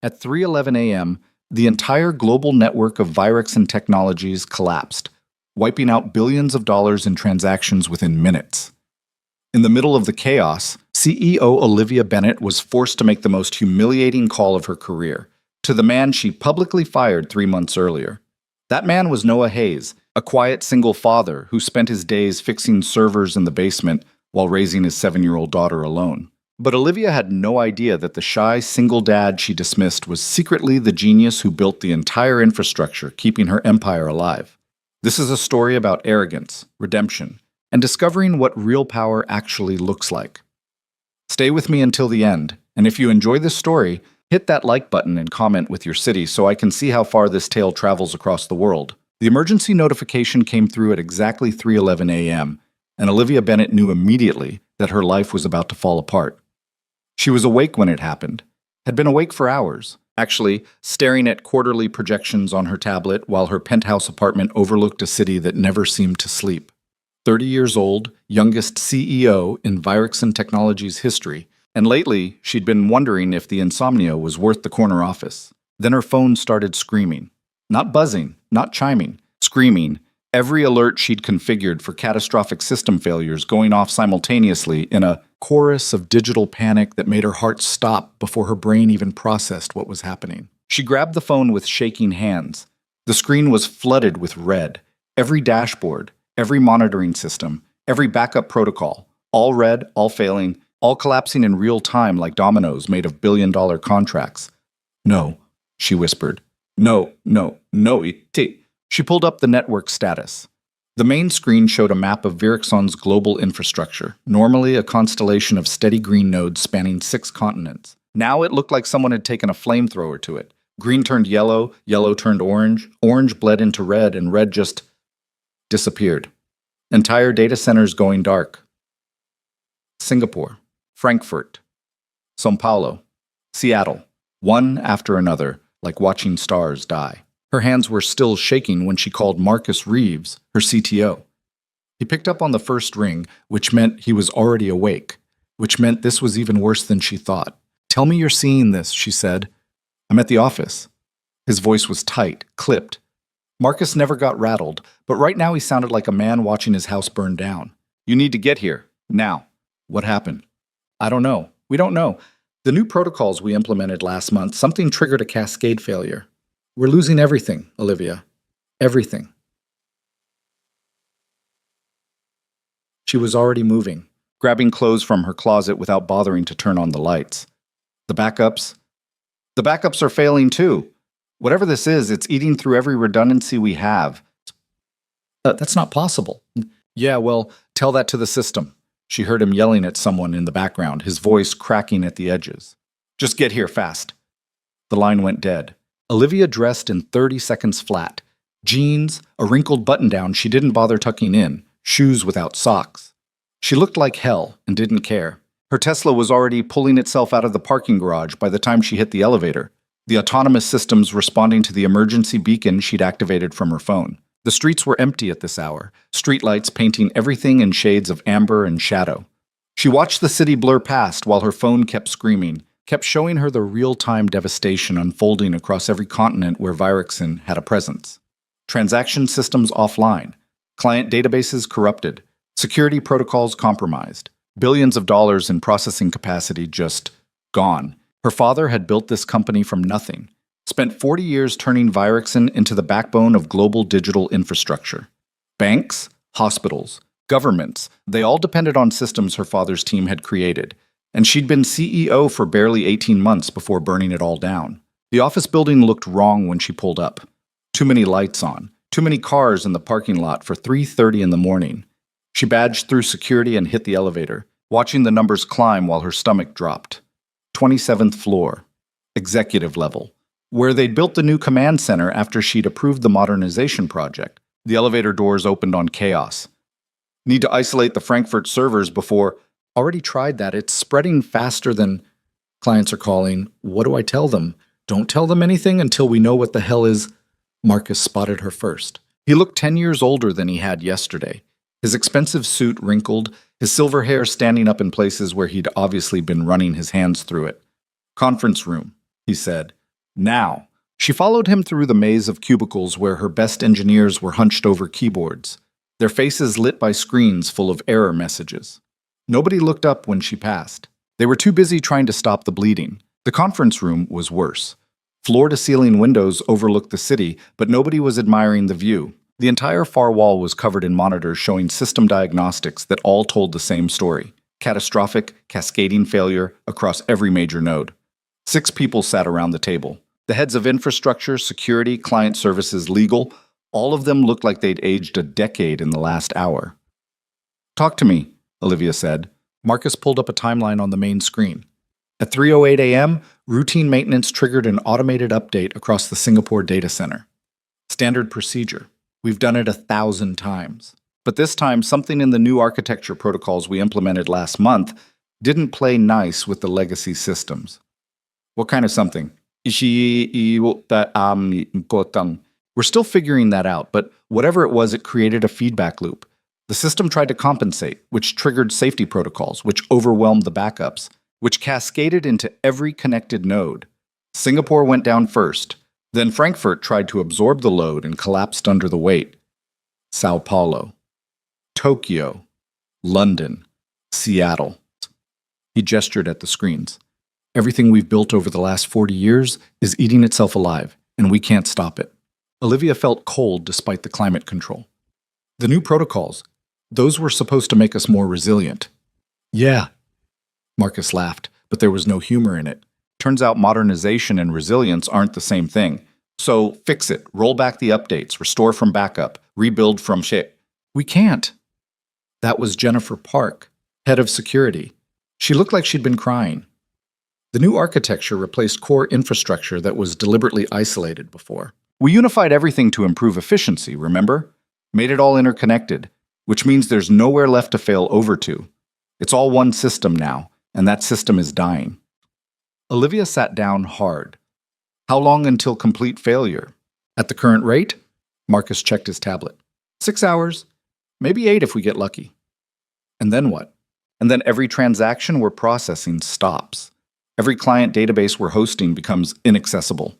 At 3:11 a.m., the entire global network of Virexon Technologies collapsed, wiping out billions of dollars in transactions within minutes. In the middle of the chaos, CEO Olivia Bennett was forced to make the most humiliating call of her career to the man she publicly fired 3 months earlier. That man was Noah Hayes, a quiet single father who spent his days fixing servers in the basement while raising his 7-year-old daughter alone. But Olivia had no idea that the shy single dad she dismissed was secretly the genius who built the entire infrastructure keeping her empire alive. This is a story about arrogance, redemption, and discovering what real power actually looks like. Stay with me until the end, and if you enjoy this story, hit that like button and comment with your city so I can see how far this tale travels across the world. The emergency notification came through at exactly 3:11 a.m., and Olivia Bennett knew immediately that her life was about to fall apart. She was awake when it happened, had been awake for hours, actually staring at quarterly projections on her tablet while her penthouse apartment overlooked a city that never seemed to sleep. 30 years old, youngest CEO in Virexon Technologies history, and lately she'd been wondering if the insomnia was worth the corner office. Then her phone started screaming. Not buzzing, not chiming, screaming, every alert she'd configured for catastrophic system failures going off simultaneously in a chorus of digital panic that made her heart stop before her brain even processed what was happening. She grabbed the phone with shaking hands. The screen was flooded with red. Every dashboard, every monitoring system, every backup protocol, all red, all failing, all collapsing in real time like dominoes made of billion-dollar contracts. No, she whispered. No, it. She pulled up the network status. The main screen showed a map of Virexon's global infrastructure, normally a constellation of steady green nodes spanning 6 continents. Now it looked like someone had taken a flamethrower to it. Green turned yellow, yellow turned orange, orange bled into red, and red just disappeared. Entire data centers going dark. Singapore, Frankfurt, São Paulo, Seattle, one after another, like watching stars die. Her hands were still shaking when she called Marcus Reeves, her CTO. He picked up on the first ring, which meant he was already awake, which meant this was even worse than she thought. "Tell me you're seeing this," she said. "I'm at the office." His voice was tight, clipped. Marcus never got rattled, but right now he sounded like a man watching his house burn down. "You need to get here, now." "What happened?" "I don't know. We don't know. The new protocols we implemented last month, something triggered a cascade failure. We're losing everything, Olivia. Everything." She was already moving, grabbing clothes from her closet without bothering to turn on the lights. The backups are failing too. Whatever this is, it's eating through every redundancy we have. That's not possible. "Yeah, well, tell that to the system." She heard him yelling at someone in the background, his voice cracking at the edges. "Just get here fast." The line went dead. Olivia dressed in 30 seconds flat. Jeans, a wrinkled button-down she didn't bother tucking in, shoes without socks. She looked like hell and didn't care. Her Tesla was already pulling itself out of the parking garage by the time she hit the elevator, the autonomous systems responding to the emergency beacon she'd activated from her phone. The streets were empty at this hour, streetlights painting everything in shades of amber and shadow. She watched the city blur past while her phone kept screaming, kept showing her the real-time devastation unfolding across every continent where Virexon had a presence. Transaction systems offline, client databases corrupted, security protocols compromised, billions of dollars in processing capacity just gone. Her father had built this company from nothing, spent 40 years turning Virexon into the backbone of global digital infrastructure. Banks, hospitals, governments, they all depended on systems her father's team had created, and she'd been CEO for barely 18 months before burning it all down. The office building looked wrong when she pulled up. Too many lights on, too many cars in the parking lot for 3:30 in the morning. She badged through security and hit the elevator, watching the numbers climb while her stomach dropped. 27th floor, executive level, where they'd built the new command center after she'd approved the modernization project. The elevator doors opened on chaos. "Need to isolate the Frankfurt servers before—" "Already tried that. It's spreading faster than—" "Clients are calling. What do I tell them? Don't tell them anything until we know what the hell is—" Marcus spotted her first. He looked 10 years older than he had yesterday. His expensive suit wrinkled, his silver hair standing up in places where he'd obviously been running his hands through it. "Conference room," he said. Now. She followed him through the maze of cubicles where her best engineers were hunched over keyboards, their faces lit by screens full of error messages. Nobody looked up when she passed. They were too busy trying to stop the bleeding. The conference room was worse. Floor-to-ceiling windows overlooked the city, but nobody was admiring the view. The entire far wall was covered in monitors showing system diagnostics that all told the same story. Catastrophic, cascading failure across every major node. 6 people sat around the table. The heads of infrastructure, security, client services, legal, all of them looked like they'd aged a decade in the last hour. "Talk to me," Olivia said. Marcus pulled up a timeline on the main screen. At 3:08 a.m., routine maintenance triggered an automated update across the Singapore data center. Standard procedure. We've done it 1,000 times. But this time, something in the new architecture protocols we implemented last month didn't play nice with the legacy systems. What kind of something? We're still figuring that out, but whatever it was, it created a feedback loop. The system tried to compensate, which triggered safety protocols, which overwhelmed the backups, which cascaded into every connected node. Singapore went down first. Then Frankfurt tried to absorb the load and collapsed under the weight. Sao Paulo, Tokyo, London, Seattle. He gestured at the screens. Everything we've built over the last 40 years is eating itself alive, and we can't stop it. Olivia felt cold despite the climate control. The new protocols, those were supposed to make us more resilient. Yeah. Marcus laughed, but there was no humor in it. Turns out modernization and resilience aren't the same thing. So fix it, roll back the updates, restore from backup, rebuild from shit. We can't. That was Jennifer Park, head of security. She looked like she'd been crying. The new architecture replaced core infrastructure that was deliberately isolated before. We unified everything to improve efficiency, remember? Made it all interconnected, which means there's nowhere left to fail over to. It's all one system now, and that system is dying. Olivia sat down hard. How long until complete failure? At the current rate? Marcus checked his tablet. 6 hours, maybe 8 if we get lucky. And then what? And then every transaction we're processing stops. Every client database we're hosting becomes inaccessible.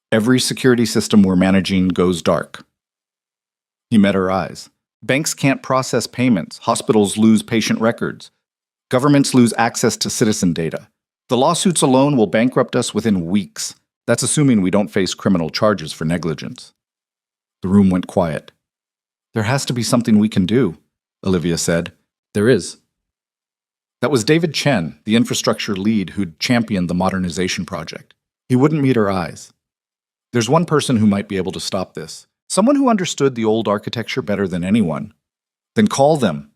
Every security system we're managing goes dark. He met her eyes. Banks can't process payments. Hospitals lose patient records. Governments lose access to citizen data. The lawsuits alone will bankrupt us within weeks. That's assuming we don't face criminal charges for negligence. The room went quiet. There has to be something we can do, Olivia said. There is. That was David Chen, the infrastructure lead who'd championed the modernization project. He wouldn't meet her eyes. There's one person who might be able to stop this. Someone who understood the old architecture better than anyone. Then call them.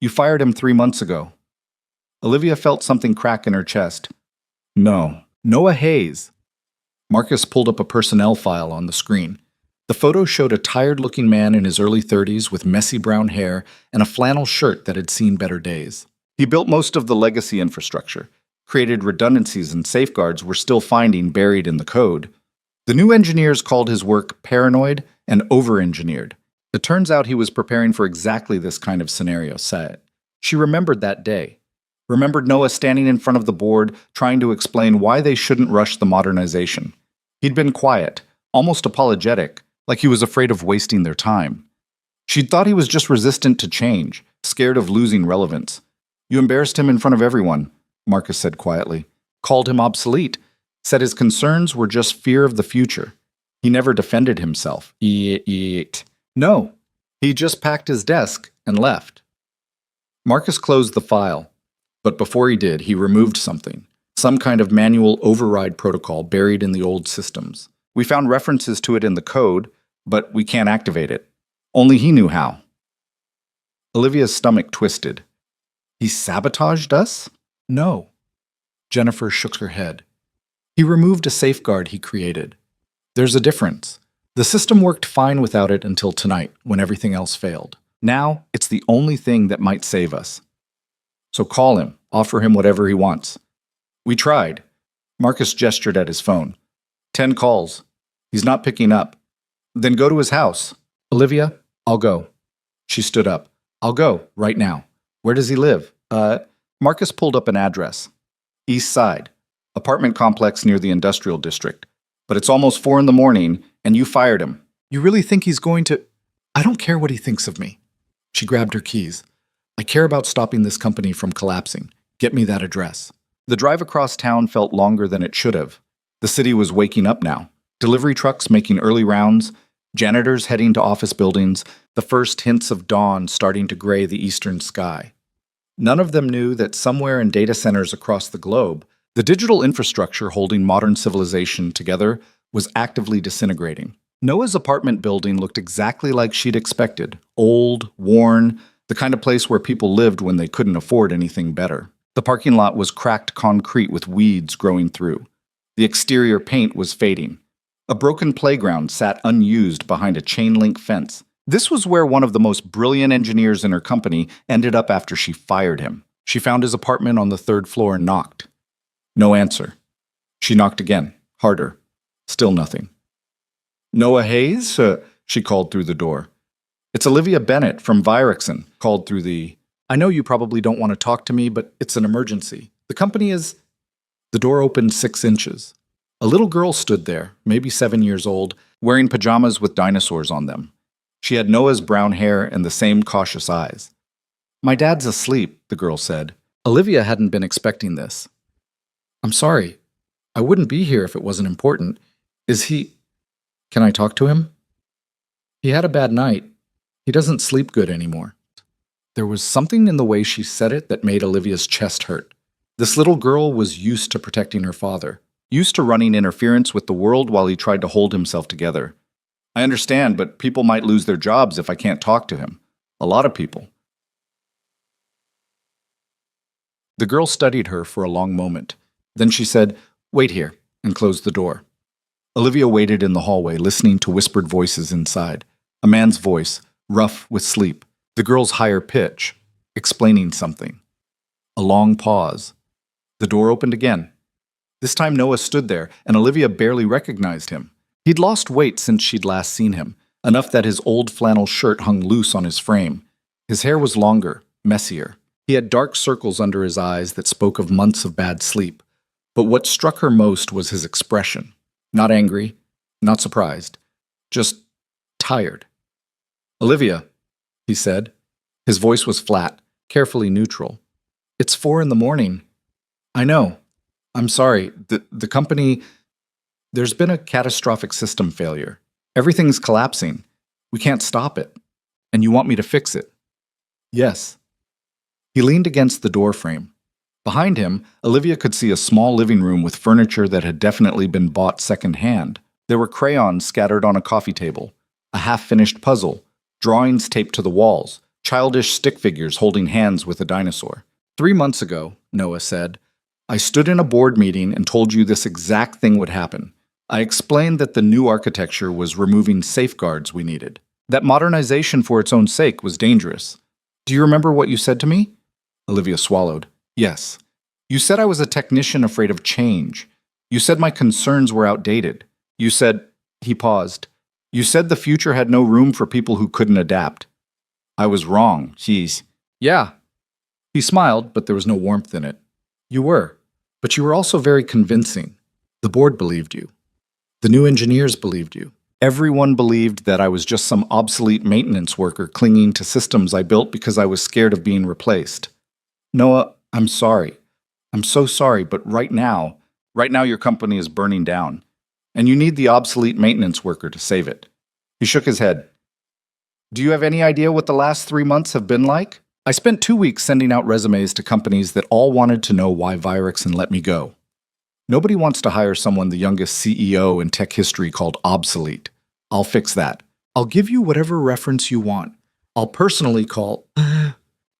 You fired him 3 months ago. Olivia felt something crack in her chest. No, Noah Hayes. Marcus pulled up a personnel file on the screen. The photo showed a tired-looking man in his early 30s with messy brown hair and a flannel shirt that had seen better days. He built most of the legacy infrastructure, created redundancies and safeguards we're still finding buried in the code. The new engineers called his work paranoid and over-engineered. It turns out he was preparing for exactly this kind of scenario set. She remembered that day. Remembered Noah standing in front of the board trying to explain why they shouldn't rush the modernization. He'd been quiet, almost apologetic, like he was afraid of wasting their time. She'd thought he was just resistant to change, scared of losing relevance. You embarrassed him in front of everyone, Marcus said quietly. Called him obsolete. Said his concerns were just fear of the future. He never defended himself. No, he just packed his desk and left. Marcus closed the file, but before he did, he removed something. Some kind of manual override protocol buried in the old systems. We found references to it in the code, but we can't activate it. Only he knew how. Olivia's stomach twisted. He sabotaged us? No. Jennifer shook her head. He removed a safeguard he created. There's a difference. The system worked fine without it until tonight, when everything else failed. Now, it's the only thing that might save us. So call him, offer him whatever he wants. We tried. Marcus gestured at his phone. 10 calls. He's not picking up. Then go to his house. Olivia, I'll go. She stood up. I'll go, right now. Where does he live? Marcus pulled up an address. East Side. Apartment complex near the industrial district. But it's almost 4 in the morning, and you fired him. You really think he's going to... I don't care what he thinks of me. She grabbed her keys. I care about stopping this company from collapsing. Get me that address. The drive across town felt longer than it should have. The city was waking up now. Delivery trucks making early rounds, janitors heading to office buildings, the first hints of dawn starting to gray the eastern sky. None of them knew that somewhere in data centers across the globe, the digital infrastructure holding modern civilization together was actively disintegrating. Noah's apartment building looked exactly like she'd expected. Old, worn, the kind of place where people lived when they couldn't afford anything better. The parking lot was cracked concrete with weeds growing through. The exterior paint was fading. A broken playground sat unused behind a chain-link fence. This was where one of the most brilliant engineers in her company ended up after she fired him. She found his apartment on the 3rd floor and knocked. No answer. She knocked again, harder. Still nothing. Noah Hayes? She called through the door. It's Olivia Bennett from Virexon, called through the... I know you probably don't want to talk to me, but it's an emergency. The company is... The door opened 6 inches. A little girl stood there, maybe 7 years old, wearing pajamas with dinosaurs on them. She had Noah's brown hair and the same cautious eyes. My dad's asleep, the girl said. Olivia hadn't been expecting this. I'm sorry. I wouldn't be here if it wasn't important. Is he... Can I talk to him? He had a bad night. He doesn't sleep good anymore. There was something in the way she said it that made Olivia's chest hurt. This little girl was used to protecting her father, used to running interference with the world while he tried to hold himself together. I understand, but people might lose their jobs if I can't talk to him. A lot of people. The girl studied her for a long moment. Then she said, "Wait here," and closed the door. Olivia waited in the hallway, listening to whispered voices inside. A man's voice, rough with sleep. The girl's higher pitch, explaining something. A long pause. The door opened again. This time Noah stood there, and Olivia barely recognized him. He'd lost weight since she'd last seen him, enough that his old flannel shirt hung loose on his frame. His hair was longer, messier. He had dark circles under his eyes that spoke of months of bad sleep. But what struck her most was his expression. Not angry, not surprised, just tired. "Olivia," he said. His voice was flat, carefully neutral. "It's 4 in the morning. I know. I'm sorry. The company... There's been a catastrophic system failure. Everything's collapsing. We can't stop it. And you want me to fix it?" "Yes." He leaned against the door frame. Behind him, Olivia could see a small living room with furniture that had definitely been bought secondhand. There were crayons scattered on a coffee table, a half-finished puzzle, drawings taped to the walls, childish stick figures holding hands with a dinosaur. 3 months ago, Noah said, I stood in a board meeting and told you this exact thing would happen. I explained that the new architecture was removing safeguards we needed, that modernization for its own sake was dangerous. Do you remember what you said to me? Olivia swallowed. Yes. You said I was a technician afraid of change. You said my concerns were outdated. You said... He paused. You said the future had no room for people who couldn't adapt. I was wrong. Jeez. Yeah. He smiled, but there was no warmth in it. You were. But you were also very convincing. The board believed you. The new engineers believed you. Everyone believed that I was just some obsolete maintenance worker clinging to systems I built because I was scared of being replaced. Noah, I'm sorry. I'm so sorry, but right now your company is burning down, and you need the obsolete maintenance worker to save it. He shook his head. Do you have any idea what the last 3 months have been like? I spent 2 weeks sending out resumes to companies that all wanted to know why Virexon let me go. Nobody wants to hire someone the youngest CEO in tech history called obsolete. I'll fix that. I'll give you whatever reference you want. I'll personally call...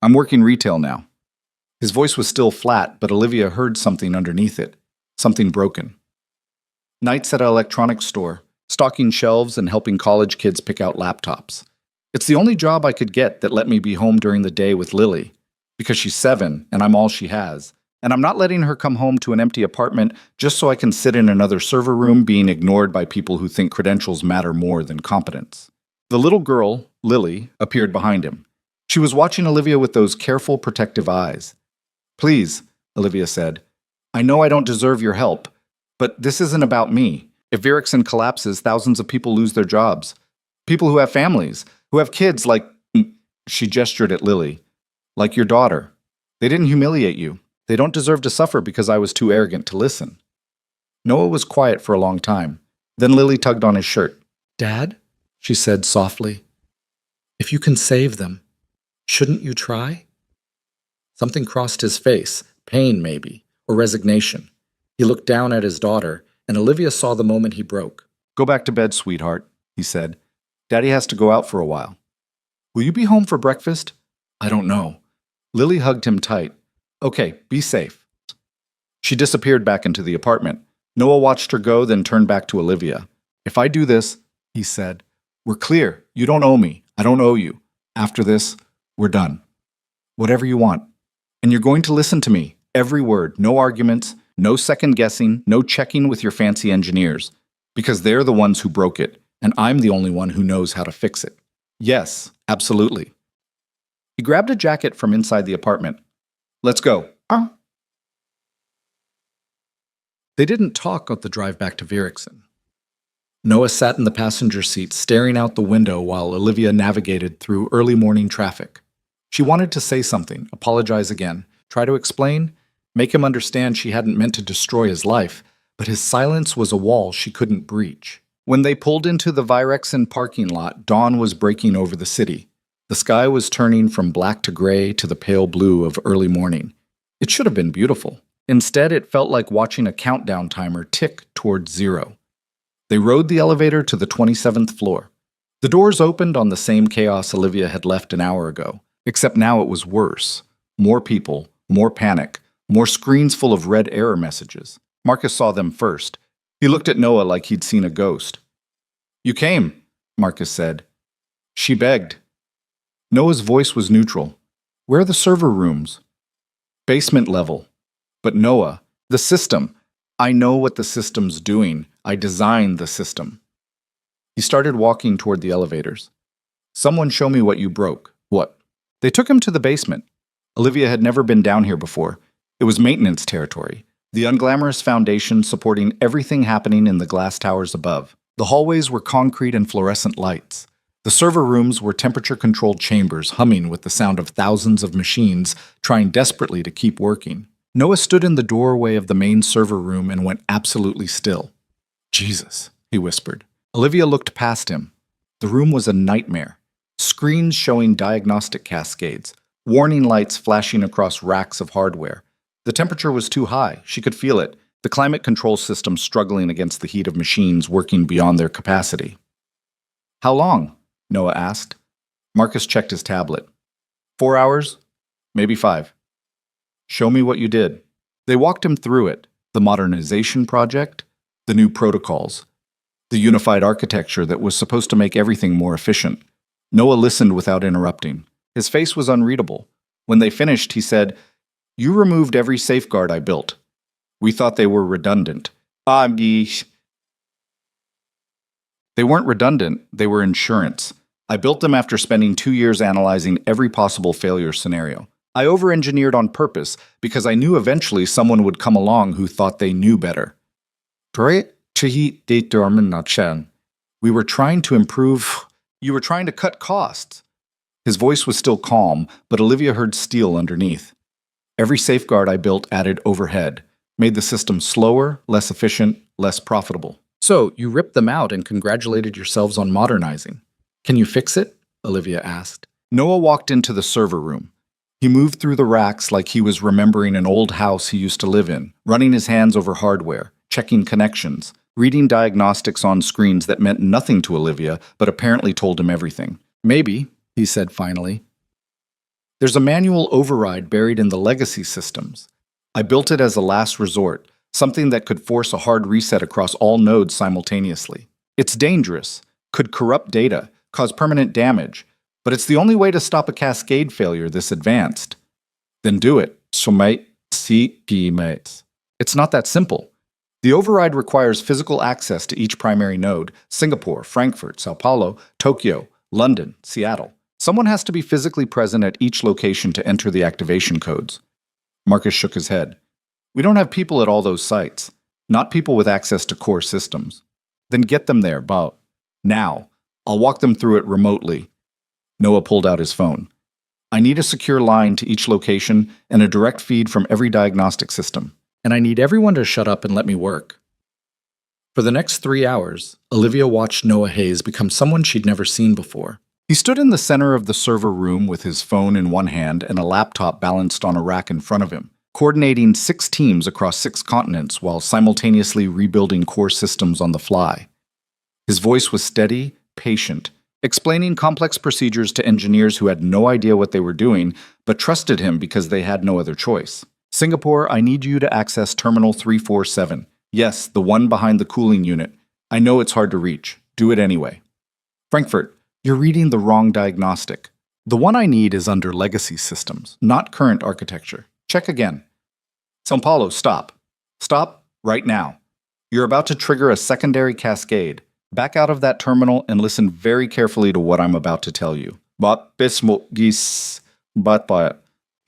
I'm working retail now. His voice was still flat, but Olivia heard something underneath it. Something broken. Nights at an electronics store, stocking shelves and helping college kids pick out laptops. It's the only job I could get that let me be home during the day with Lily, because she's 7 and I'm all she has. And I'm not letting her come home to an empty apartment just so I can sit in another server room being ignored by people who think credentials matter more than competence. The little girl, Lily, appeared behind him. She was watching Olivia with those careful, protective eyes. Please, Olivia said, I know I don't deserve your help, but this isn't about me. If Virexen collapses, thousands of people lose their jobs. People who have families, who have kids like... She gestured at Lily. Like your daughter. They didn't humiliate you. They don't deserve to suffer because I was too arrogant to listen. Noah was quiet for a long time. Then Lily tugged on his shirt. Dad, she said softly, if you can save them, shouldn't you try? Something crossed his face, pain maybe, or resignation. He looked down at his daughter, and Olivia saw the moment he broke. Go back to bed, sweetheart, he said. Daddy has to go out for a while. Will you be home for breakfast? I don't know. Lily hugged him tight. Okay, be safe. She disappeared back into the apartment. Noah watched her go, then turned back to Olivia. If I do this, he said, we're clear. You don't owe me. I don't owe you. After this, we're done. Whatever you want. And you're going to listen to me. Every word. No arguments. No second guessing. No checking with your fancy engineers. Because they're the ones who broke it, and I'm the only one who knows how to fix it. Yes, absolutely. He grabbed a jacket from inside the apartment. Let's go. They didn't talk on the drive back to Virexen. Noah sat in the passenger seat, staring out the window while Olivia navigated through early morning traffic. She wanted to say something, apologize again, try to explain, make him understand she hadn't meant to destroy his life, but his silence was a wall she couldn't breach. When they pulled into the Virexen parking lot, dawn was breaking over the city. The sky was turning from black to gray to the pale blue of early morning. It should have been beautiful. Instead, it felt like watching a countdown timer tick towards zero. They rode the elevator to the 27th floor. The doors opened on the same chaos Olivia had left an hour ago, except now it was worse. More people, more panic, more screens full of red error messages. Marcus saw them first. He looked at Noah like he'd seen a ghost. You came, Marcus said. She begged. Noah's voice was neutral. Where are the server rooms? Basement level. But Noah, the system. I know what the system's doing. I designed the system. He started walking toward the elevators. Someone show me what you broke. What? They took him to the basement. Olivia had never been down here before. It was maintenance territory. The unglamorous foundation supporting everything happening in the glass towers above. The hallways were concrete and fluorescent lights. The server rooms were temperature-controlled chambers humming with the sound of thousands of machines trying desperately to keep working. Noah stood in the doorway of the main server room and went absolutely still. Jesus, he whispered. Olivia looked past him. The room was a nightmare. Screens showing diagnostic cascades, warning lights flashing across racks of hardware. The temperature was too high. She could feel it. The climate control system struggling against the heat of machines working beyond their capacity. How long? Noah asked. Marcus checked his tablet. 4 hours? Maybe 5. Show me what you did. They walked him through it. The modernization project, the new protocols, the unified architecture that was supposed to make everything more efficient. Noah listened without interrupting. His face was unreadable. When they finished, he said, You removed every safeguard I built. We thought they were redundant. They weren't redundant, they were insurance. I built them after spending 2 years analyzing every possible failure scenario. I over-engineered on purpose because I knew eventually someone would come along who thought they knew better. We were trying to improve. You were trying to cut costs. His voice was still calm, but Olivia heard steel underneath. Every safeguard I built added overhead, made the system slower, less efficient, less profitable. So, you ripped them out and congratulated yourselves on modernizing. Can you fix it? Olivia asked. Noah walked into the server room. He moved through the racks like he was remembering an old house he used to live in, running his hands over hardware, checking connections, reading diagnostics on screens that meant nothing to Olivia, but apparently told him everything. Maybe, he said finally. There's a manual override buried in the legacy systems. I built it as a last resort, something that could force a hard reset across all nodes simultaneously. It's dangerous, could corrupt data, cause permanent damage, but it's the only way to stop a cascade failure this advanced. Then do it. It's not that simple. The override requires physical access to each primary node: Singapore, Frankfurt, Sao Paulo, Tokyo, London, Seattle. Someone has to be physically present at each location to enter the activation codes. Marcus shook his head. We don't have people at all those sites, not people with access to core systems. Then get them there, Bob. Now. I'll walk them through it remotely. Noah pulled out his phone. I need a secure line to each location and a direct feed from every diagnostic system. And I need everyone to shut up and let me work. For the next 3 hours, Olivia watched Noah Hayes become someone she'd never seen before. He stood in the center of the server room with his phone in one hand and a laptop balanced on a rack in front of him, coordinating 6 teams across 6 continents while simultaneously rebuilding core systems on the fly. His voice was steady, patient, explaining complex procedures to engineers who had no idea what they were doing, but trusted him because they had no other choice. Singapore, I need you to access Terminal 347. Yes, the one behind the cooling unit. I know it's hard to reach. Do it anyway. Frankfurt, you're reading the wrong diagnostic. The one I need is under legacy systems, not current architecture. Check again. São Paulo, stop. Stop right now. You're about to trigger a secondary cascade. Back out of that terminal and listen very carefully to what I'm about to tell you. He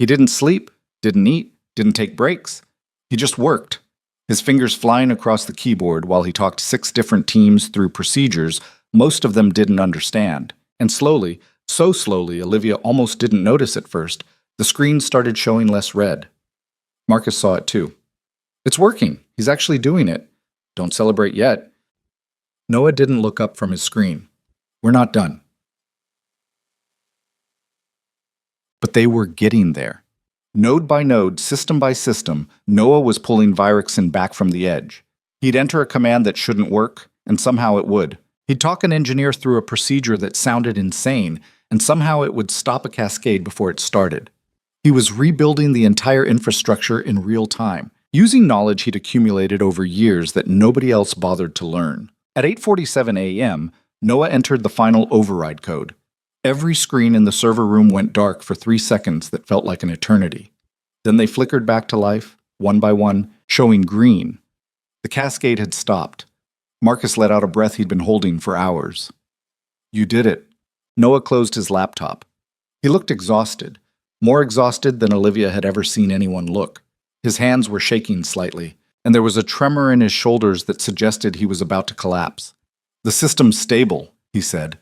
didn't sleep, didn't eat, didn't take breaks. He just worked. His fingers flying across the keyboard while he talked 6 different teams through procedures most of them didn't understand. And slowly, so slowly Olivia almost didn't notice at first, the screen started showing less red. Marcus saw it too. It's working. He's actually doing it. Don't celebrate yet. Noah didn't look up from his screen. We're not done. But they were getting there. Node by node, system by system, Noah was pulling Virexen back from the edge. He'd enter a command that shouldn't work, and somehow it would. He'd talk an engineer through a procedure that sounded insane, and somehow it would stop a cascade before it started. He was rebuilding the entire infrastructure in real time, using knowledge he'd accumulated over years that nobody else bothered to learn. At 8:47 a.m., Noah entered the final override code. Every screen in the server room went dark for 3 seconds that felt like an eternity. Then they flickered back to life, one by one, showing green. The cascade had stopped. Marcus let out a breath he'd been holding for hours. You did it. Noah closed his laptop. He looked exhausted, more exhausted than Olivia had ever seen anyone look. His hands were shaking slightly, and there was a tremor in his shoulders that suggested he was about to collapse. The system's stable, he said,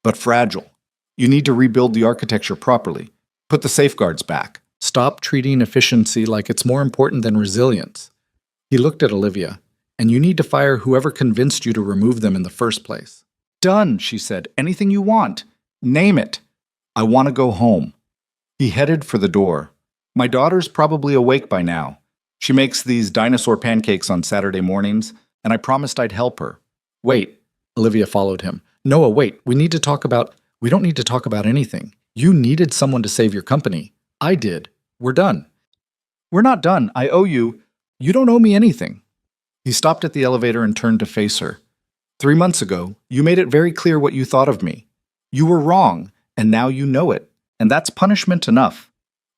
but fragile. You need to rebuild the architecture properly. Put the safeguards back. Stop treating efficiency like it's more important than resilience. He looked at Olivia. And you need to fire whoever convinced you to remove them in the first place. Done, she said. Anything you want. Name it. I want to go home. He headed for the door. My daughter's probably awake by now. She makes these dinosaur pancakes on Saturday mornings, and I promised I'd help her. Wait, Olivia followed him. Noah, wait, we don't need to talk about anything. You needed someone to save your company. I did. We're done. We're not done. I owe you. You don't owe me anything. He stopped at the elevator and turned to face her. 3 months ago, you made it very clear what you thought of me. You were wrong, and now you know it. And that's punishment enough.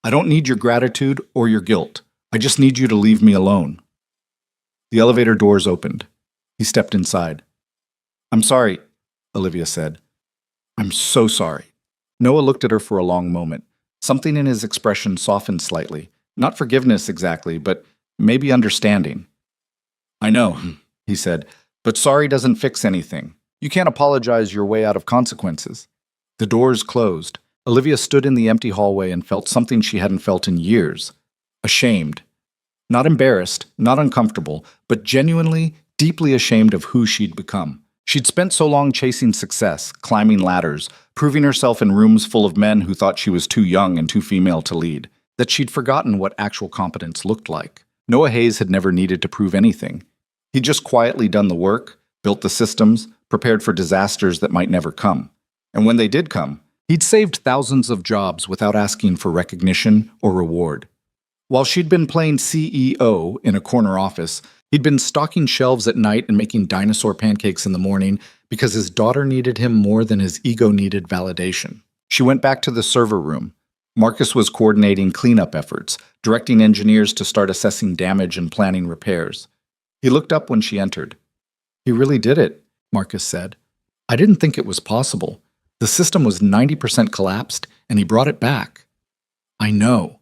I don't need your gratitude or your guilt. I just need you to leave me alone. The elevator doors opened. He stepped inside. I'm sorry, Olivia said. I'm so sorry. Noah looked at her for a long moment. Something in his expression softened slightly. Not forgiveness exactly, but maybe understanding. I know, he said, but sorry doesn't fix anything. You can't apologize your way out of consequences. The doors closed. Olivia stood in the empty hallway and felt something she hadn't felt in years. Ashamed. Not embarrassed, not uncomfortable, but genuinely, deeply ashamed of who she'd become. She'd spent so long chasing success, climbing ladders, proving herself in rooms full of men who thought she was too young and too female to lead, that she'd forgotten what actual competence looked like. Noah Hayes had never needed to prove anything. He'd just quietly done the work, built the systems, prepared for disasters that might never come. And when they did come, he'd saved thousands of jobs without asking for recognition or reward. While she'd been playing CEO in a corner office, he'd been stocking shelves at night and making dinosaur pancakes in the morning because his daughter needed him more than his ego needed validation. She went back to the server room. Marcus was coordinating cleanup efforts, directing engineers to start assessing damage and planning repairs. He looked up when she entered. He really did it, Marcus said. I didn't think it was possible. The system was 90% collapsed, and he brought it back. I know.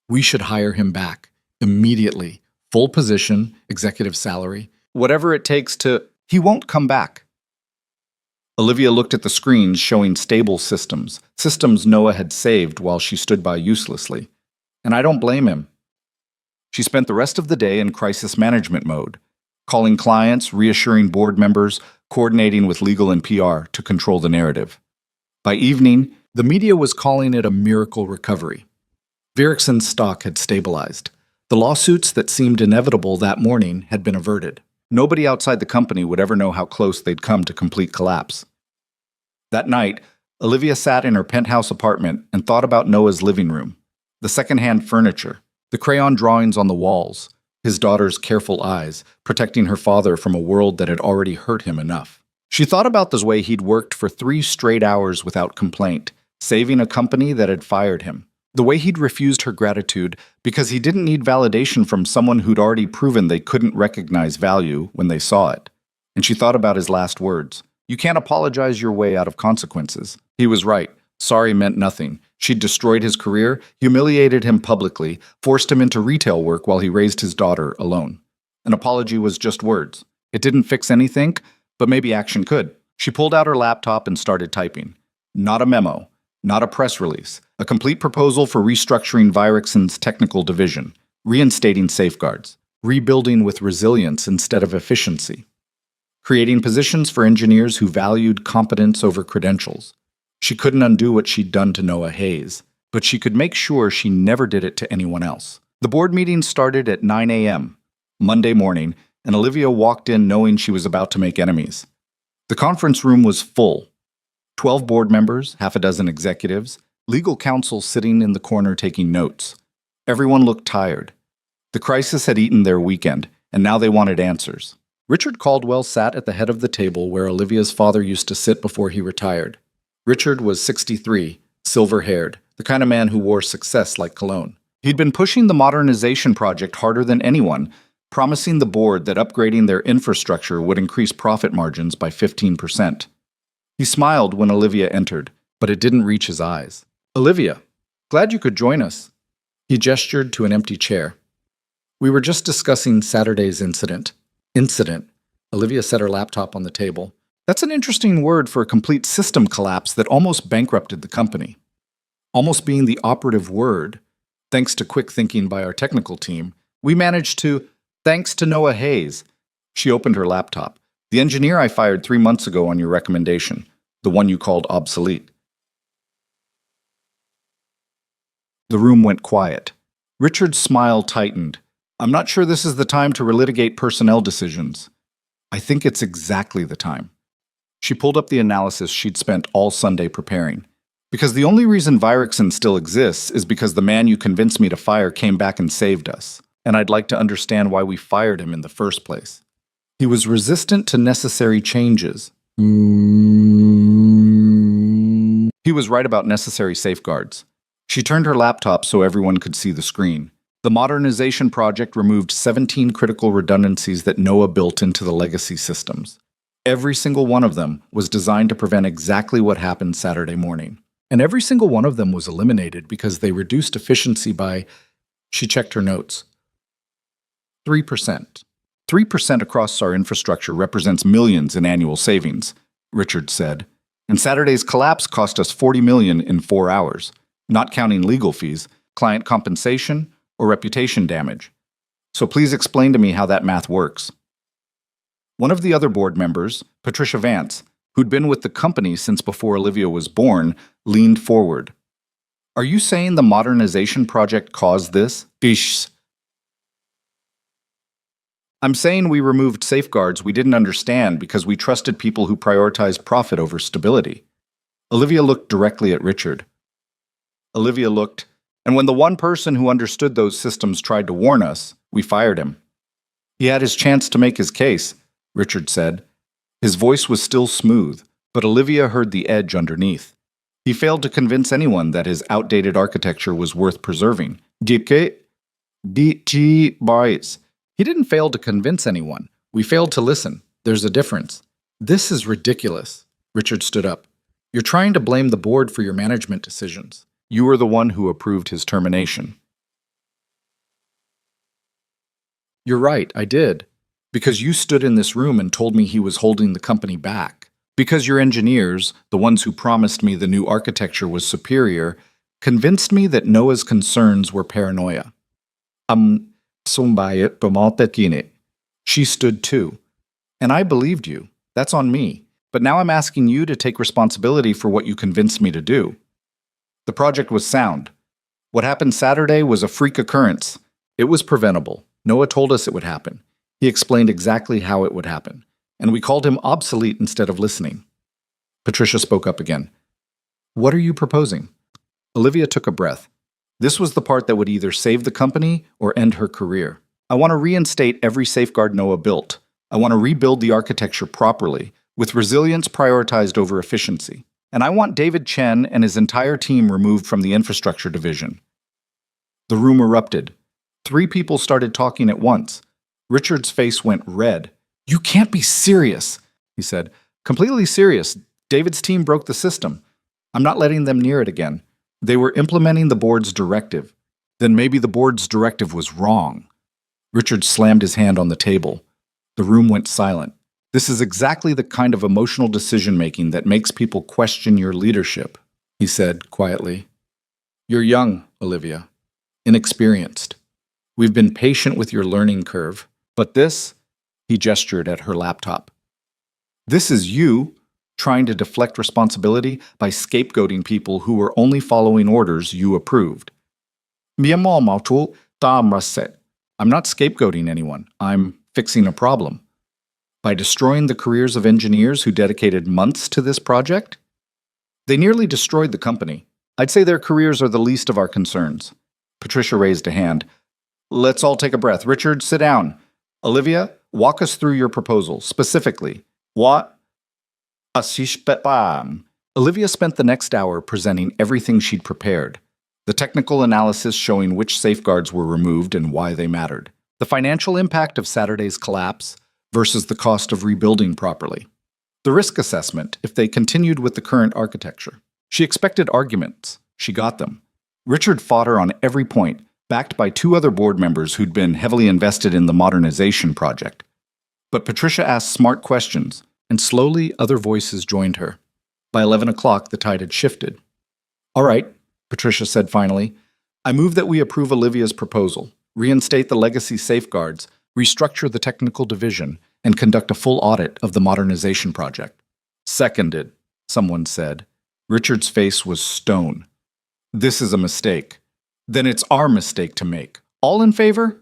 We should hire him back. Immediately. Full position, executive salary. Whatever it takes to... He won't come back. Olivia looked at the screens showing stable systems Noah had saved while she stood by uselessly. And I don't blame him. She spent the rest of the day in crisis management mode, calling clients, reassuring board members, coordinating with legal and PR to control the narrative. By evening, the media was calling it a miracle recovery. Virexon's stock had stabilized. The lawsuits that seemed inevitable that morning had been averted. Nobody outside the company would ever know how close they'd come to complete collapse. That night, Olivia sat in her penthouse apartment and thought about Noah's living room, the secondhand furniture, the crayon drawings on the walls, his daughter's careful eyes, protecting her father from a world that had already hurt him enough. She thought about the way he'd worked for 3 straight hours without complaint, saving a company that had fired him. The way he'd refused her gratitude because he didn't need validation from someone who'd already proven they couldn't recognize value when they saw it. And she thought about his last words. You can't apologize your way out of consequences. He was right. Sorry meant nothing. She'd destroyed his career, humiliated him publicly, forced him into retail work while he raised his daughter alone. An apology was just words. It didn't fix anything, but maybe action could. She pulled out her laptop and started typing. Not a memo, not a press release, a complete proposal for restructuring Virexon's technical division, reinstating safeguards, rebuilding with resilience instead of efficiency, creating positions for engineers who valued competence over credentials. She couldn't undo what she'd done to Noah Hayes, but she could make sure she never did it to anyone else. The board meeting started at 9 a.m., Monday morning, and Olivia walked in knowing she was about to make enemies. The conference room was full. 12 board members, half a dozen executives, legal counsel sitting in the corner taking notes. Everyone looked tired. The crisis had eaten their weekend, and now they wanted answers. Richard Caldwell sat at the head of the table where Olivia's father used to sit before he retired. Richard was 63, silver-haired, the kind of man who wore success like cologne. He'd been pushing the modernization project harder than anyone, promising the board that upgrading their infrastructure would increase profit margins by 15%. He smiled when Olivia entered, but it didn't reach his eyes. Olivia, glad you could join us. He gestured to an empty chair. We were just discussing Saturday's incident. Incident. Olivia set her laptop on the table. That's an interesting word for a complete system collapse that almost bankrupted the company. Almost being the operative word, thanks to quick thinking by our technical team, we managed to, thanks to Noah Hayes. She opened her laptop. The engineer I fired 3 months ago on your recommendation, the one you called obsolete. The room went quiet. Richard's smile tightened. I'm not sure this is the time to relitigate personnel decisions. I think it's exactly the time. She pulled up the analysis she'd spent all Sunday preparing. Because the only reason Virexon still exists is because the man you convinced me to fire came back and saved us. And I'd like to understand why we fired him in the first place. He was resistant to necessary changes. He was right about necessary safeguards. She turned her laptop so everyone could see the screen. The modernization project removed 17 critical redundancies that Noah built into the legacy systems. Every single one of them was designed to prevent exactly what happened Saturday morning. And every single one of them was eliminated because they reduced efficiency by, she checked her notes, 3%. 3% across our infrastructure represents millions in annual savings, Richard said. And Saturday's collapse cost us $40 million in 4 hours, not counting legal fees, client compensation, or reputation damage. So please explain to me how that math works. One of the other board members, Patricia Vance, who'd been with the company since before Olivia was born, leaned forward. Are you saying the modernization project caused this? Bish. I'm saying we removed safeguards we didn't understand because we trusted people who prioritized profit over stability. Olivia looked directly at Richard. Olivia looked, and when the one person who understood those systems tried to warn us, we fired him. He had his chance to make his case, Richard said. His voice was still smooth, but Olivia heard the edge underneath. He failed to convince anyone that his outdated architecture was worth preserving. He didn't fail to convince anyone. We failed to listen. There's a difference. This is ridiculous. Richard stood up. You're trying to blame the board for your management decisions. You were the one who approved his termination. You're right, I did. Because you stood in this room and told me he was holding the company back. Because your engineers, the ones who promised me the new architecture was superior, convinced me that Noah's concerns were paranoia. Sumbayit Bamaltekine. She stood too. And I believed you. That's on me. But now I'm asking you to take responsibility for what you convinced me to do. The project was sound. What happened Saturday was a freak occurrence. It was preventable. Noah told us it would happen. He explained exactly how it would happen. And we called him obsolete instead of listening. Patricia spoke up again. What are you proposing? Olivia took a breath. This was the part that would either save the company or end her career. I want to reinstate every safeguard Noah built. I want to rebuild the architecture properly, with resilience prioritized over efficiency. And I want David Chen and his entire team removed from the infrastructure division. The room erupted. 3 people started talking at once. Richard's face went red. You can't be serious, he said. Completely serious. David's team broke the system. I'm not letting them near it again. They were implementing the board's directive. Then maybe the board's directive was wrong. Richard slammed his hand on the table. The room went silent. This is exactly the kind of emotional decision-making that makes people question your leadership, he said quietly. You're young, Olivia. Inexperienced. We've been patient with your learning curve. But this, he gestured at her laptop. This is you trying to deflect responsibility by scapegoating people who were only following orders you approved. I'm not scapegoating anyone. I'm fixing a problem. By destroying the careers of engineers who dedicated months to this project? They nearly destroyed the company. I'd say their careers are the least of our concerns. Patricia raised a hand. Let's all take a breath. Richard, sit down. Olivia, walk us through your proposal, specifically. What? Olivia spent the next hour presenting everything she'd prepared. The technical analysis showing which safeguards were removed and why they mattered. The financial impact of Saturday's collapse versus the cost of rebuilding properly. The risk assessment if they continued with the current architecture. She expected arguments. She got them. Richard fought her on every point, backed by 2 other board members who'd been heavily invested in the modernization project. But Patricia asked smart questions, and slowly other voices joined her. By 11 o'clock, the tide had shifted. All right, Patricia said finally, I move that we approve Olivia's proposal, reinstate the legacy safeguards, restructure the technical division, and conduct a full audit of the modernization project. Seconded, someone said. Richard's face was stone. This is a mistake. Then it's our mistake to make. All in favor?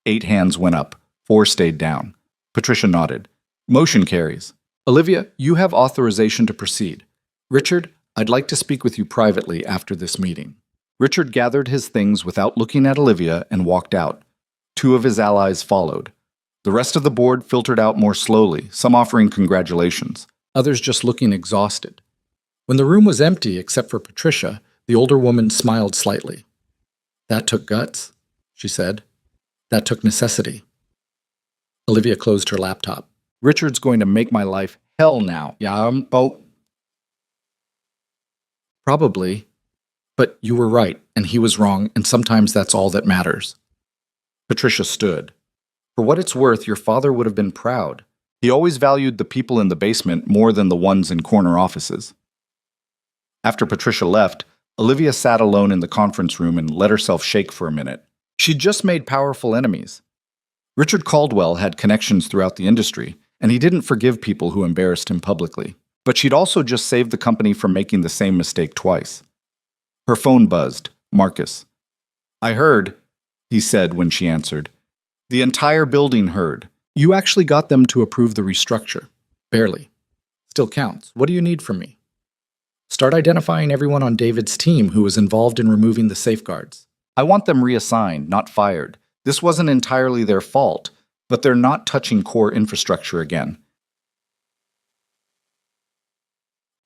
8 hands went up. 4 stayed down. Patricia nodded. Motion carries. Olivia, you have authorization to proceed. Richard, I'd like to speak with you privately after this meeting. Richard gathered his things without looking at Olivia and walked out. 2 of his allies followed. The rest of the board filtered out more slowly, some offering congratulations, others just looking exhausted. When the room was empty except for Patricia, the older woman smiled slightly. That took guts, she said. That took necessity. Olivia closed her laptop. Richard's going to make my life hell now. Probably. But you were right, and he was wrong, and sometimes that's all that matters. Patricia stood. For what it's worth, your father would have been proud. He always valued the people in the basement more than the ones in corner offices. After Patricia left, Olivia sat alone in the conference room and let herself shake for a minute. She'd just made powerful enemies. Richard Caldwell had connections throughout the industry, and he didn't forgive people who embarrassed him publicly. But she'd also just saved the company from making the same mistake twice. Her phone buzzed. Marcus. I heard, he said when she answered. The entire building heard. You actually got them to approve the restructure. Barely. Still counts. What do you need from me? Start identifying everyone on David's team who was involved in removing the safeguards. I want them reassigned, not fired. This wasn't entirely their fault, but they're not touching core infrastructure again.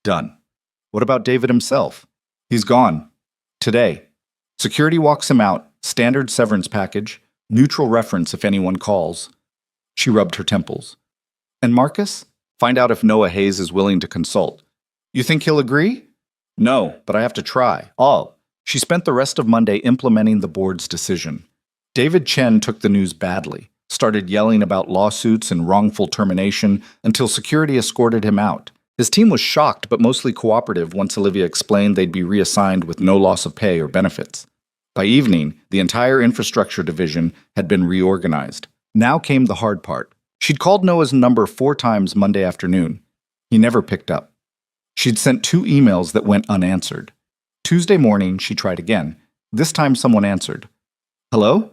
Done. What about David himself? He's gone. Today. Security walks him out, standard severance package, neutral reference if anyone calls. She rubbed her temples. And Marcus? Find out if Noah Hayes is willing to consult. You think he'll agree? No, but I have to try. She spent the rest of Monday implementing the board's decision. David Chen took the news badly, started yelling about lawsuits and wrongful termination until security escorted him out. His team was shocked but mostly cooperative once Olivia explained they'd be reassigned with no loss of pay or benefits. By evening, the entire infrastructure division had been reorganized. Now came the hard part. She'd called Noah's number 4 times Monday afternoon. He never picked up. She'd sent 2 emails that went unanswered. Tuesday morning, she tried again. This time someone answered. "Hello?"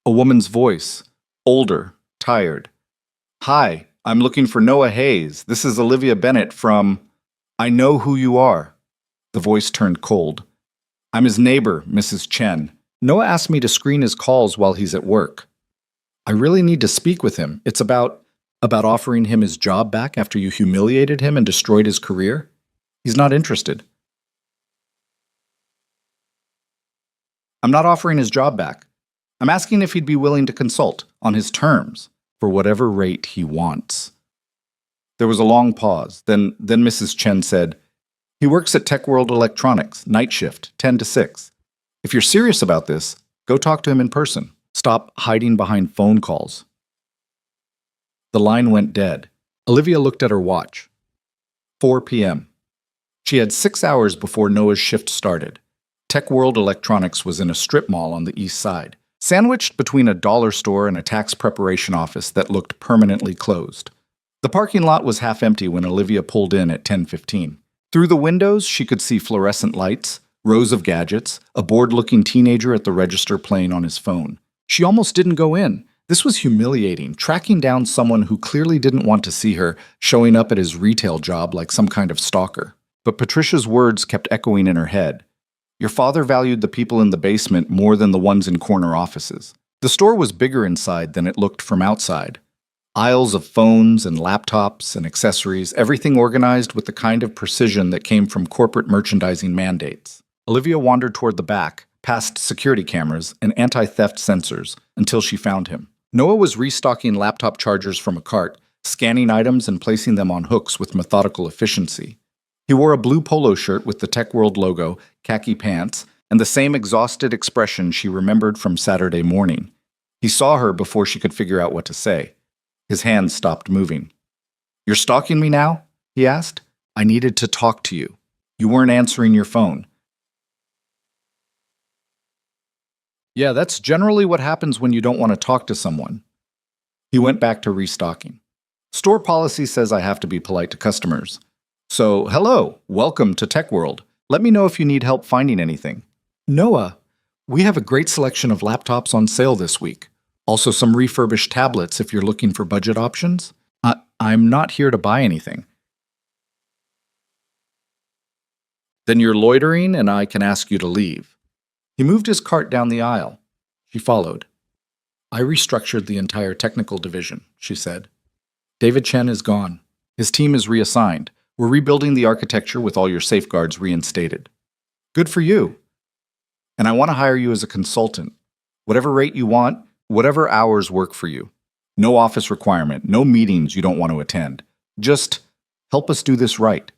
A woman's voice, older, tired. "Hi, I'm looking for Noah Hayes. This is Olivia Bennett from... I know who you are." The voice turned cold. "I'm his neighbor, Mrs. Chen. Noah asked me to screen his calls while he's at work. I really need to speak with him. It's about offering him his job back after you humiliated him and destroyed his career. He's not interested." "I'm not offering his job back. I'm asking if he'd be willing to consult, on his terms, for whatever rate he wants." There was a long pause. Then Mrs. Chen said, "He works at Tech World Electronics, night shift, 10 to 6. If you're serious about this, go talk to him in person. Stop hiding behind phone calls." The line went dead. Olivia looked at her watch. 4 p.m. She had 6 hours before Noah's shift started. Tech World Electronics was in a strip mall on the east side, sandwiched between a dollar store and a tax preparation office that looked permanently closed. The parking lot was half empty when Olivia pulled in at 10:15. Through the windows, she could see fluorescent lights, rows of gadgets, a bored-looking teenager at the register playing on his phone. She almost didn't go in. This was humiliating, tracking down someone who clearly didn't want to see her, showing up at his retail job like some kind of stalker. But Patricia's words kept echoing in her head. Your father valued the people in the basement more than the ones in corner offices. The store was bigger inside than it looked from outside. Aisles of phones and laptops and accessories, everything organized with the kind of precision that came from corporate merchandising mandates. Olivia wandered toward the back, past security cameras and anti-theft sensors, until she found him. Noah was restocking laptop chargers from a cart, scanning items and placing them on hooks with methodical efficiency. He wore a blue polo shirt with the Tech World logo, khaki pants, and the same exhausted expression she remembered from Saturday morning. He saw her before she could figure out what to say. His hands stopped moving. "You're stalking me now?" he asked. "I needed to talk to you. You weren't answering your phone." "Yeah, that's generally what happens when you don't want to talk to someone." He went back to restocking. "Store policy says I have to be polite to customers. So, hello, welcome to Tech World. Let me know if you need help finding anything." "Noah, we have a great selection of laptops on sale this week. Also some refurbished tablets if you're looking for budget options. I'm not here to buy anything." "Then you're loitering and I can ask you to leave." He moved his cart down the aisle. She followed. "I restructured the entire technical division," she said. "David Chen is gone. His team is reassigned. We're rebuilding the architecture with all your safeguards reinstated." "Good for you. And I want to hire you as a consultant. Whatever rate you want, whatever hours work for you. No office requirement, no meetings you don't want to attend. Just help us do this right."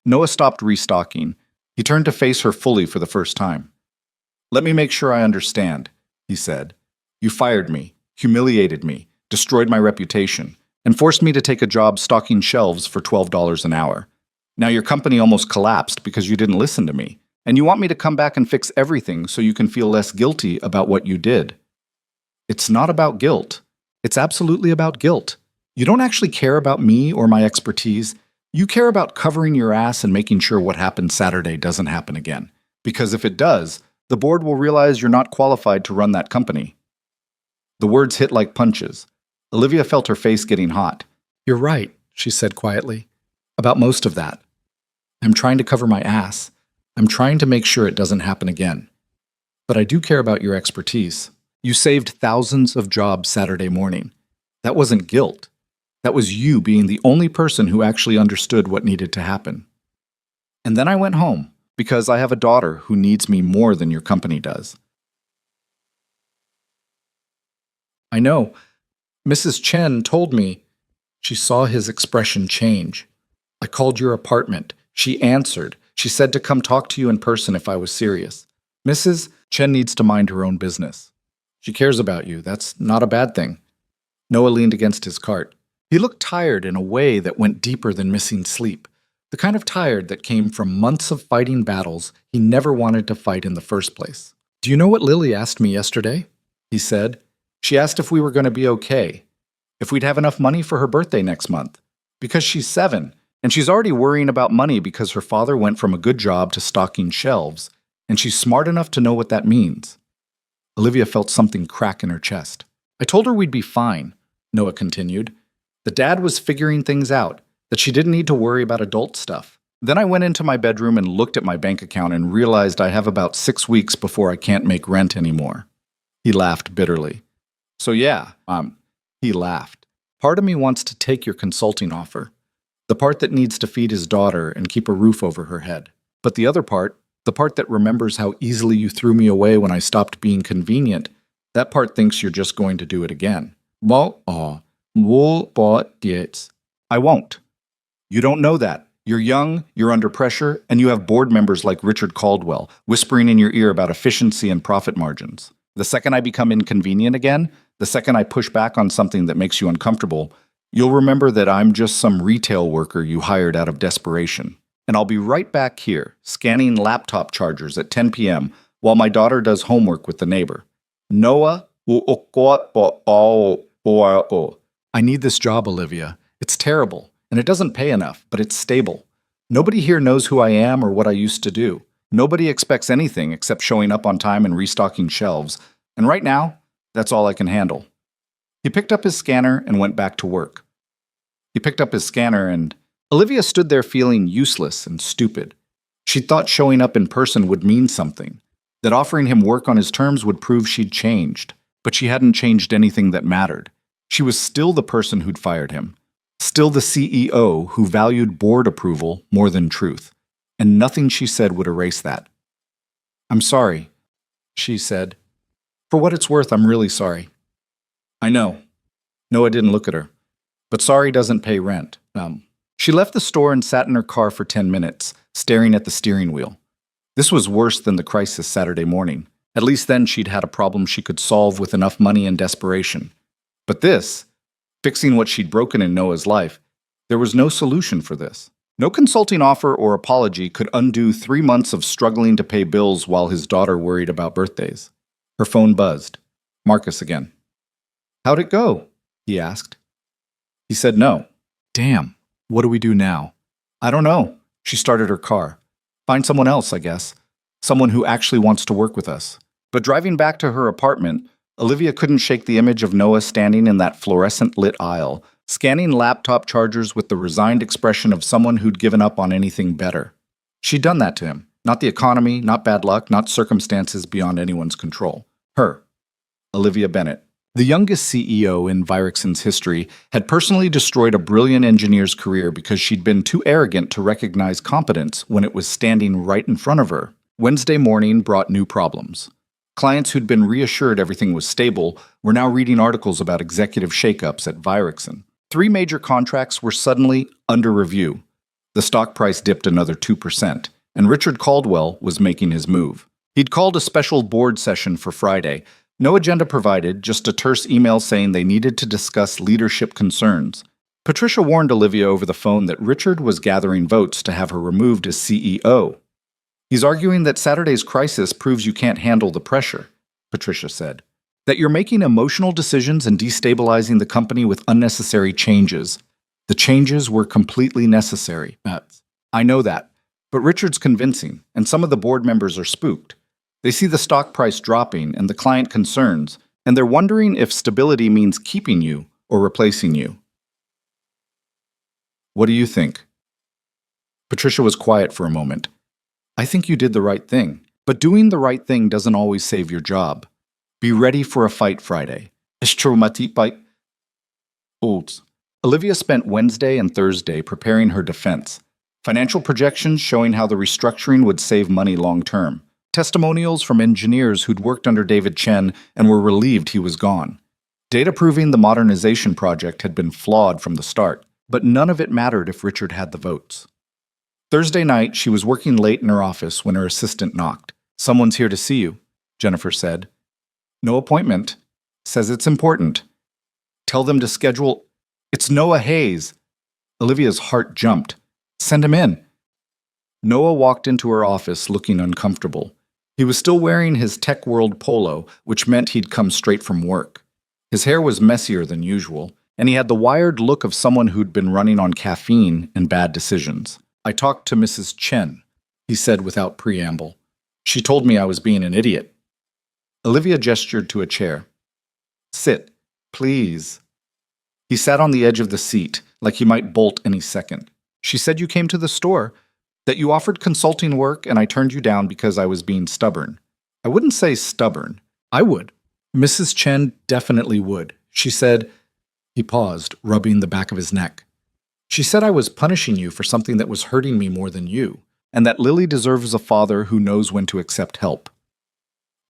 Noah stopped restocking. He turned to face her fully for the first time. "Let me make sure I understand," he said. "You fired me, humiliated me, destroyed my reputation, and forced me to take a job stocking shelves for $12 an hour. Now your company almost collapsed because you didn't listen to me, and you want me to come back and fix everything so you can feel less guilty about what you did." "It's not about guilt. It's absolutely about guilt. You don't actually care about me or my expertise. You care about covering your ass and making sure what happened Saturday doesn't happen again. Because if it does, the board will realize you're not qualified to run that company." The words hit like punches. Olivia felt her face getting hot. "You're right," she said quietly, "about most of that. I'm trying to cover my ass. I'm trying to make sure it doesn't happen again. But I do care about your expertise. You saved thousands of jobs Saturday morning. That wasn't guilt. That was you being the only person who actually understood what needed to happen. And then I went home, because I have a daughter who needs me more than your company does." "I know. Mrs. Chen told me." She saw his expression change. "I called your apartment. She answered. She said to come talk to you in person if I was serious. Mrs. Chen needs to mind her own business." She cares about you. That's not a bad thing. Noah leaned against his cart. He looked tired in a way that went deeper than missing sleep, the kind of tired that came from months of fighting battles he never wanted to fight in the first place. "Do you know what Lily asked me yesterday?" he said. "She asked if we were going to be okay, if we'd have enough money for her birthday next month. Because she's 7, and she's already worrying about money because her father went from a good job to stocking shelves, and she's smart enough to know what that means." Olivia felt something crack in her chest. "I told her we'd be fine," Noah continued. "The dad was figuring things out, that she didn't need to worry about adult stuff. Then I went into my bedroom and looked at my bank account and realized I have about 6 weeks before I can't make rent anymore." He laughed bitterly. "So yeah, he laughed. "Part of me wants to take your consulting offer. The part that needs to feed his daughter and keep a roof over her head. But the other part, the part that remembers how easily you threw me away when I stopped being convenient, that part thinks you're just going to do it again." I won't. You don't know that. You're young, you're under pressure, and you have board members like Richard Caldwell whispering in your ear about efficiency and profit margins. The second I become inconvenient again, the second I push back on something that makes you uncomfortable, you'll remember that I'm just some retail worker you hired out of desperation. And I'll be right back here, scanning laptop chargers at 10 p.m. while my daughter does homework with the neighbor. Noah, I need this job, Olivia. It's terrible, and it doesn't pay enough, but it's stable. Nobody here knows who I am or what I used to do. Nobody expects anything except showing up on time and restocking shelves, and right now, that's all I can handle. He picked up his scanner and went back to work. Olivia stood there feeling useless and stupid. She thought showing up in person would mean something, that offering him work on his terms would prove she'd changed, but she hadn't changed anything that mattered. She was still the person who'd fired him, still the CEO who valued board approval more than truth, and nothing she said would erase that. "I'm sorry," she said. "For what it's worth, I'm really sorry." "I know." Noah didn't look at her. "But sorry doesn't pay rent." She left the store and sat in her car for 10 minutes, staring at the steering wheel. This was worse than the crisis Saturday morning. At least then she'd had a problem she could solve with enough money and desperation. But this, fixing what she'd broken in Noah's life, there was no solution for this. No consulting offer or apology could undo 3 months of struggling to pay bills while his daughter worried about birthdays. Her phone buzzed. Marcus again. "How'd it go?" he asked. He said no. "Damn, what do we do now?" "I don't know." She started her car. "Find someone else, I guess. Someone who actually wants to work with us." But driving back to her apartment, Olivia couldn't shake the image of Noah standing in that fluorescent-lit aisle, scanning laptop chargers with the resigned expression of someone who'd given up on anything better. She'd done that to him. Not the economy, not bad luck, not circumstances beyond anyone's control. Her. Olivia Bennett. The youngest CEO in Virexon's history had personally destroyed a brilliant engineer's career because she'd been too arrogant to recognize competence when it was standing right in front of her. Wednesday morning brought new problems. Clients who'd been reassured everything was stable were now reading articles about executive shakeups at Virexon. 3 major contracts were suddenly under review. The stock price dipped another 2%, and Richard Caldwell was making his move. He'd called a special board session for Friday. No agenda provided, just a terse email saying they needed to discuss leadership concerns. Patricia warned Olivia over the phone that Richard was gathering votes to have her removed as CEO. "He's arguing that Saturday's crisis proves you can't handle the pressure," Patricia said. "That you're making emotional decisions and destabilizing the company with unnecessary changes. The changes were completely necessary." "I know that, but Richard's convincing, and some of the board members are spooked. They see the stock price dropping and the client concerns, and they're wondering if stability means keeping you or replacing you." "What do you think?" Patricia was quiet for a moment. "I think you did the right thing, but doing the right thing doesn't always save your job. Be ready for a fight Friday." Olivia spent Wednesday and Thursday preparing her defense. Financial projections showing how the restructuring would save money long term. Testimonials from engineers who'd worked under David Chen and were relieved he was gone. Data proving the modernization project had been flawed from the start, but none of it mattered if Richard had the votes. Thursday night, she was working late in her office when her assistant knocked. "Someone's here to see you," Jennifer said. No appointment. Says it's important. Tell them to schedule. It's Noah Hayes. Olivia's heart jumped. Send him in. Noah walked into her office looking uncomfortable. He was still wearing his Tech World polo, which meant he'd come straight from work. His hair was messier than usual, and he had the wired look of someone who'd been running on caffeine and bad decisions. I talked to Mrs. Chen, he said without preamble. She told me I was being an idiot. Olivia gestured to a chair. Sit, please. He sat on the edge of the seat, like he might bolt any second. She said you came to the store, that you offered consulting work, and I turned you down because I was being stubborn. I wouldn't say stubborn. I would. Mrs. Chen definitely would. She said, he paused, rubbing the back of his neck. She said I was punishing you for something that was hurting me more than you, and that Lily deserves a father who knows when to accept help.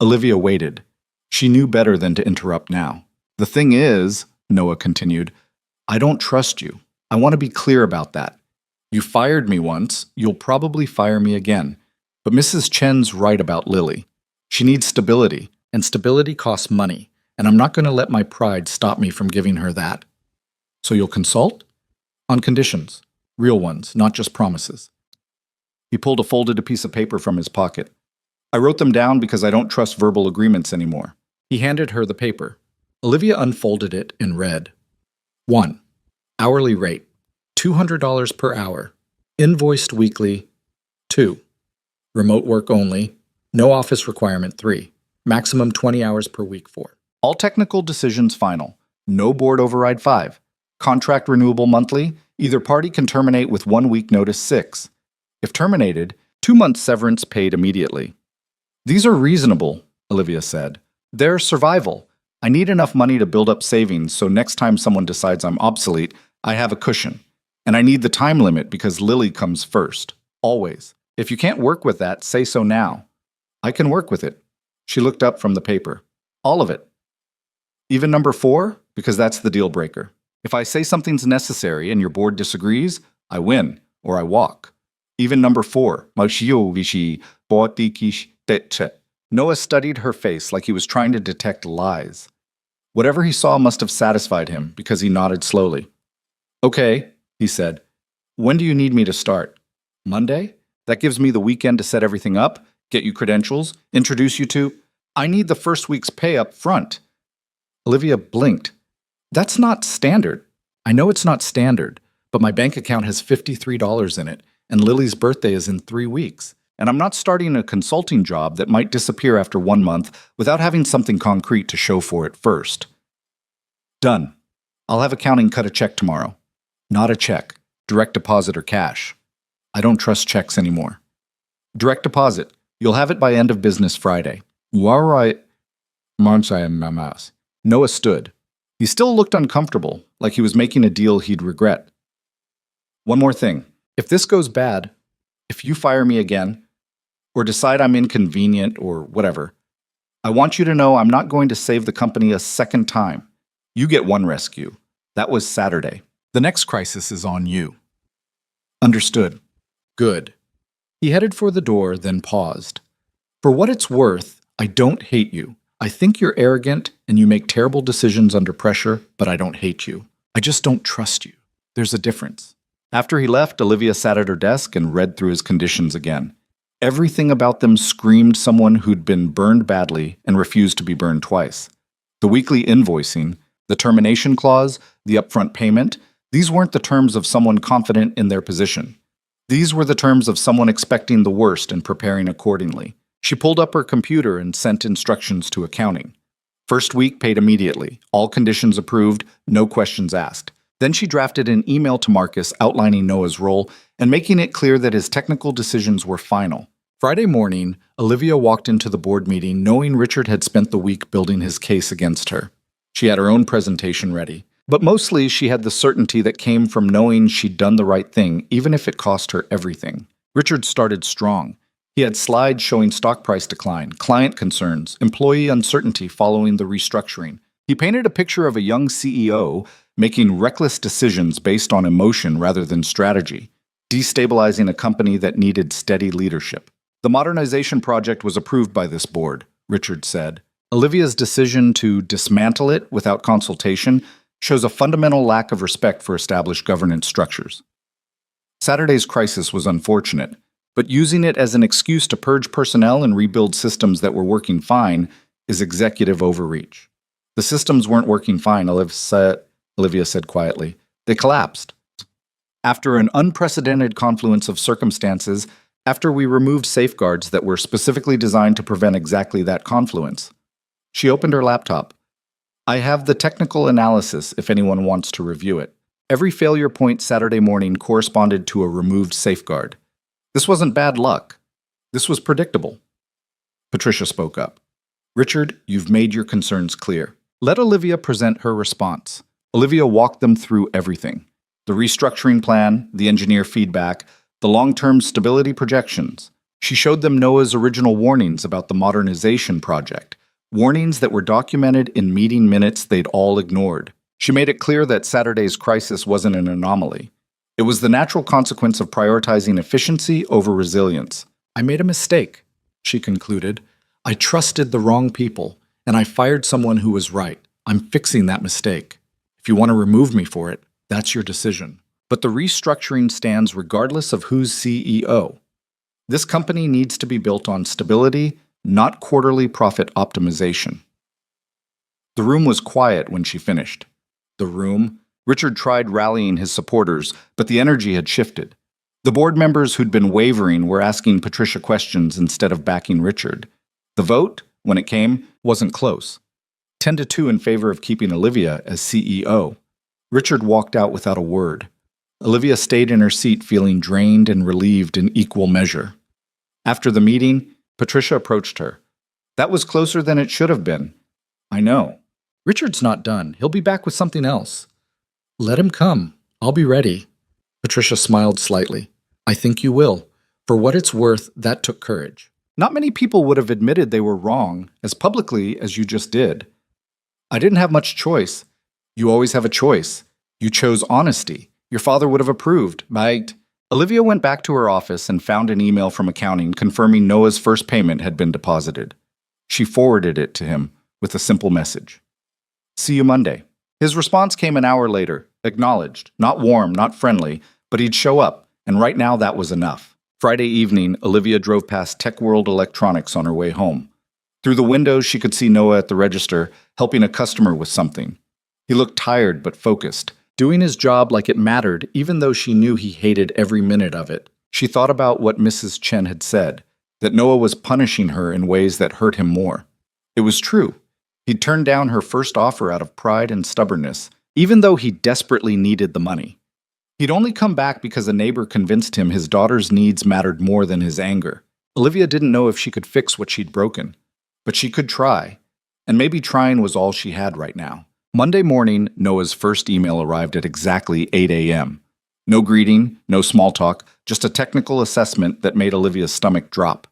Olivia waited. She knew better than to interrupt now. The thing is, Noah continued, I don't trust you. I want to be clear about that. You fired me once, you'll probably fire me again. But Mrs. Chen's right about Lily. She needs stability, and stability costs money, and I'm not going to let my pride stop me from giving her that. So you'll consult? On conditions. Real ones, not just promises. He pulled a folded piece of paper from his pocket. I wrote them down because I don't trust verbal agreements anymore. He handed her the paper. Olivia unfolded it and read. 1. Hourly rate. $200 per hour. Invoiced weekly. 2. Remote work only. No office requirement 3. Maximum 20 hours per week 4. All technical decisions final. No board override 5. Contract renewable monthly. Either party can terminate with 1 week notice 6. If terminated, 2 months severance paid immediately. These are reasonable, Olivia said. They're survival. I need enough money to build up savings so next time someone decides I'm obsolete, I have a cushion. And I need the time limit because Lily comes first. Always. If you can't work with that, say so now. I can work with it. She looked up from the paper. All of it. Even number 4, because that's the deal breaker. If I say something's necessary and your board disagrees, I win, or I walk. Even number 4. Noah studied her face like he was trying to detect lies. Whatever he saw must have satisfied him because he nodded slowly. Okay, he said. When do you need me to start? Monday? That gives me the weekend to set everything up, get you credentials, introduce you to... I need the first week's pay up front. Olivia blinked. That's not standard. I know it's not standard, but my bank account has $53 in it, and Lily's birthday is in 3 weeks. And I'm not starting a consulting job that might disappear after 1 month without having something concrete to show for it first. Done. I'll have accounting cut a check tomorrow. Not a check. Direct deposit or cash. I don't trust checks anymore. Direct deposit. You'll have it by end of business Friday. Noah stood. He still looked uncomfortable, like he was making a deal he'd regret. One more thing. If this goes bad, if you fire me again, or decide I'm inconvenient or whatever, I want you to know I'm not going to save the company a second time. You get one rescue. That was Saturday. The next crisis is on you. Understood. Good. He headed for the door, then paused. For what it's worth, I don't hate you. I think you're arrogant and you make terrible decisions under pressure, but I don't hate you. I just don't trust you. There's a difference. After he left, Olivia sat at her desk and read through his conditions again. Everything about them screamed someone who'd been burned badly and refused to be burned twice. The weekly invoicing, the termination clause, the upfront payment, these weren't the terms of someone confident in their position. These were the terms of someone expecting the worst and preparing accordingly. She pulled up her computer and sent instructions to accounting. First week paid immediately, all conditions approved, no questions asked. Then she drafted an email to Marcus outlining Noah's role and making it clear that his technical decisions were final. Friday morning, Olivia walked into the board meeting knowing Richard had spent the week building his case against her. She had her own presentation ready, but mostly she had the certainty that came from knowing she'd done the right thing, even if it cost her everything. Richard started strong. He had slides showing stock price decline, client concerns, employee uncertainty following the restructuring. He painted a picture of a young CEO making reckless decisions based on emotion rather than strategy, destabilizing a company that needed steady leadership. The modernization project was approved by this board, Richard said. Olivia's decision to dismantle it without consultation shows a fundamental lack of respect for established governance structures. Saturday's crisis was unfortunate, but using it as an excuse to purge personnel and rebuild systems that were working fine is executive overreach. The systems weren't working fine, Olivia said quietly. They collapsed. After an unprecedented confluence of circumstances, after we removed safeguards that were specifically designed to prevent exactly that confluence. She opened her laptop. I have the technical analysis if anyone wants to review it. Every failure point Saturday morning corresponded to a removed safeguard. This wasn't bad luck. This was predictable. Patricia spoke up. Richard, you've made your concerns clear. Let Olivia present her response. Olivia walked them through everything. The restructuring plan, the engineer feedback, the long-term stability projections. She showed them Noah's original warnings about the modernization project, warnings that were documented in meeting minutes they'd all ignored. She made it clear that Saturday's crisis wasn't an anomaly. It was the natural consequence of prioritizing efficiency over resilience. I made a mistake, she concluded. I trusted the wrong people, and I fired someone who was right. I'm fixing that mistake. If you want to remove me for it, that's your decision. But the restructuring stands regardless of who's CEO. This company needs to be built on stability, not quarterly profit optimization. The room was quiet when she finished. Richard tried rallying his supporters, but the energy had shifted. The board members who'd been wavering were asking Patricia questions instead of backing Richard. The vote, when it came, wasn't close. 10-2 in favor of keeping Olivia as CEO. Richard walked out without a word. Olivia stayed in her seat feeling drained and relieved in equal measure. After the meeting, Patricia approached her. That was closer than it should have been. I know. Richard's not done. He'll be back with something else. Let him come. I'll be ready. Patricia smiled slightly. I think you will. For what it's worth, that took courage. Not many people would have admitted they were wrong as publicly as you just did. I didn't have much choice. You always have a choice. You chose honesty. Your father would have approved, right? Olivia went back to her office and found an email from accounting confirming Noah's first payment had been deposited. She forwarded it to him with a simple message. See you Monday. His response came an hour later, acknowledged, not warm, not friendly, but he'd show up, and right now that was enough. Friday evening, Olivia drove past Tech World Electronics on her way home. Through the windows, she could see Noah at the register, helping a customer with something. He looked tired but focused, doing his job like it mattered, even though she knew he hated every minute of it. She thought about what Mrs. Chen had said, that Noah was punishing her in ways that hurt him more. It was true. He'd turned down her first offer out of pride and stubbornness, even though he desperately needed the money. He'd only come back because a neighbor convinced him his daughter's needs mattered more than his anger. Olivia didn't know if she could fix what she'd broken, but she could try, and maybe trying was all she had right now. Monday morning, Noah's first email arrived at exactly 8 a.m. No greeting, no small talk, just a technical assessment that made Olivia's stomach drop.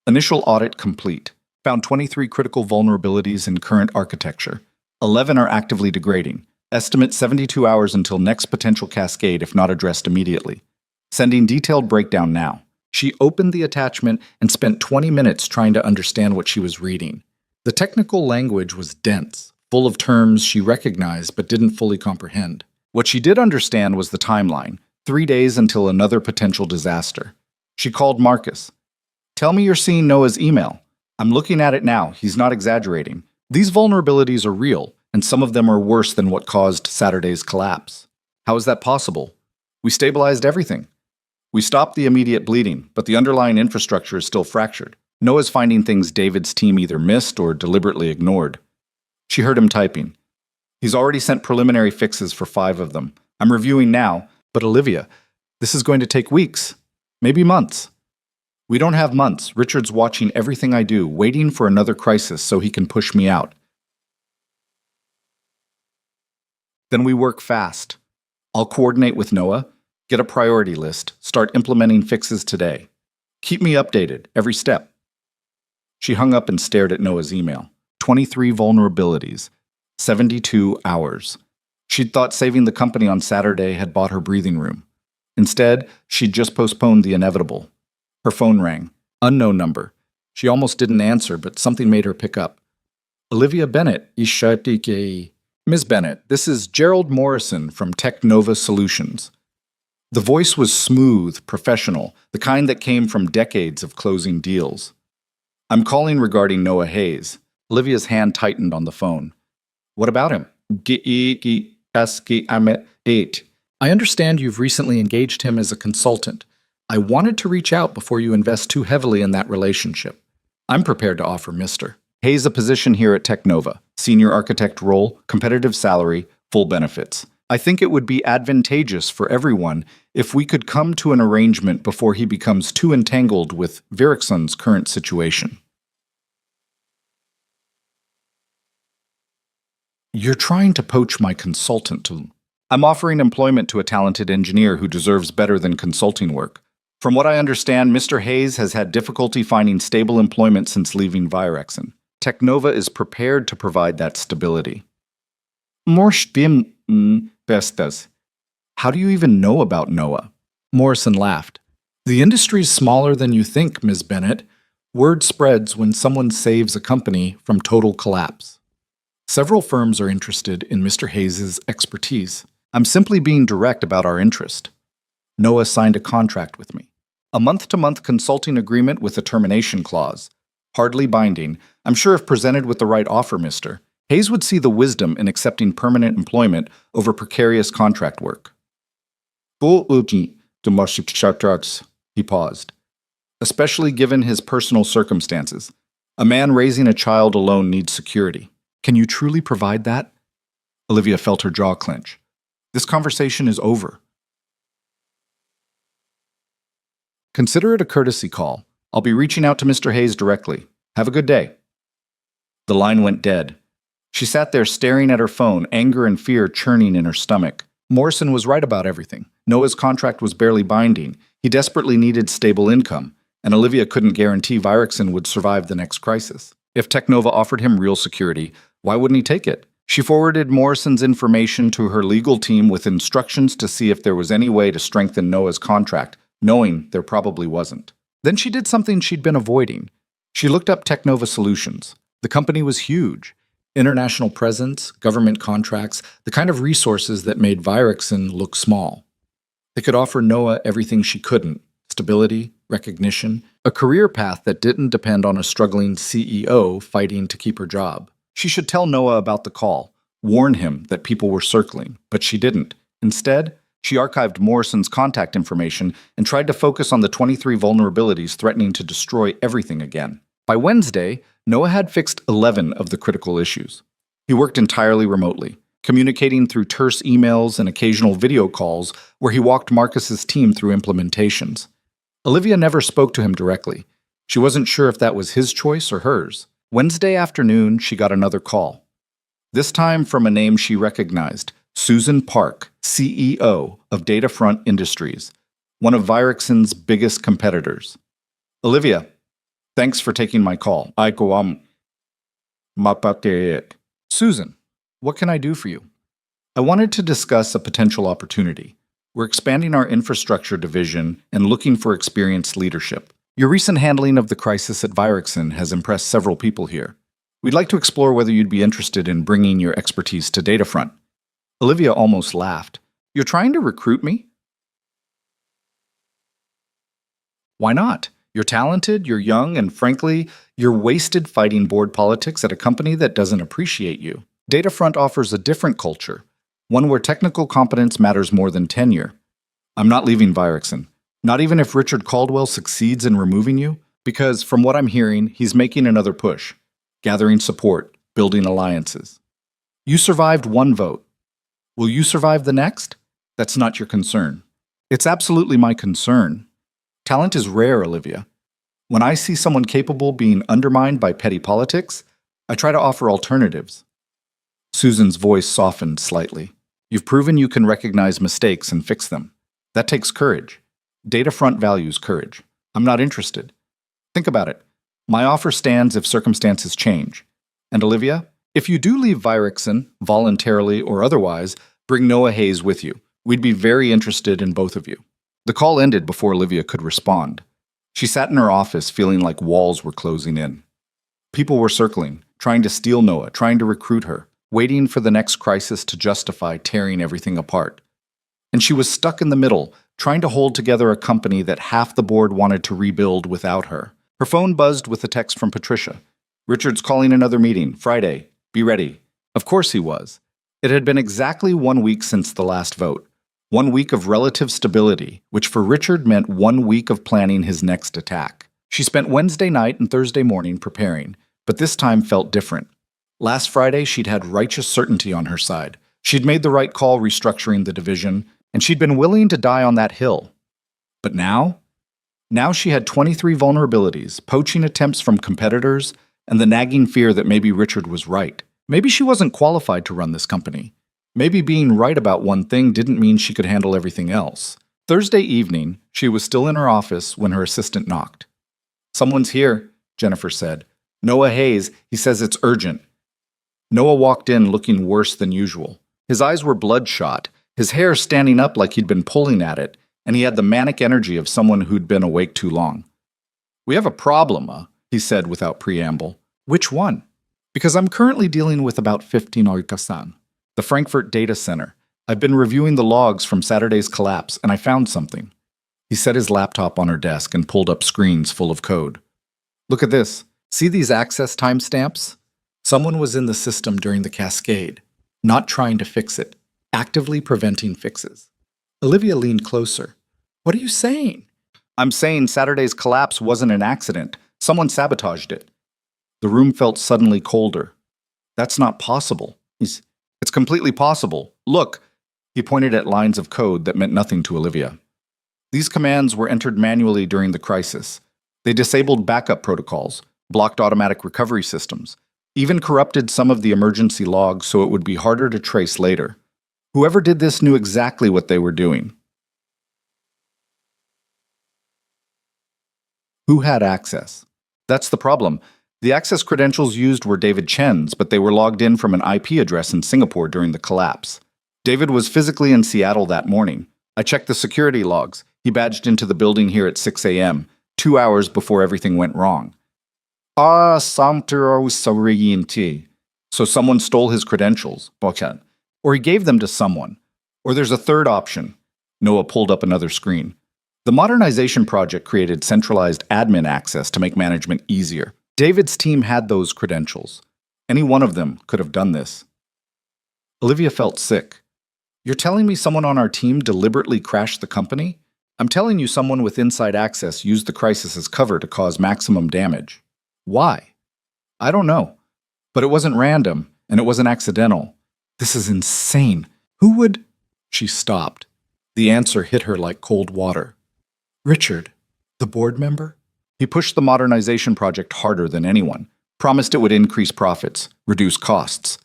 Initial audit complete. Found 23 critical vulnerabilities in current architecture. 11 are actively degrading. Estimate 72 hours until next potential cascade if not addressed immediately. Sending detailed breakdown now. She opened the attachment and spent 20 minutes trying to understand what she was reading. The technical language was dense, full of terms she recognized but didn't fully comprehend. What she did understand was the timeline, 3 days until another potential disaster. She called Marcus. Tell me you're seeing Noah's email. I'm looking at it now. He's not exaggerating. These vulnerabilities are real, and some of them are worse than what caused Saturday's collapse. How is that possible? We stabilized everything. We stopped the immediate bleeding, but the underlying infrastructure is still fractured. Noah's finding things David's team either missed or deliberately ignored. She heard him typing. He's already sent preliminary fixes for 5 of them. I'm reviewing now, but Olivia, this is going to take weeks, maybe months. We don't have months. Richard's watching everything I do, waiting for another crisis so he can push me out. Then we work fast. I'll coordinate with Noah, get a priority list, start implementing fixes today. Keep me updated, every step. She hung up and stared at Noah's email. 23 vulnerabilities, 72 hours. She'd thought saving the company on Saturday had bought her breathing room. Instead, she'd just postponed the inevitable. Her phone rang. Unknown number. She almost didn't answer, but something made her pick up. Olivia Bennett, Ishatike. Ms. Bennett, this is Gerald Morrison from Technova Solutions. The voice was smooth, professional, the kind that came from decades of closing deals. I'm calling regarding Noah Hayes. Olivia's hand tightened on the phone. What about him? I understand you've recently engaged him as a consultant. I wanted to reach out before you invest too heavily in that relationship. I'm prepared to offer Mr. Hayes a position here at Technova, senior architect role, competitive salary, full benefits. I think it would be advantageous for everyone if we could come to an arrangement before he becomes too entangled with Virexon's current situation. You're trying to poach my consultant. I'm offering employment to a talented engineer who deserves better than consulting work. From what I understand, Mr. Hayes has had difficulty finding stable employment since leaving Virexon. Technova is prepared to provide that stability. Bestas. How do you even know about Noah? Morrison laughed. The industry's smaller than you think, Ms. Bennett. Word spreads when someone saves a company from total collapse. Several firms are interested in Mr. Hayes' expertise. I'm simply being direct about our interest. Noah signed a contract with me. A month-to-month consulting agreement with a termination clause. Hardly binding. I'm sure if presented with the right offer, Mr. Hayes would see the wisdom in accepting permanent employment over precarious contract work. He paused. Especially given his personal circumstances. A man raising a child alone needs security. Can you truly provide that? Olivia felt her jaw clench. This conversation is over. Consider it a courtesy call. I'll be reaching out to Mr. Hayes directly. Have a good day. The line went dead. She sat there staring at her phone, anger and fear churning in her stomach. Morrison was right about everything. Noah's contract was barely binding. He desperately needed stable income, and Olivia couldn't guarantee Virexon would survive the next crisis. If Technova offered him real security, why wouldn't he take it? She forwarded Morrison's information to her legal team with instructions to see if there was any way to strengthen Noah's contract, knowing there probably wasn't. Then she did something she'd been avoiding. She looked up Technova Solutions. The company was huge. International presence, government contracts, the kind of resources that made Virexon look small. They could offer Noah everything she couldn't: stability, recognition, a career path that didn't depend on a struggling CEO fighting to keep her job. She should tell Noah about the call, warn him that people were circling, but she didn't. Instead, she archived Morrison's contact information and tried to focus on the 23 vulnerabilities threatening to destroy everything again. By Wednesday, Noah had fixed 11 of the critical issues. He worked entirely remotely, communicating through terse emails and occasional video calls where he walked Marcus's team through implementations. Olivia never spoke to him directly. She wasn't sure if that was his choice or hers. Wednesday afternoon, she got another call. This time from a name she recognized, Susan Park, CEO of Datafront Industries, one of Virexon's biggest competitors. Olivia, thanks for taking my call. Susan, what can I do for you? I wanted to discuss a potential opportunity. We're expanding our infrastructure division and looking for experienced leadership. Your recent handling of the crisis at Virexon has impressed several people here. We'd like to explore whether you'd be interested in bringing your expertise to Datafront. Olivia almost laughed. You're trying to recruit me? Why not? You're talented, you're young, and frankly, you're wasted fighting board politics at a company that doesn't appreciate you. Datafront offers a different culture, one where technical competence matters more than tenure. I'm not leaving Virexon. Not even if Richard Caldwell succeeds in removing you, because from what I'm hearing, he's making another push, gathering support, building alliances. You survived one vote. Will you survive the next? That's not your concern. It's absolutely my concern. Talent is rare, Olivia. When I see someone capable being undermined by petty politics, I try to offer alternatives. Susan's voice softened slightly. You've proven you can recognize mistakes and fix them. That takes courage. Datafront values courage. I'm not interested. Think about it. My offer stands if circumstances change. And Olivia, if you do leave Virexon, voluntarily or otherwise, bring Noah Hayes with you. We'd be very interested in both of you. The call ended before Olivia could respond. She sat in her office feeling like walls were closing in. People were circling, trying to steal Noah, trying to recruit her, waiting for the next crisis to justify tearing everything apart. And she was stuck in the middle, trying to hold together a company that half the board wanted to rebuild without her. Her phone buzzed with a text from Patricia. "Richard's calling another meeting, Friday. Be ready." Of course he was. It had been exactly 1 week since the last vote. 1 week of relative stability, which for Richard meant 1 week of planning his next attack. She spent Wednesday night and Thursday morning preparing, but this time felt different. Last Friday, she'd had righteous certainty on her side. She'd made the right call restructuring the division, and she'd been willing to die on that hill. But now? Now she had 23 vulnerabilities, poaching attempts from competitors, and the nagging fear that maybe Richard was right. Maybe she wasn't qualified to run this company. Maybe being right about one thing didn't mean she could handle everything else. Thursday evening, she was still in her office when her assistant knocked. "Someone's here," Jennifer said. "Noah Hayes, he says it's urgent." Noah walked in looking worse than usual. His eyes were bloodshot, his hair standing up like he'd been pulling at it, and he had the manic energy of someone who'd been awake too long. "We have a problem, he said without preamble. "Which one?" "Because I'm currently dealing with about 15 Orikasan, the Frankfurt data center. I've been reviewing the logs from Saturday's collapse, and I found something." He set his laptop on her desk and pulled up screens full of code. "Look at this. See these access timestamps? Someone was in the system during the cascade, not trying to fix it, actively preventing fixes." Olivia leaned closer. "What are you saying?" "I'm saying Saturday's collapse wasn't an accident. Someone sabotaged it." The room felt suddenly colder. "That's not possible." It's completely possible. Look." He pointed at lines of code that meant nothing to Olivia. These commands were entered manually during the crisis. They disabled backup protocols, blocked automatic recovery systems, even corrupted some of the emergency logs so it would be harder to trace later. Whoever did this knew exactly what they were doing. Who had access? That's the problem. The access credentials used were David Chen's, but they were logged in from an IP address in Singapore during the collapse. David was physically in Seattle that morning. I checked the security logs. He badged into the building here at 6 a.m., 2 hours before everything went wrong. So someone stole his credentials, or he gave them to someone. Or there's a third option. Noah pulled up another screen. The modernization project created centralized admin access to make management easier. David's team had those credentials. Any one of them could have done this. Olivia felt sick. "You're telling me someone on our team deliberately crashed the company? I'm telling you someone with inside access used the crisis as cover to cause maximum damage. Why?" "I don't know. But it wasn't random, and it wasn't accidental. This is insane. Who would—" She stopped. The answer hit her like cold water. "Richard, the board member?" He pushed the modernization project harder than anyone, promised it would increase profits, reduce costs.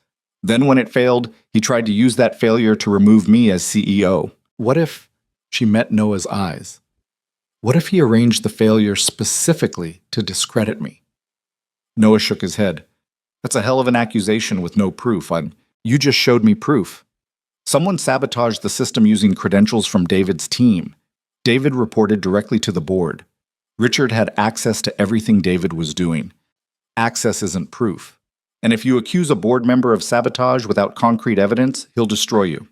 Then when it failed, he tried to use that failure to remove me as CEO. What if— She met Noah's eyes. What if he arranged the failure specifically to discredit me? Noah shook his head. "That's a hell of an accusation with no proof. You just showed me proof. Someone sabotaged the system using credentials from David's team. David reported directly to the board. Richard had access to everything David was doing. Access isn't proof. And if you accuse a board member of sabotage without concrete evidence, he'll destroy you.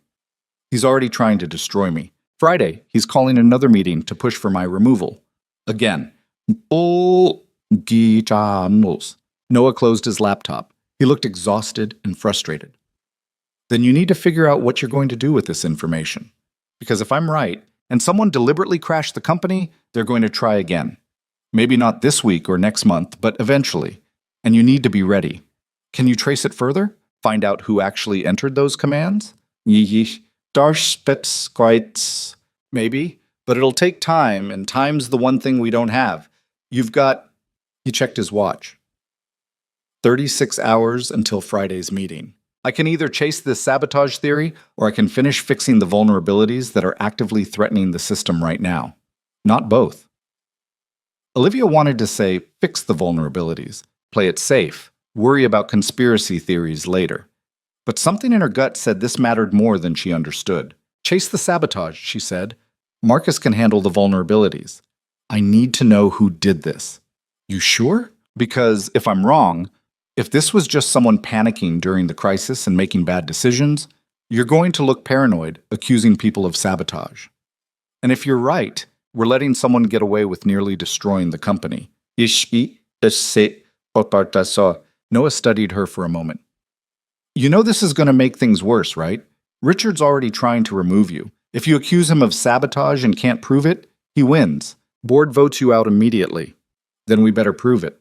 He's already trying to destroy me. Friday, he's calling another meeting to push for my removal. Again. Noah closed his laptop. He looked exhausted and frustrated. Then you need to figure out what you're going to do with this information. Because if I'm right, and someone deliberately crashed the company, they're going to try again. Maybe not this week or next month, but eventually. And you need to be ready. Can you trace it further? Find out who actually entered those commands? Maybe, but it'll take time, and time's the one thing we don't have. You've got— He checked his watch. 36 hours until Friday's meeting. I can either chase this sabotage theory, or I can finish fixing the vulnerabilities that are actively threatening the system right now. Not both. Olivia wanted to say, fix the vulnerabilities, play it safe, worry about conspiracy theories later. But something in her gut said this mattered more than she understood. Chase the sabotage, she said. Marcus can handle the vulnerabilities. I need to know who did this. You sure? Because if I'm wrong, If this was just someone panicking during the crisis and making bad decisions, you're going to look paranoid, accusing people of sabotage. And if you're right, we're letting someone get away with nearly destroying the company. Noah studied her for a moment. You know this is going to make things worse, right? Richard's already trying to remove you. If you accuse him of sabotage and can't prove it, he wins. Board votes you out immediately. Then we better prove it.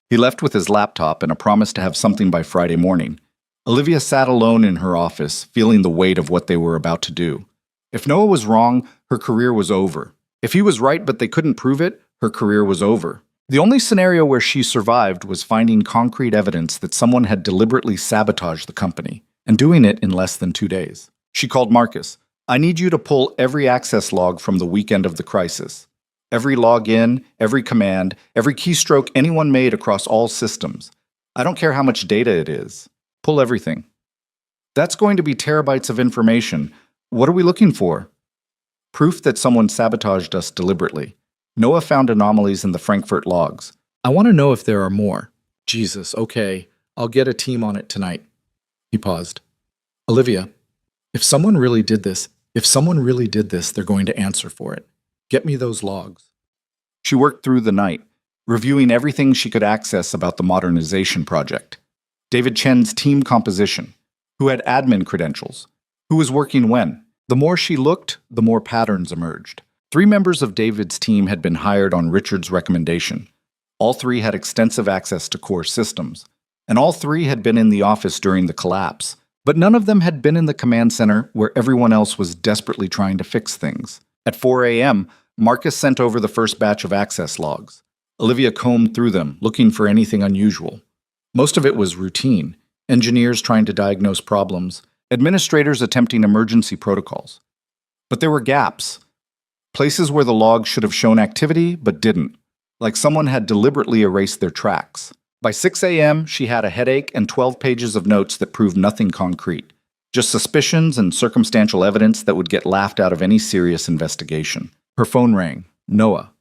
He left with his laptop and a promise to have something by Friday morning. Olivia sat alone in her office, feeling the weight of what they were about to do. If Noah was wrong, her career was over. If he was right but they couldn't prove it, her career was over. The only scenario where she survived was finding concrete evidence that someone had deliberately sabotaged the company, and doing it in less than 2 days. She called Marcus. I need you to pull every access log from the weekend of the crisis. Every login, every command, every keystroke anyone made across all systems. I don't care how much data it is. Pull everything. That's going to be terabytes of information. What are we looking for? Proof that someone sabotaged us deliberately. Noah found anomalies in the Frankfurt logs. I want to know if there are more. Jesus, okay. I'll get a team on it tonight. He paused. Olivia, if someone really did this, they're going to answer for it. Get me those logs. She worked through the night, reviewing everything she could access about the modernization project. David Chen's team composition, who had admin credentials, who was working when. The more she looked, the more patterns emerged. 3 members of David's team had been hired on Richard's recommendation. All 3 had extensive access to core systems, and all 3 had been in the office during the collapse. But none of them had been in the command center where everyone else was desperately trying to fix things. At 4 a.m., Marcus sent over the first batch of access logs. Olivia combed through them, looking for anything unusual. Most of it was routine, engineers trying to diagnose problems, administrators attempting emergency protocols. But there were gaps. Places where the logs should have shown activity, but didn't, like someone had deliberately erased their tracks. By 6 a.m., she had a headache and 12 pages of notes that proved nothing concrete, just suspicions and circumstantial evidence that would get laughed out of any serious investigation. Her phone rang. Noah.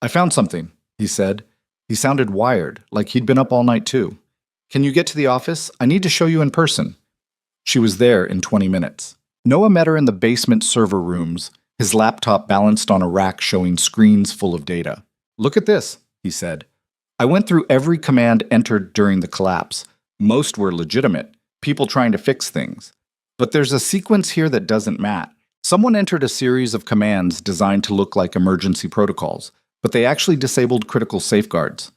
I found something, he said. He sounded wired, like he'd been up all night too. Can you get to the office? I need to show you in person. She was there in 20 minutes. Noah met her in the basement server rooms, his laptop balanced on a rack showing screens full of data. Look at this, he said. I went through every command entered during the collapse. Most were legitimate, people trying to fix things. But there's a sequence here that doesn't match. Someone entered a series of commands designed to look like emergency protocols, but they actually disabled critical safeguards.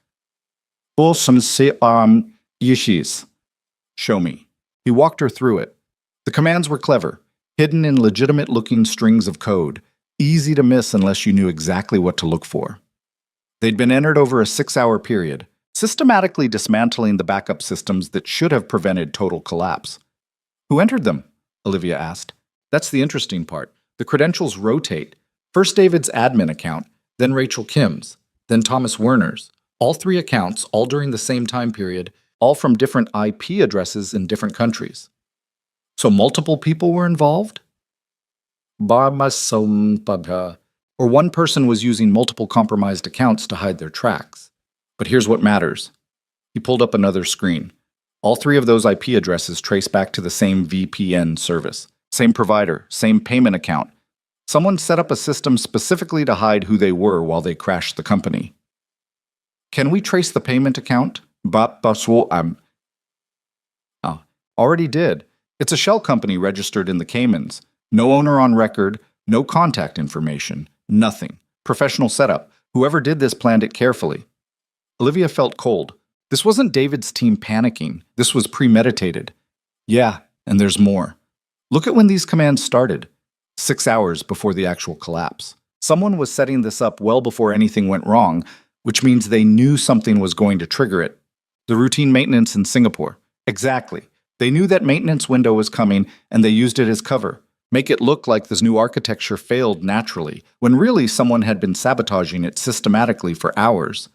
Show me. He walked her through it. The commands were clever, hidden in legitimate-looking strings of code, easy to miss unless you knew exactly what to look for. They'd been entered over a 6-hour period, systematically dismantling the backup systems that should have prevented total collapse. Who entered them? Olivia asked. That's the interesting part. The credentials rotate. First David's admin account, then Rachel Kim's, then Thomas Werner's. All 3 accounts, all during the same time period, all from different IP addresses in different countries. So multiple people were involved? Or one person was using multiple compromised accounts to hide their tracks. But here's what matters. He pulled up another screen. All 3 of those IP addresses trace back to the same VPN service. Same provider, same payment account. Someone set up a system specifically to hide who they were while they crashed the company. Can we trace the payment account? Already did. It's a shell company registered in the Caymans. No owner on record, no contact information, nothing. Professional setup. Whoever did this planned it carefully. Olivia felt cold. This wasn't David's team panicking. This was premeditated. Yeah, and there's more. Look at when these commands started. 6 hours before the actual collapse. Someone was setting this up well before anything went wrong, which means they knew something was going to trigger it. The routine maintenance in Singapore. Exactly. They knew that maintenance window was coming, and they used it as cover. Make it look like this new architecture failed naturally, when really someone had been sabotaging it systematically for hours.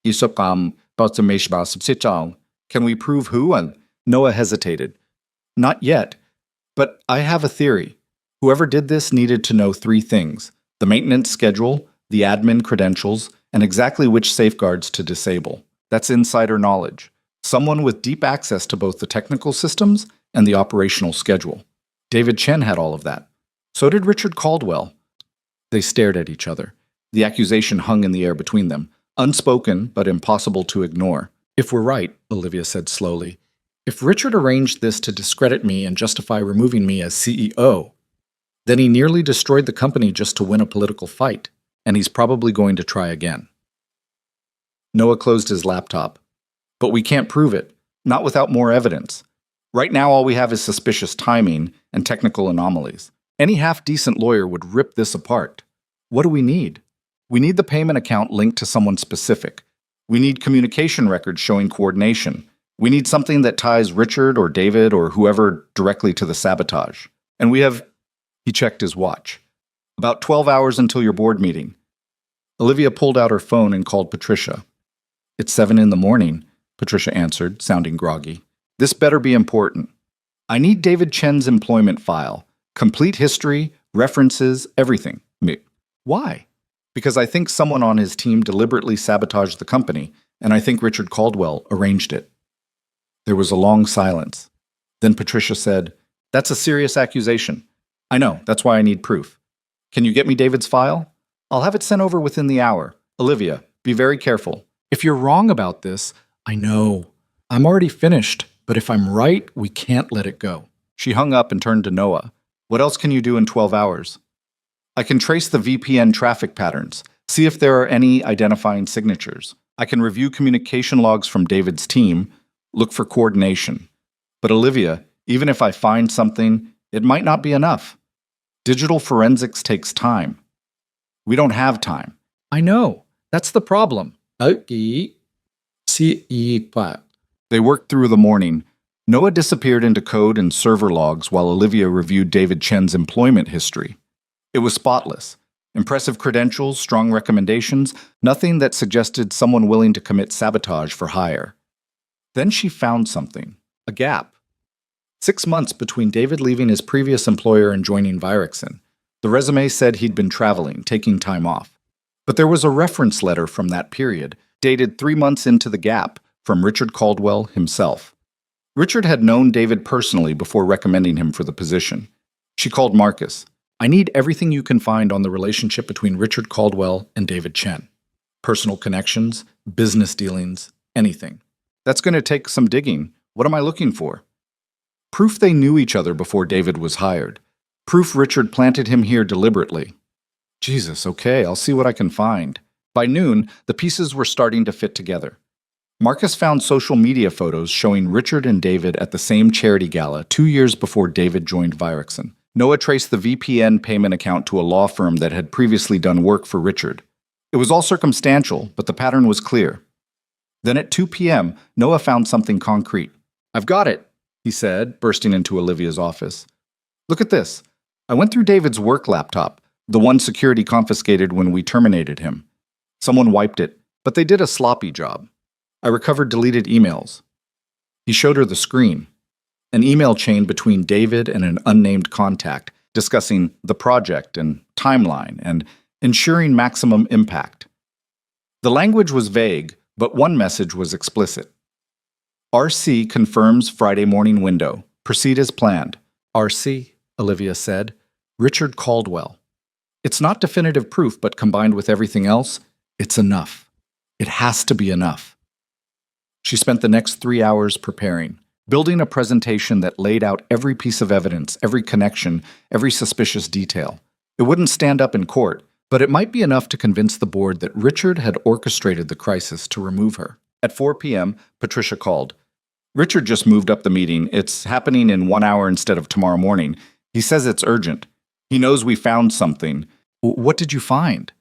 Can we prove who? Noah hesitated. Not yet, but I have a theory. Whoever did this needed to know 3 things: the maintenance schedule, the admin credentials, and exactly which safeguards to disable. That's insider knowledge. Someone with deep access to both the technical systems and the operational schedule. David Chen had all of that. So did Richard Caldwell. They stared at each other. The accusation hung in the air between them, unspoken but impossible to ignore. If we're right, Olivia said slowly, if Richard arranged this to discredit me and justify removing me as CEO, then he nearly destroyed the company just to win a political fight, and he's probably going to try again. Noah closed his laptop. But we can't prove it, not without more evidence. Right now all we have is suspicious timing and technical anomalies. Any half-decent lawyer would rip this apart. What do we need? We need the payment account linked to someone specific. We need communication records showing coordination. We need something that ties Richard or David or whoever directly to the sabotage. And we have... He checked his watch. About 12 hours until your board meeting. Olivia pulled out her phone and called Patricia. It's 7 in the morning, Patricia answered, sounding groggy. This better be important. I need David Chen's employment file. Complete history, references, everything. Why? Because I think someone on his team deliberately sabotaged the company, and I think Richard Caldwell arranged it. There was a long silence. Then Patricia said, That's a serious accusation. I know, that's why I need proof. Can you get me David's file? I'll have it sent over within the hour. Olivia, be very careful. If you're wrong about this, I know. I'm already finished, but if I'm right, we can't let it go. She hung up and turned to Noah. What else can you do in 12 hours? I can trace the VPN traffic patterns, see if there are any identifying signatures. I can review communication logs from David's team, look for coordination. But Olivia, even if I find something, it might not be enough. Digital forensics takes time. We don't have time. I know. That's the problem. They worked through the morning. Noah disappeared into code and server logs while Olivia reviewed David Chen's employment history. It was spotless. Impressive credentials, strong recommendations, nothing that suggested someone willing to commit sabotage for hire. Then she found something. A gap. 6 months between David leaving his previous employer and joining Virexon. The resume said he'd been traveling, taking time off. But there was a reference letter from that period, dated 3 months into the gap, from Richard Caldwell himself. Richard had known David personally before recommending him for the position. She called Marcus. I need everything you can find on the relationship between Richard Caldwell and David Chen. Personal connections, business dealings, anything. That's going to take some digging. What am I looking for? Proof they knew each other before David was hired. Proof Richard planted him here deliberately. Jesus, okay, I'll see what I can find. By noon, the pieces were starting to fit together. Marcus found social media photos showing Richard and David at the same charity gala 2 years before David joined Virexon. Noah traced the VPN payment account to a law firm that had previously done work for Richard. It was all circumstantial, but the pattern was clear. Then at 2 p.m., Noah found something concrete. I've got it, he said, bursting into Olivia's office. Look at this. I went through David's work laptop, the one security confiscated when we terminated him. Someone wiped it, but they did a sloppy job. I recovered deleted emails. He showed her the screen. An email chain between David and an unnamed contact, discussing the project and timeline and ensuring maximum impact. The language was vague, but one message was explicit. RC confirms Friday morning window. Proceed as planned. RC, Olivia said. Richard Caldwell. It's not definitive proof, but combined with everything else, it's enough. It has to be enough. She spent the next 3 hours preparing, building a presentation that laid out every piece of evidence, every connection, every suspicious detail. It wouldn't stand up in court, but it might be enough to convince the board that Richard had orchestrated the crisis to remove her. At 4 p.m., Patricia called. Richard just moved up the meeting. It's happening in 1 hour instead of tomorrow morning. He says it's urgent. He knows we found something. What did you find?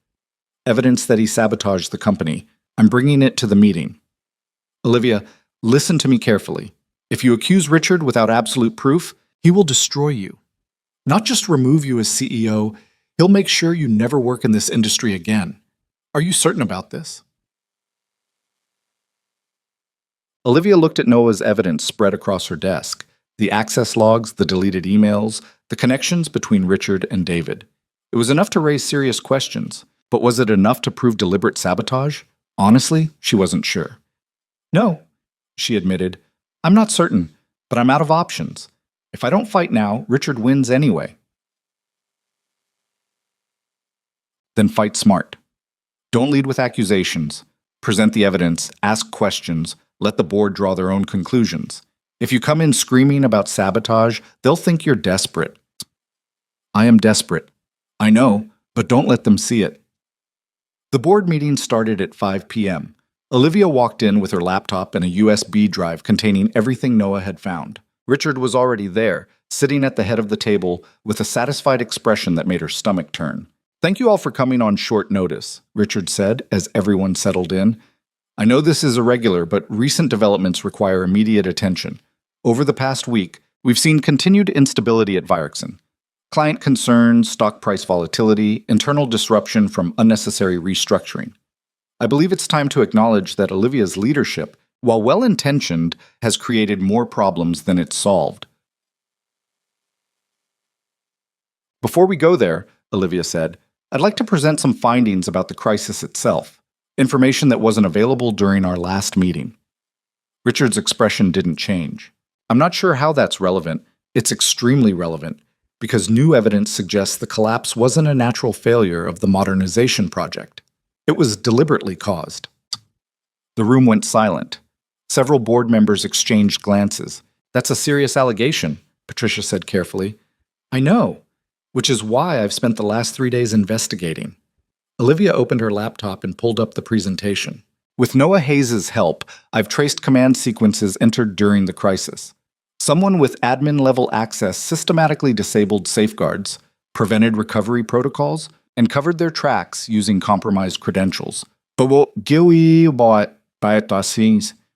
Evidence that he sabotaged the company. I'm bringing it to the meeting. Olivia, listen to me carefully. If you accuse Richard without absolute proof, he will destroy you. Not just remove you as CEO, he'll make sure you never work in this industry again. Are you certain about this? Olivia looked at Noah's evidence spread across her desk, the access logs, the deleted emails, the connections between Richard and David. It was enough to raise serious questions, but was it enough to prove deliberate sabotage? Honestly, she wasn't sure. No, she admitted. I'm not certain, but I'm out of options. If I don't fight now, Richard wins anyway. Then fight smart. Don't lead with accusations. Present the evidence, ask questions, let the board draw their own conclusions. If you come in screaming about sabotage, they'll think you're desperate. I am desperate. I know, but don't let them see it. The board meeting started at 5 p.m. Olivia walked in with her laptop and a USB drive containing everything Noah had found. Richard was already there, sitting at the head of the table with a satisfied expression that made her stomach turn. Thank you all for coming on short notice, Richard said as everyone settled in. I know this is irregular, but recent developments require immediate attention. Over the past week, we've seen continued instability at Virexon. Client concerns, stock price volatility, internal disruption from unnecessary restructuring. I believe it's time to acknowledge that Olivia's leadership, while well-intentioned, has created more problems than it's solved. Before we go there, Olivia said, I'd like to present some findings about the crisis itself, information that wasn't available during our last meeting. Richard's expression didn't change. I'm not sure how that's relevant. It's extremely relevant, because new evidence suggests the collapse wasn't a natural failure of the modernization project. It was deliberately caused. The room went silent. Several board members exchanged glances. That's a serious allegation, Patricia said carefully. I know, which is why I've spent the last 3 days investigating. Olivia opened her laptop and pulled up the presentation. With Noah Hayes' help, I've traced command sequences entered during the crisis. Someone with admin-level access systematically disabled safeguards, prevented recovery protocols, and covered their tracks using compromised credentials.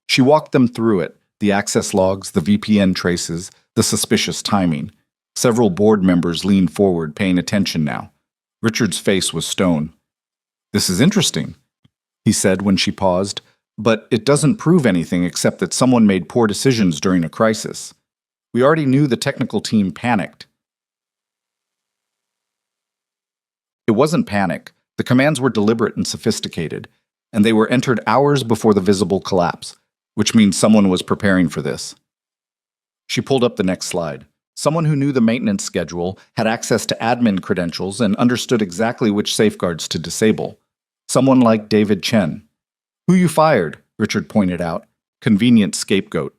She walked them through it, the access logs, the VPN traces, the suspicious timing. Several board members leaned forward, paying attention now. Richard's face was stone. This is interesting, he said when she paused, but it doesn't prove anything except that someone made poor decisions during a crisis. We already knew the technical team panicked. It wasn't panic. The commands were deliberate and sophisticated, and they were entered hours before the visible collapse, which means someone was preparing for this. She pulled up the next slide. Someone who knew the maintenance schedule, had access to admin credentials, and understood exactly which safeguards to disable. Someone like David Chen. Who you fired, Richard pointed out. Convenient scapegoat.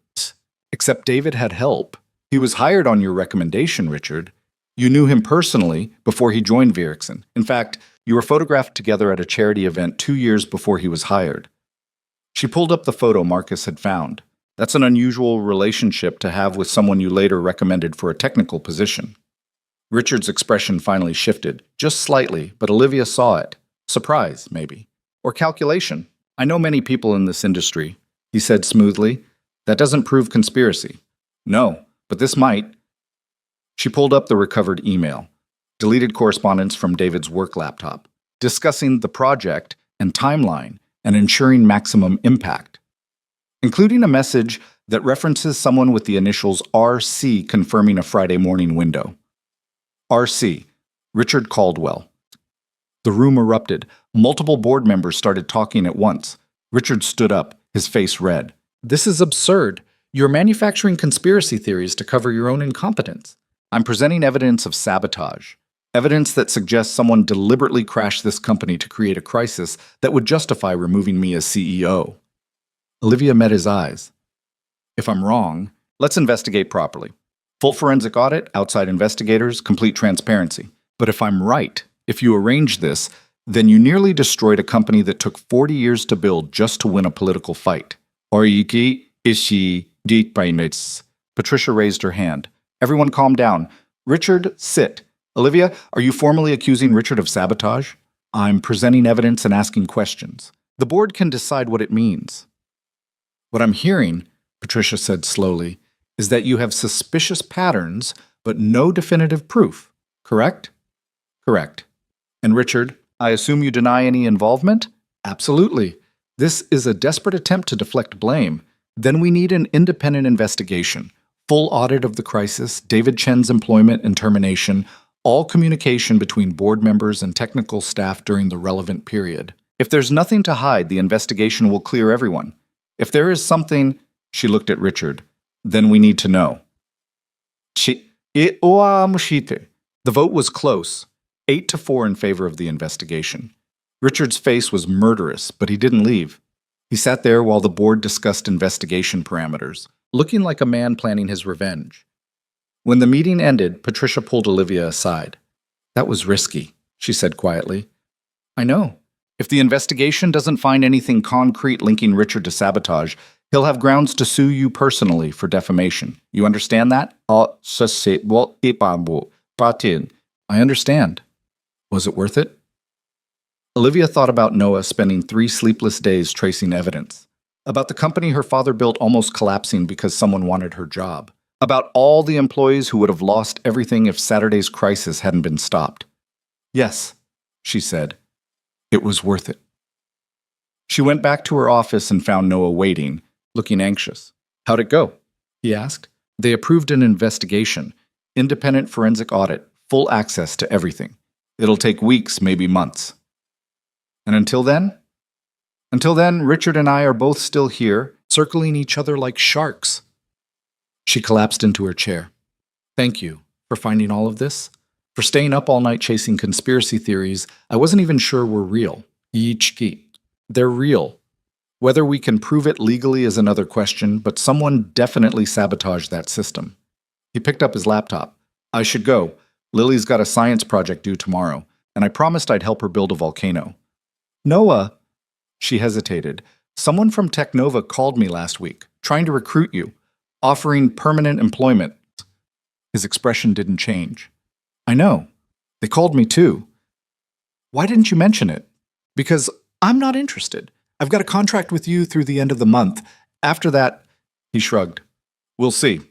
Except David had help. He was hired on your recommendation, Richard. You knew him personally before he joined Virexon. In fact, you were photographed together at a charity event 2 years before he was hired. She pulled up the photo Marcus had found. That's an unusual relationship to have with someone you later recommended for a technical position. Richard's expression finally shifted, just slightly, but Olivia saw it. Surprise, maybe. Or calculation. I know many people in this industry, he said smoothly. That doesn't prove conspiracy. No, but this might. She pulled up the recovered email, deleted correspondence from David's work laptop, discussing the project and timeline and ensuring maximum impact, including a message that references someone with the initials RC confirming a Friday morning window. RC, Richard Caldwell. The room erupted. Multiple board members started talking at once. Richard stood up, his face red. This is absurd. You're manufacturing conspiracy theories to cover your own incompetence. I'm presenting evidence of sabotage. Evidence that suggests someone deliberately crashed this company to create a crisis that would justify removing me as CEO. Olivia met his eyes. If I'm wrong, let's investigate properly. Full forensic audit, outside investigators, complete transparency. But if I'm right, if you arranged this, then you nearly destroyed a company that took 40 years to build just to win a political fight. Patricia raised her hand. Everyone calm down. Richard, sit. Olivia, are you formally accusing Richard of sabotage? I'm presenting evidence and asking questions. The board can decide what it means. What I'm hearing, Patricia said slowly, is that you have suspicious patterns, but no definitive proof, correct? Correct. And Richard, I assume you deny any involvement? Absolutely. This is a desperate attempt to deflect blame. Then we need an independent investigation, full audit of the crisis, David Chen's employment and termination, all communication between board members and technical staff during the relevant period. If there's nothing to hide, the investigation will clear everyone. If there is something, She looked at Richard. Then we need to know. The vote was close, 8-4 in favor of the investigation. Richard's face was murderous, but he didn't leave. He sat there while the board discussed investigation parameters, looking like a man planning his revenge. When the meeting ended, Patricia pulled Olivia aside. That was risky, she said quietly. I know. If the investigation doesn't find anything concrete linking Richard to sabotage, he'll have grounds to sue you personally for defamation. You understand that? I understand. Was it worth it? Olivia thought about Noah spending 3 sleepless days tracing evidence, about the company her father built almost collapsing because someone wanted her job, about all the employees who would have lost everything if Saturday's crisis hadn't been stopped. Yes, she said. It was worth it. She went back to her office and found Noah waiting, looking anxious. How'd it go? He asked. They approved an investigation, independent forensic audit, full access to everything. It'll take weeks, maybe months. And until then? Until then, Richard and I are both still here, circling each other like sharks. She collapsed into her chair. Thank you for finding all of this, for staying up all night chasing conspiracy theories I wasn't even sure were real. They're real. Whether we can prove it legally is another question, but someone definitely sabotaged that system. He picked up his laptop. I should go. Lily's got a science project due tomorrow, and I promised I'd help her build a volcano. Noah, she hesitated. Someone from Technova called me last week, trying to recruit you, offering permanent employment. His expression didn't change. I know. They called me too. Why didn't you mention it? Because I'm not interested. I've got a contract with you through the end of the month. After that, he shrugged. We'll see.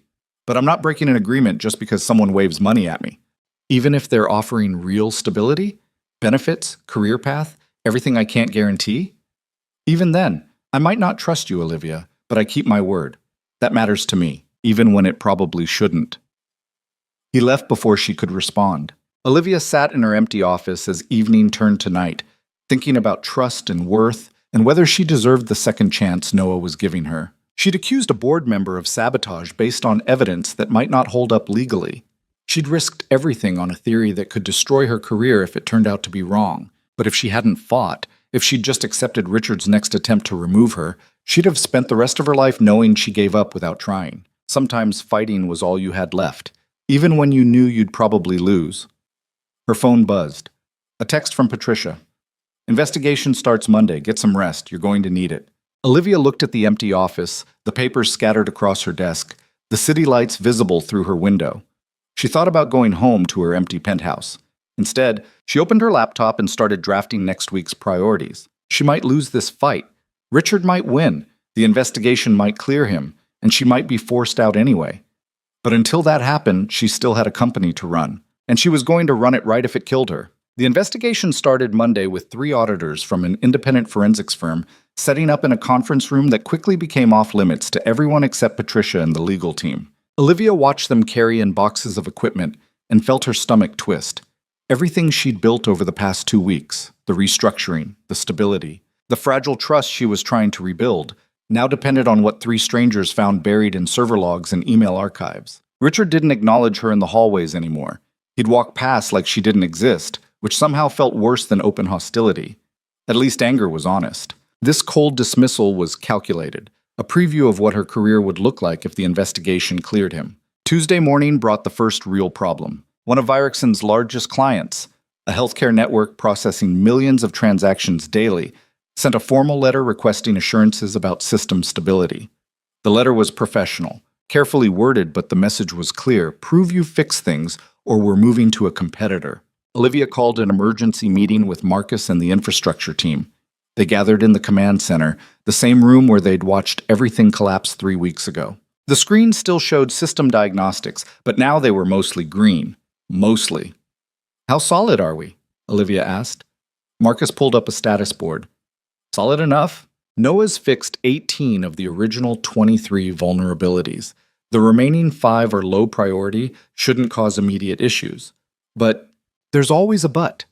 But I'm not breaking an agreement just because someone waves money at me. Even if they're offering real stability, benefits, career path, everything I can't guarantee? Even then, I might not trust you, Olivia, but I keep my word. That matters to me, even when it probably shouldn't. He left before she could respond. Olivia sat in her empty office as evening turned to night, thinking about trust and worth, and whether she deserved the second chance Noah was giving her. She'd accused a board member of sabotage based on evidence that might not hold up legally. She'd risked everything on a theory that could destroy her career if it turned out to be wrong. But if she hadn't fought, if she'd just accepted Richard's next attempt to remove her, she'd have spent the rest of her life knowing she gave up without trying. Sometimes fighting was all you had left, even when you knew you'd probably lose. Her phone buzzed. A text from Patricia. Investigation starts Monday. Get some rest. You're going to need it. Olivia looked at the empty office, the papers scattered across her desk, the city lights visible through her window. She thought about going home to her empty penthouse. Instead, she opened her laptop and started drafting next week's priorities. She might lose this fight. Richard might win. The investigation might clear him, and she might be forced out anyway. But until that happened, she still had a company to run, and she was going to run it right if it killed her. The investigation started Monday with 3 auditors from an independent forensics firm setting up in a conference room that quickly became off-limits to everyone except Patricia and the legal team. Olivia watched them carry in boxes of equipment and felt her stomach twist. Everything she'd built over the past 2 weeks, the restructuring, the stability, the fragile trust she was trying to rebuild, now depended on what 3 strangers found buried in server logs and email archives. Richard didn't acknowledge her in the hallways anymore. He'd walk past like she didn't exist, which somehow felt worse than open hostility. At least anger was honest. This cold dismissal was calculated, a preview of what her career would look like if the investigation cleared him. Tuesday morning brought the first real problem. One of Virexon's largest clients, a healthcare network processing millions of transactions daily, sent a formal letter requesting assurances about system stability. The letter was professional, carefully worded, but the message was clear. Prove you fix things, or we're moving to a competitor. Olivia called an emergency meeting with Marcus and the infrastructure team. They gathered in the command center, the same room where they'd watched everything collapse 3 weeks ago. The screen still showed system diagnostics, but now they were mostly green. Mostly. How solid are we? Olivia asked. Marcus pulled up a status board. Solid enough. Noah's fixed 18 of the original 23 vulnerabilities. The remaining 5 are low priority, shouldn't cause immediate issues. But there's always a but.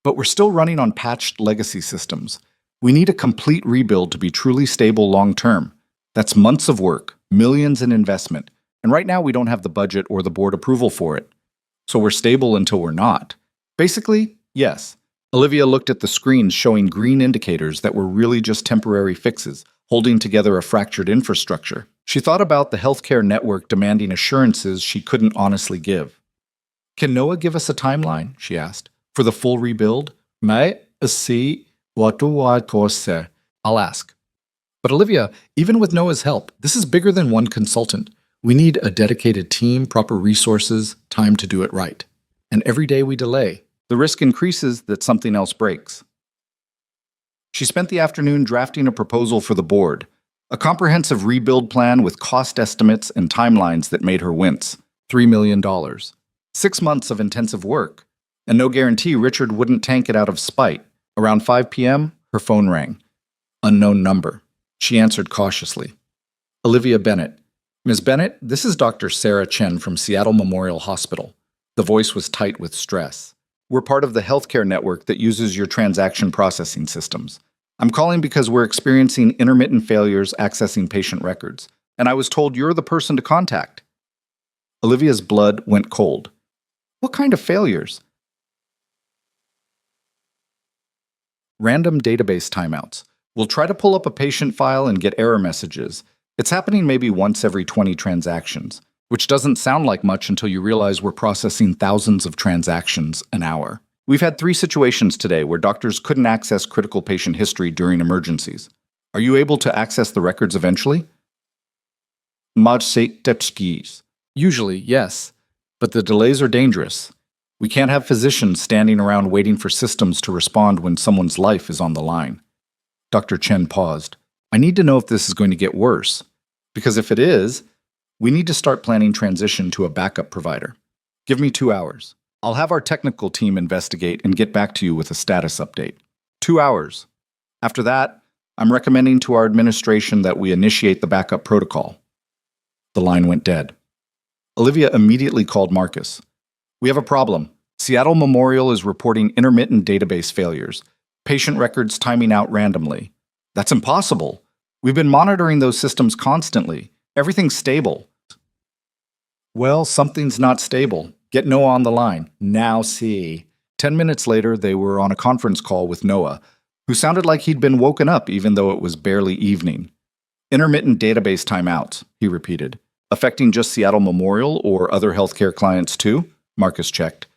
But we're still running on patched legacy systems. We need a complete rebuild to be truly stable long term. That's months of work, millions in investment, and right now we don't have the budget or the board approval for it. So we're stable until we're not. Basically, yes. Olivia looked at the screens showing green indicators that were really just temporary fixes, holding together a fractured infrastructure. She thought about the healthcare network demanding assurances she couldn't honestly give. Can Noah give us a timeline? She asked. For the full rebuild? I'll ask. But Olivia, even with Noah's help, this is bigger than one consultant. We need a dedicated team, proper resources, time to do it right. And every day we delay, the risk increases that something else breaks. She spent the afternoon drafting a proposal for the board, a comprehensive rebuild plan with cost estimates and timelines that made her wince. $3 million. 6 months of intensive work, and no guarantee Richard wouldn't tank it out of spite. Around 5 p.m., her phone rang. Unknown number. She answered cautiously. Olivia Bennett. Ms. Bennett, this is Dr. Sarah Chen from Seattle Memorial Hospital. The voice was tight with stress. We're part of the healthcare network that uses your transaction processing systems. I'm calling because we're experiencing intermittent failures accessing patient records, and I was told you're the person to contact. Olivia's blood went cold. What kind of failures? Random database timeouts. We'll try to pull up a patient file and get error messages. It's happening maybe once every 20 transactions, which doesn't sound like much until you realize we're processing thousands of transactions an hour. We've had 3 situations today where doctors couldn't access critical patient history during emergencies. Are you able to access the records eventually? Usually, yes, but the delays are dangerous. We can't have physicians standing around waiting for systems to respond when someone's life is on the line. Dr. Chen paused. I need to know if this is going to get worse, because if it is, we need to start planning transition to a backup provider. Give me 2 hours. I'll have our technical team investigate and get back to you with a status update. 2 hours. After that, I'm recommending to our administration that we initiate the backup protocol. The line went dead. Olivia immediately called Marcus. We have a problem. Seattle Memorial is reporting intermittent database failures, patient records timing out randomly. That's impossible. We've been monitoring those systems constantly. Everything's stable. Well, something's not stable. Get Noah on the line. Now see. 10 minutes later, they were on a conference call with Noah, who sounded like he'd been woken up even though it was barely evening. Intermittent database timeouts, he repeated. Affecting just Seattle Memorial or other healthcare clients too? Marcus checked.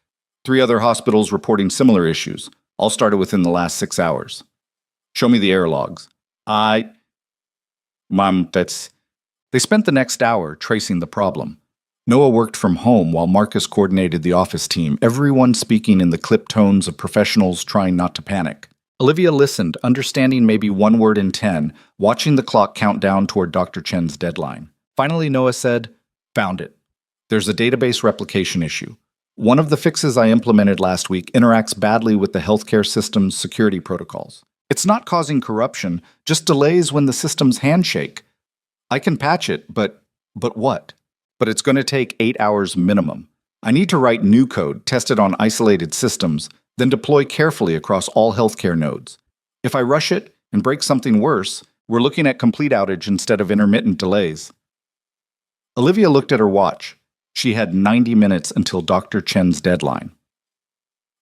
3 other hospitals reporting similar issues. All started within the last 6 hours. Show me the error logs. They spent the next hour tracing the problem. Noah worked from home while Marcus coordinated the office team, everyone speaking in the clipped tones of professionals trying not to panic. Olivia listened, understanding maybe 1 word in 10, watching the clock count down toward Dr. Chen's deadline. Finally, Noah said, Found it. There's a database replication issue. One of the fixes I implemented last week interacts badly with the healthcare system's security protocols. It's not causing corruption, just delays when the systems handshake. I can patch it, but what? But it's going to take 8 hours minimum. I need to write new code, test it on isolated systems, then deploy carefully across all healthcare nodes. If I rush it and break something worse, we're looking at complete outage instead of intermittent delays. Olivia looked at her watch. She had 90 minutes until Dr. Chen's deadline.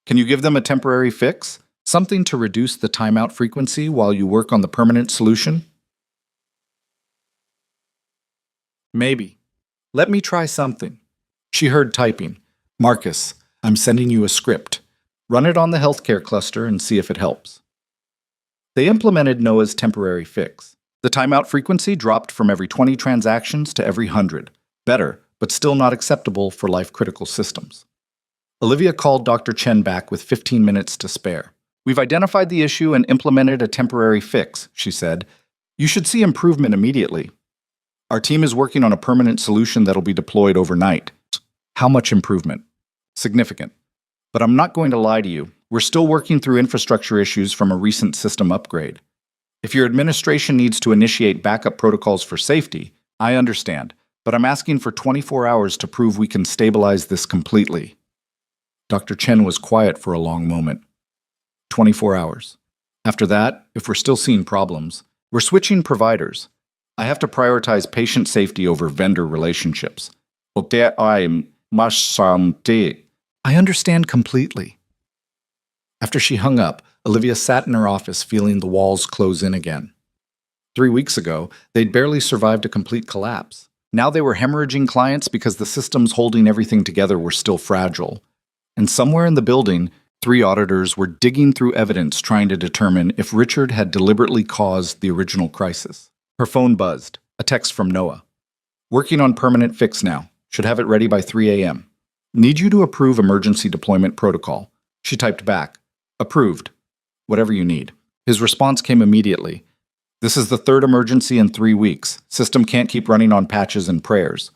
Can you give them a temporary fix? Something to reduce the timeout frequency while you work on the permanent solution? Maybe. Let me try something. She heard typing. Marcus, I'm sending you a script. Run it on the healthcare cluster and see if it helps. They implemented Noah's temporary fix. The timeout frequency dropped from every 20 transactions to every 100. Better, but still not acceptable for life-critical systems. Olivia called Dr. Chen back with 15 minutes to spare. We've identified the issue and implemented a temporary fix, she said. You should see improvement immediately. Our team is working on a permanent solution that'll be deployed overnight. How much improvement? Significant. But I'm not going to lie to you. We're still working through infrastructure issues from a recent system upgrade. If your administration needs to initiate backup protocols for safety, I understand, but I'm asking for 24 hours to prove we can stabilize this completely. Dr. Chen was quiet for a long moment. 24 hours. After that, if we're still seeing problems, we're switching providers. I have to prioritize patient safety over vendor relationships. I understand completely. After she hung up, Olivia sat in her office feeling the walls close in again. 3 weeks ago, they'd barely survived a complete collapse. Now they were hemorrhaging clients because the systems holding everything together were still fragile. And somewhere in the building, 3 auditors were digging through evidence trying to determine if Richard had deliberately caused the original crisis. Her phone buzzed. A text from Noah. Working on permanent fix now. Should have it ready by 3 a.m. Need you to approve emergency deployment protocol. She typed back. Approved. Whatever you need. His response came immediately. This is the 3rd emergency in 3 weeks. System can't keep running on patches and prayers.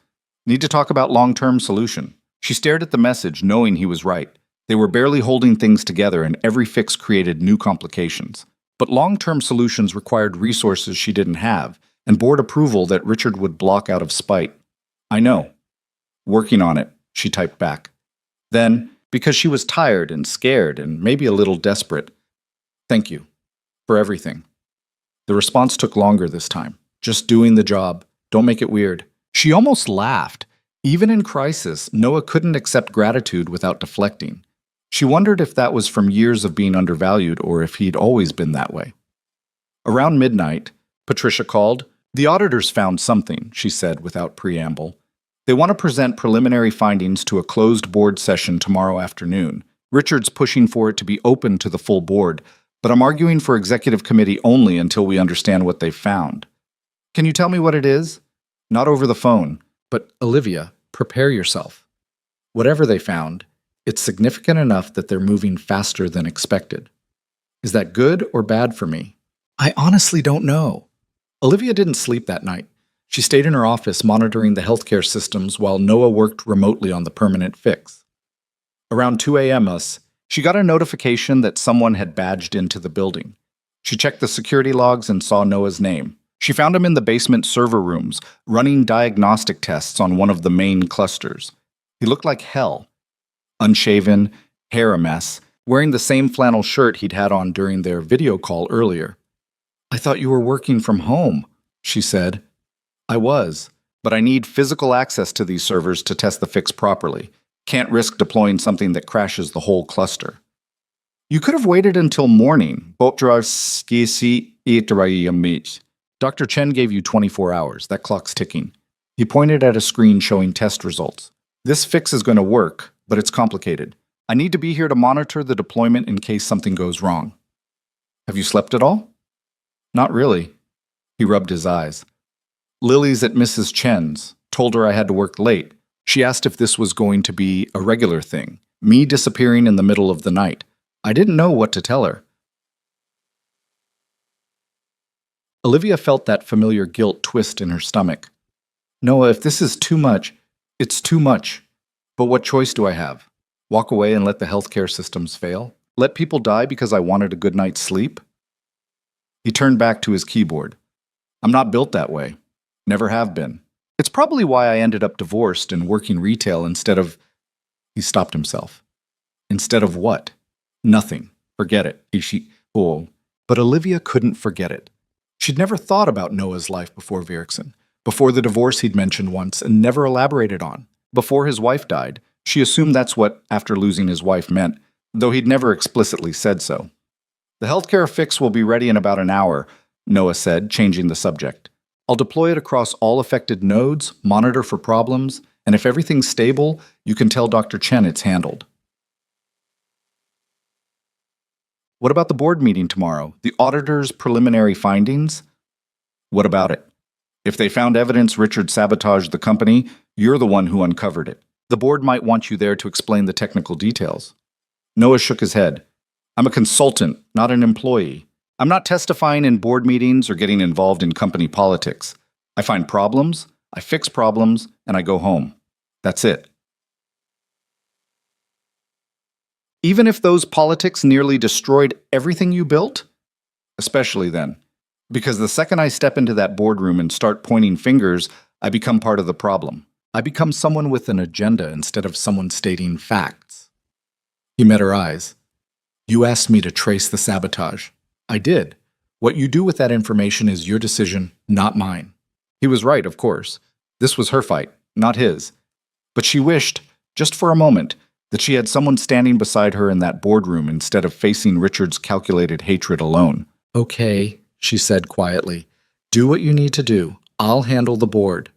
Need to talk about long-term solution. She stared at the message, knowing he was right. They were barely holding things together, and every fix created new complications. But long-term solutions required resources she didn't have, and board approval that Richard would block out of spite. I know. Working on it, she typed back. Then, because she was tired and scared and maybe a little desperate, thank you for everything. The response took longer this time. Just doing the job. Don't make it weird. She almost laughed. Even in crisis, Noah couldn't accept gratitude without deflecting. She wondered if that was from years of being undervalued or if he'd always been that way. Around midnight, Patricia called. The auditors found something, she said without preamble. They want to present preliminary findings to a closed board session tomorrow afternoon. Richard's pushing for it to be open to the full board, but I'm arguing for executive committee only until we understand what they've found. Can you tell me what it is? Not over the phone, but Olivia, prepare yourself. Whatever they found, it's significant enough that they're moving faster than expected. Is that good or bad for me? I honestly don't know. Olivia didn't sleep that night. She stayed in her office monitoring the healthcare systems while Noah worked remotely on the permanent fix. Around 2 a.m. She got a notification that someone had badged into the building. She checked the security logs and saw Noah's name. She found him in the basement server rooms, running diagnostic tests on one of the main clusters. He looked like hell. Unshaven, hair a mess, wearing the same flannel shirt he'd had on during their video call earlier. I thought you were working from home, she said. I was, but I need physical access to these servers to test the fix properly. Can't risk deploying something that crashes the whole cluster. You could have waited until morning. Dr. Chen gave you 24 hours. That clock's ticking. He pointed at a screen showing test results. This fix is going to work, but it's complicated. I need to be here to monitor the deployment in case something goes wrong. Have you slept at all? Not really. He rubbed his eyes. Lily's at Mrs. Chen's. Told her I had to work late. She asked if this was going to be a regular thing. Me disappearing in the middle of the night. I didn't know what to tell her. Olivia felt that familiar guilt twist in her stomach. Noah, if this is too much, it's too much. But what choice do I have? Walk away and let the healthcare systems fail? Let people die because I wanted a good night's sleep? He turned back to his keyboard. I'm not built that way. Never have been. It's probably why I ended up divorced and working retail instead of... He stopped himself. Instead of what? Nothing. Forget it. But Olivia couldn't forget it. She'd never thought about Noah's life before Verickson, before the divorce he'd mentioned once and never elaborated on. Before his wife died, she assumed that's what after losing his wife meant, though he'd never explicitly said so. The healthcare fix will be ready in about an hour, Noah said, changing the subject. I'll deploy it across all affected nodes, monitor for problems, and if everything's stable, you can tell Dr. Chen it's handled. What about the board meeting tomorrow? The auditor's preliminary findings? What about it? If they found evidence Richard sabotaged the company, you're the one who uncovered it. The board might want you there to explain the technical details. Noah shook his head. I'm a consultant, not an employee. I'm not testifying in board meetings or getting involved in company politics. I find problems, I fix problems, and I go home. That's it. Even if those politics nearly destroyed everything you built? Especially then. Because the second I step into that boardroom and start pointing fingers, I become part of the problem. I become someone with an agenda instead of someone stating facts. He met her eyes. You asked me to trace the sabotage. I did. What you do with that information is your decision, not mine. He was right, of course. This was her fight, not his. But she wished, just for a moment, that she had someone standing beside her in that boardroom instead of facing Richard's calculated hatred alone. "Okay," she said quietly. "Do what you need to do. I'll handle the board."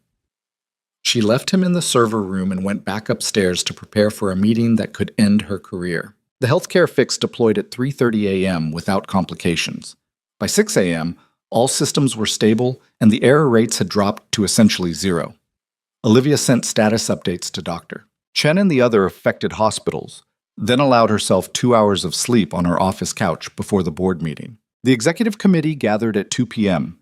She left him in the server room and went back upstairs to prepare for a meeting that could end her career. The healthcare fix deployed at 3:30 a.m. without complications. By 6 a.m., all systems were stable and the error rates had dropped to essentially zero. Olivia sent status updates to Dr. Chen and the other affected hospitals, then allowed herself 2 hours of sleep on her office couch before the board meeting. The executive committee gathered at 2 p.m.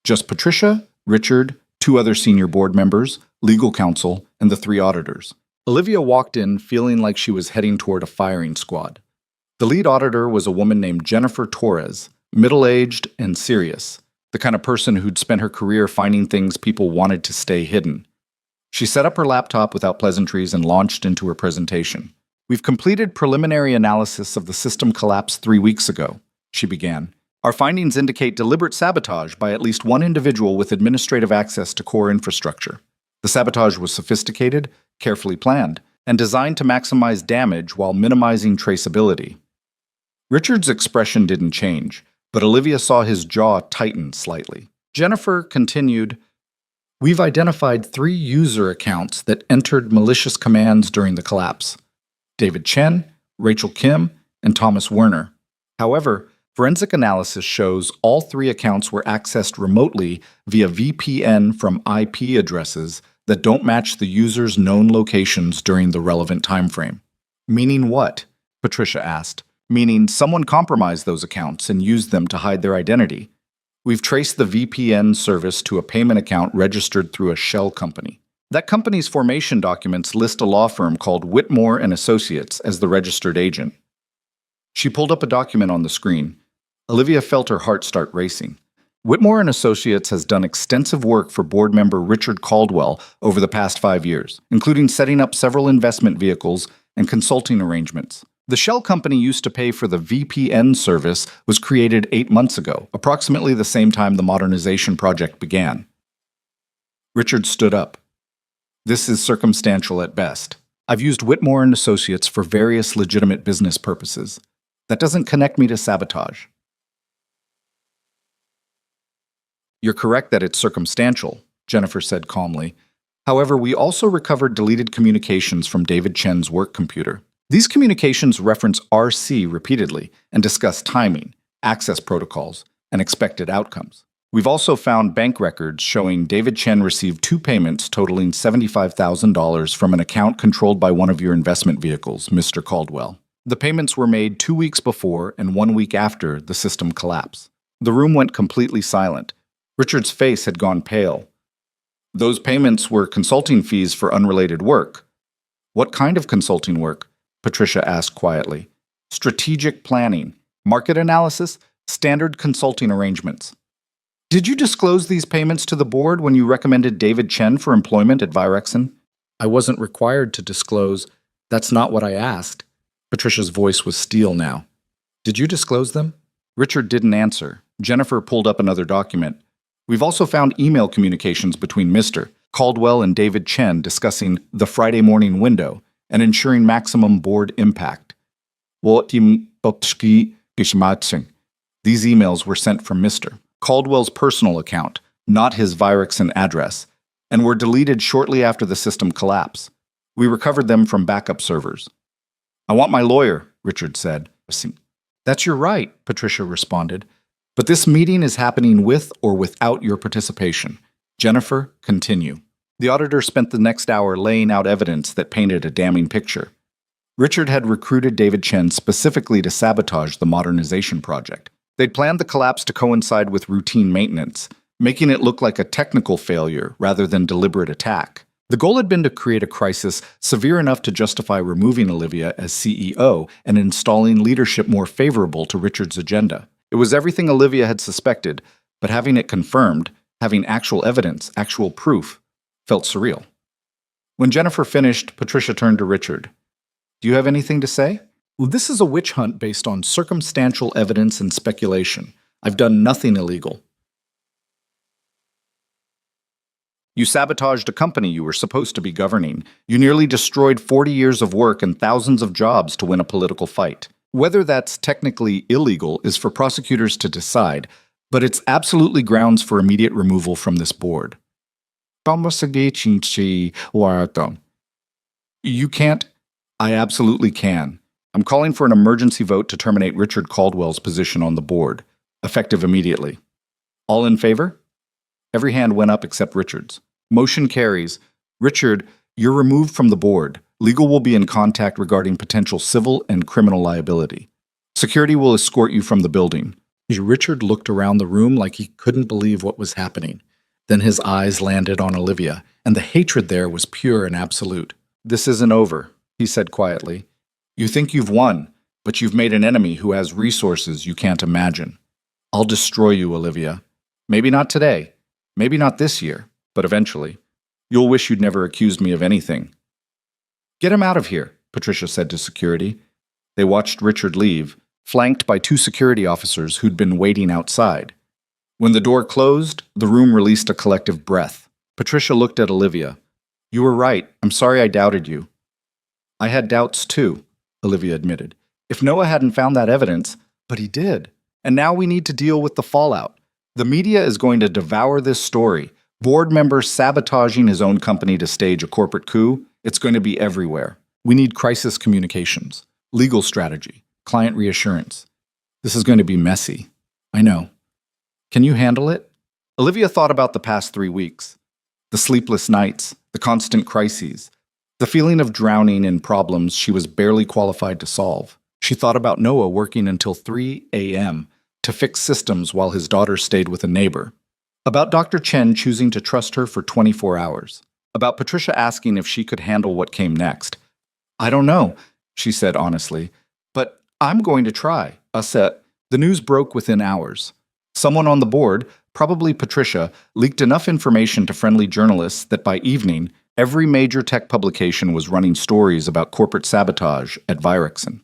Just Patricia, Richard, 2 other senior board members, legal counsel, and the 3 auditors. Olivia walked in feeling like she was heading toward a firing squad. The lead auditor was a woman named Jennifer Torres, middle-aged and serious, the kind of person who'd spent her career finding things people wanted to stay hidden. She set up her laptop without pleasantries and launched into her presentation. "We've completed preliminary analysis of the system collapse 3 weeks ago," she began. "Our findings indicate deliberate sabotage by at least one individual with administrative access to core infrastructure. The sabotage was sophisticated, carefully planned, and designed to maximize damage while minimizing traceability." Richard's expression didn't change, but Olivia saw his jaw tighten slightly. Jennifer continued, "We've identified 3 user accounts that entered malicious commands during the collapse: David Chen, Rachel Kim, and Thomas Werner. However, forensic analysis shows all 3 accounts were accessed remotely via VPN from IP addresses that don't match the user's known locations during the relevant timeframe." "Meaning what?" Patricia asked. "Meaning someone compromised those accounts and used them to hide their identity. We've traced the VPN service to a payment account registered through a shell company. That company's formation documents list a law firm called Whitmore and Associates as the registered agent." She pulled up a document on the screen. Olivia felt her heart start racing. Whitmore and Associates has done extensive work for board member Richard Caldwell over the past 5 years, including setting up several investment vehicles and consulting arrangements. The shell company used to pay for the VPN service was created 8 months ago, approximately the same time the modernization project began. Richard stood up. "This is circumstantial at best. I've used Whitmore and Associates for various legitimate business purposes. That doesn't connect me to sabotage." "You're correct that it's circumstantial," Jennifer said calmly. "However, we also recovered deleted communications from David Chen's work computer. These communications reference RC repeatedly and discuss timing, access protocols, and expected outcomes. We've also found bank records showing David Chen received 2 payments totaling $75,000 from an account controlled by one of your investment vehicles, Mr. Caldwell. The payments were made 2 weeks before and 1 week after the system collapse." The room went completely silent. Richard's face had gone pale. "Those payments were consulting fees for unrelated work." "What kind of consulting work?" Patricia asked quietly. "Strategic planning, market analysis, standard consulting arrangements." "Did you disclose these payments to the board when you recommended David Chen for employment at Virexen?" "I wasn't required to disclose. That's not what I asked." Patricia's voice was steel now. "Did you disclose them?" Richard didn't answer. Jennifer pulled up another document. "We've also found email communications between Mr. Caldwell and David Chen discussing the Friday morning window and ensuring maximum board impact. These emails were sent from Mr. Caldwell's personal account, not his Virexen address, and were deleted shortly after the system collapse. We recovered them from backup servers." "I want my lawyer," Richard said. "That's your right," Patricia responded. "But this meeting is happening with or without your participation. Jennifer, continue." The auditor spent the next hour laying out evidence that painted a damning picture. Richard had recruited David Chen specifically to sabotage the modernization project. They'd planned the collapse to coincide with routine maintenance, making it look like a technical failure rather than deliberate attack. The goal had been to create a crisis severe enough to justify removing Olivia as CEO and installing leadership more favorable to Richard's agenda. It was everything Olivia had suspected, but having it confirmed, having actual evidence, actual proof, felt surreal. When Jennifer finished, Patricia turned to Richard. "Do you have anything to say?" "Well, this is a witch hunt based on circumstantial evidence and speculation. I've done nothing illegal." You sabotaged a company you were supposed to be governing. You nearly destroyed 40 years of work and thousands of jobs to win a political fight. Whether that's technically illegal is for prosecutors to decide, but it's absolutely grounds for immediate removal from this board. You can't. I absolutely can. I'm calling for an emergency vote to terminate Richard Caldwell's position on the board, effective immediately. All in favor? Every hand went up except Richard's. Motion carries. Richard, you're removed from the board. Legal will be in contact regarding potential civil and criminal liability. Security will escort you from the building. Richard looked around the room like he couldn't believe what was happening. Then his eyes landed on Olivia, and the hatred there was pure and absolute. This isn't over, he said quietly. You think you've won, but you've made an enemy who has resources you can't imagine. I'll destroy you, Olivia. Maybe not today, maybe not this year, but eventually. You'll wish you'd never accused me of anything. Get him out of here, Patricia said to security. They watched Richard leave, flanked by 2 security officers who'd been waiting outside. When the door closed, the room released a collective breath. Patricia looked at Olivia. You were right. I'm sorry I doubted you. I had doubts too, Olivia admitted. If Noah hadn't found that evidence, but he did. And now we need to deal with the fallout. The media is going to devour this story. Board members sabotaging his own company to stage a corporate coup. It's going to be everywhere. We need crisis communications, legal strategy, client reassurance. This is going to be messy. I know. Can you handle it? Olivia thought about the past 3 weeks. The sleepless nights, the constant crises, the feeling of drowning in problems she was barely qualified to solve. She thought about Noah working until 3 a.m. to fix systems while his daughter stayed with a neighbor. About Dr. Chen choosing to trust her for 24 hours. About Patricia asking if she could handle what came next. I don't know, she said honestly, but I'm going to try. The news broke within hours. Someone on the board, probably Patricia, leaked enough information to friendly journalists that by evening, every major tech publication was running stories about corporate sabotage at Virexon.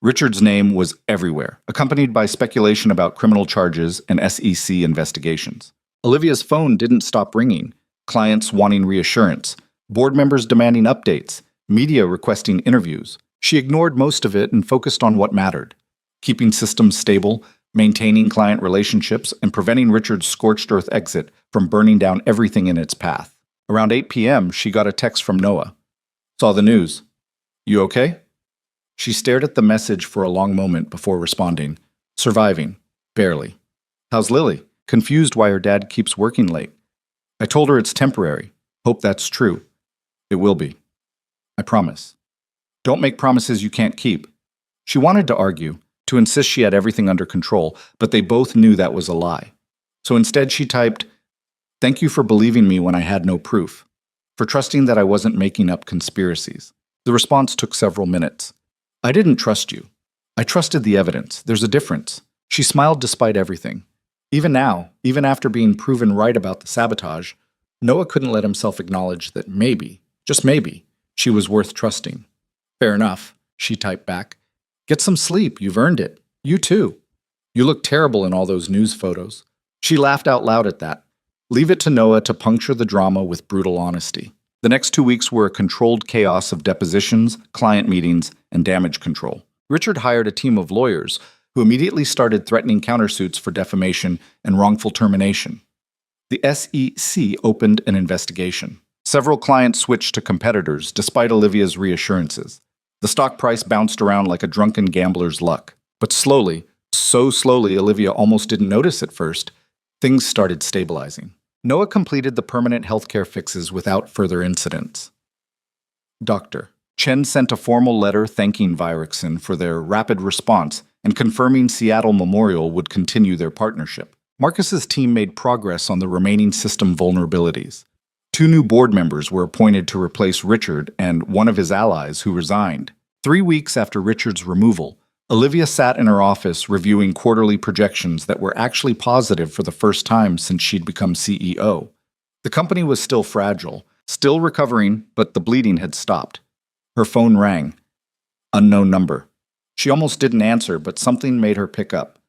Richard's name was everywhere, accompanied by speculation about criminal charges and SEC investigations. Olivia's phone didn't stop ringing, clients wanting reassurance, board members demanding updates, media requesting interviews. She ignored most of it and focused on what mattered, keeping systems stable, maintaining client relationships, and preventing Richard's scorched earth exit from burning down everything in its path. Around 8 p.m., she got a text from Noah. Saw the news. You okay? She stared at the message for a long moment before responding. Surviving. Barely. How's Lily? Confused why her dad keeps working late. I told her it's temporary. Hope that's true. It will be. I promise. Don't make promises you can't keep. She wanted to argue, to insist she had everything under control, but they both knew that was a lie. So instead she typed, Thank you for believing me when I had no proof, for trusting that I wasn't making up conspiracies. The response took several minutes. I didn't trust you. I trusted the evidence. There's a difference. She smiled despite everything. Even now, even after being proven right about the sabotage, Noah couldn't let himself acknowledge that maybe, just maybe, she was worth trusting. Fair enough, she typed back. Get some sleep, you've earned it. You too. You look terrible in all those news photos. She laughed out loud at that. Leave it to Noah to puncture the drama with brutal honesty. The next 2 weeks were a controlled chaos of depositions, client meetings, and damage control. Richard hired a team of lawyers who immediately started threatening countersuits for defamation and wrongful termination. The SEC opened an investigation. Several clients switched to competitors despite Olivia's reassurances. The stock price bounced around like a drunken gambler's luck. But slowly, so slowly Olivia almost didn't notice at first, things started stabilizing. Noah completed the permanent healthcare fixes without further incidents. Dr. Chen sent a formal letter thanking Virexon for their rapid response and confirming Seattle Memorial would continue their partnership. Marcus's team made progress on the remaining system vulnerabilities. 2 new board members were appointed to replace Richard and one of his allies who resigned. 3 weeks after Richard's removal, Olivia sat in her office reviewing quarterly projections that were actually positive for the first time since she'd become CEO. The company was still fragile, still recovering, but the bleeding had stopped. Her phone rang. Unknown number. She almost didn't answer, but something made her pick up.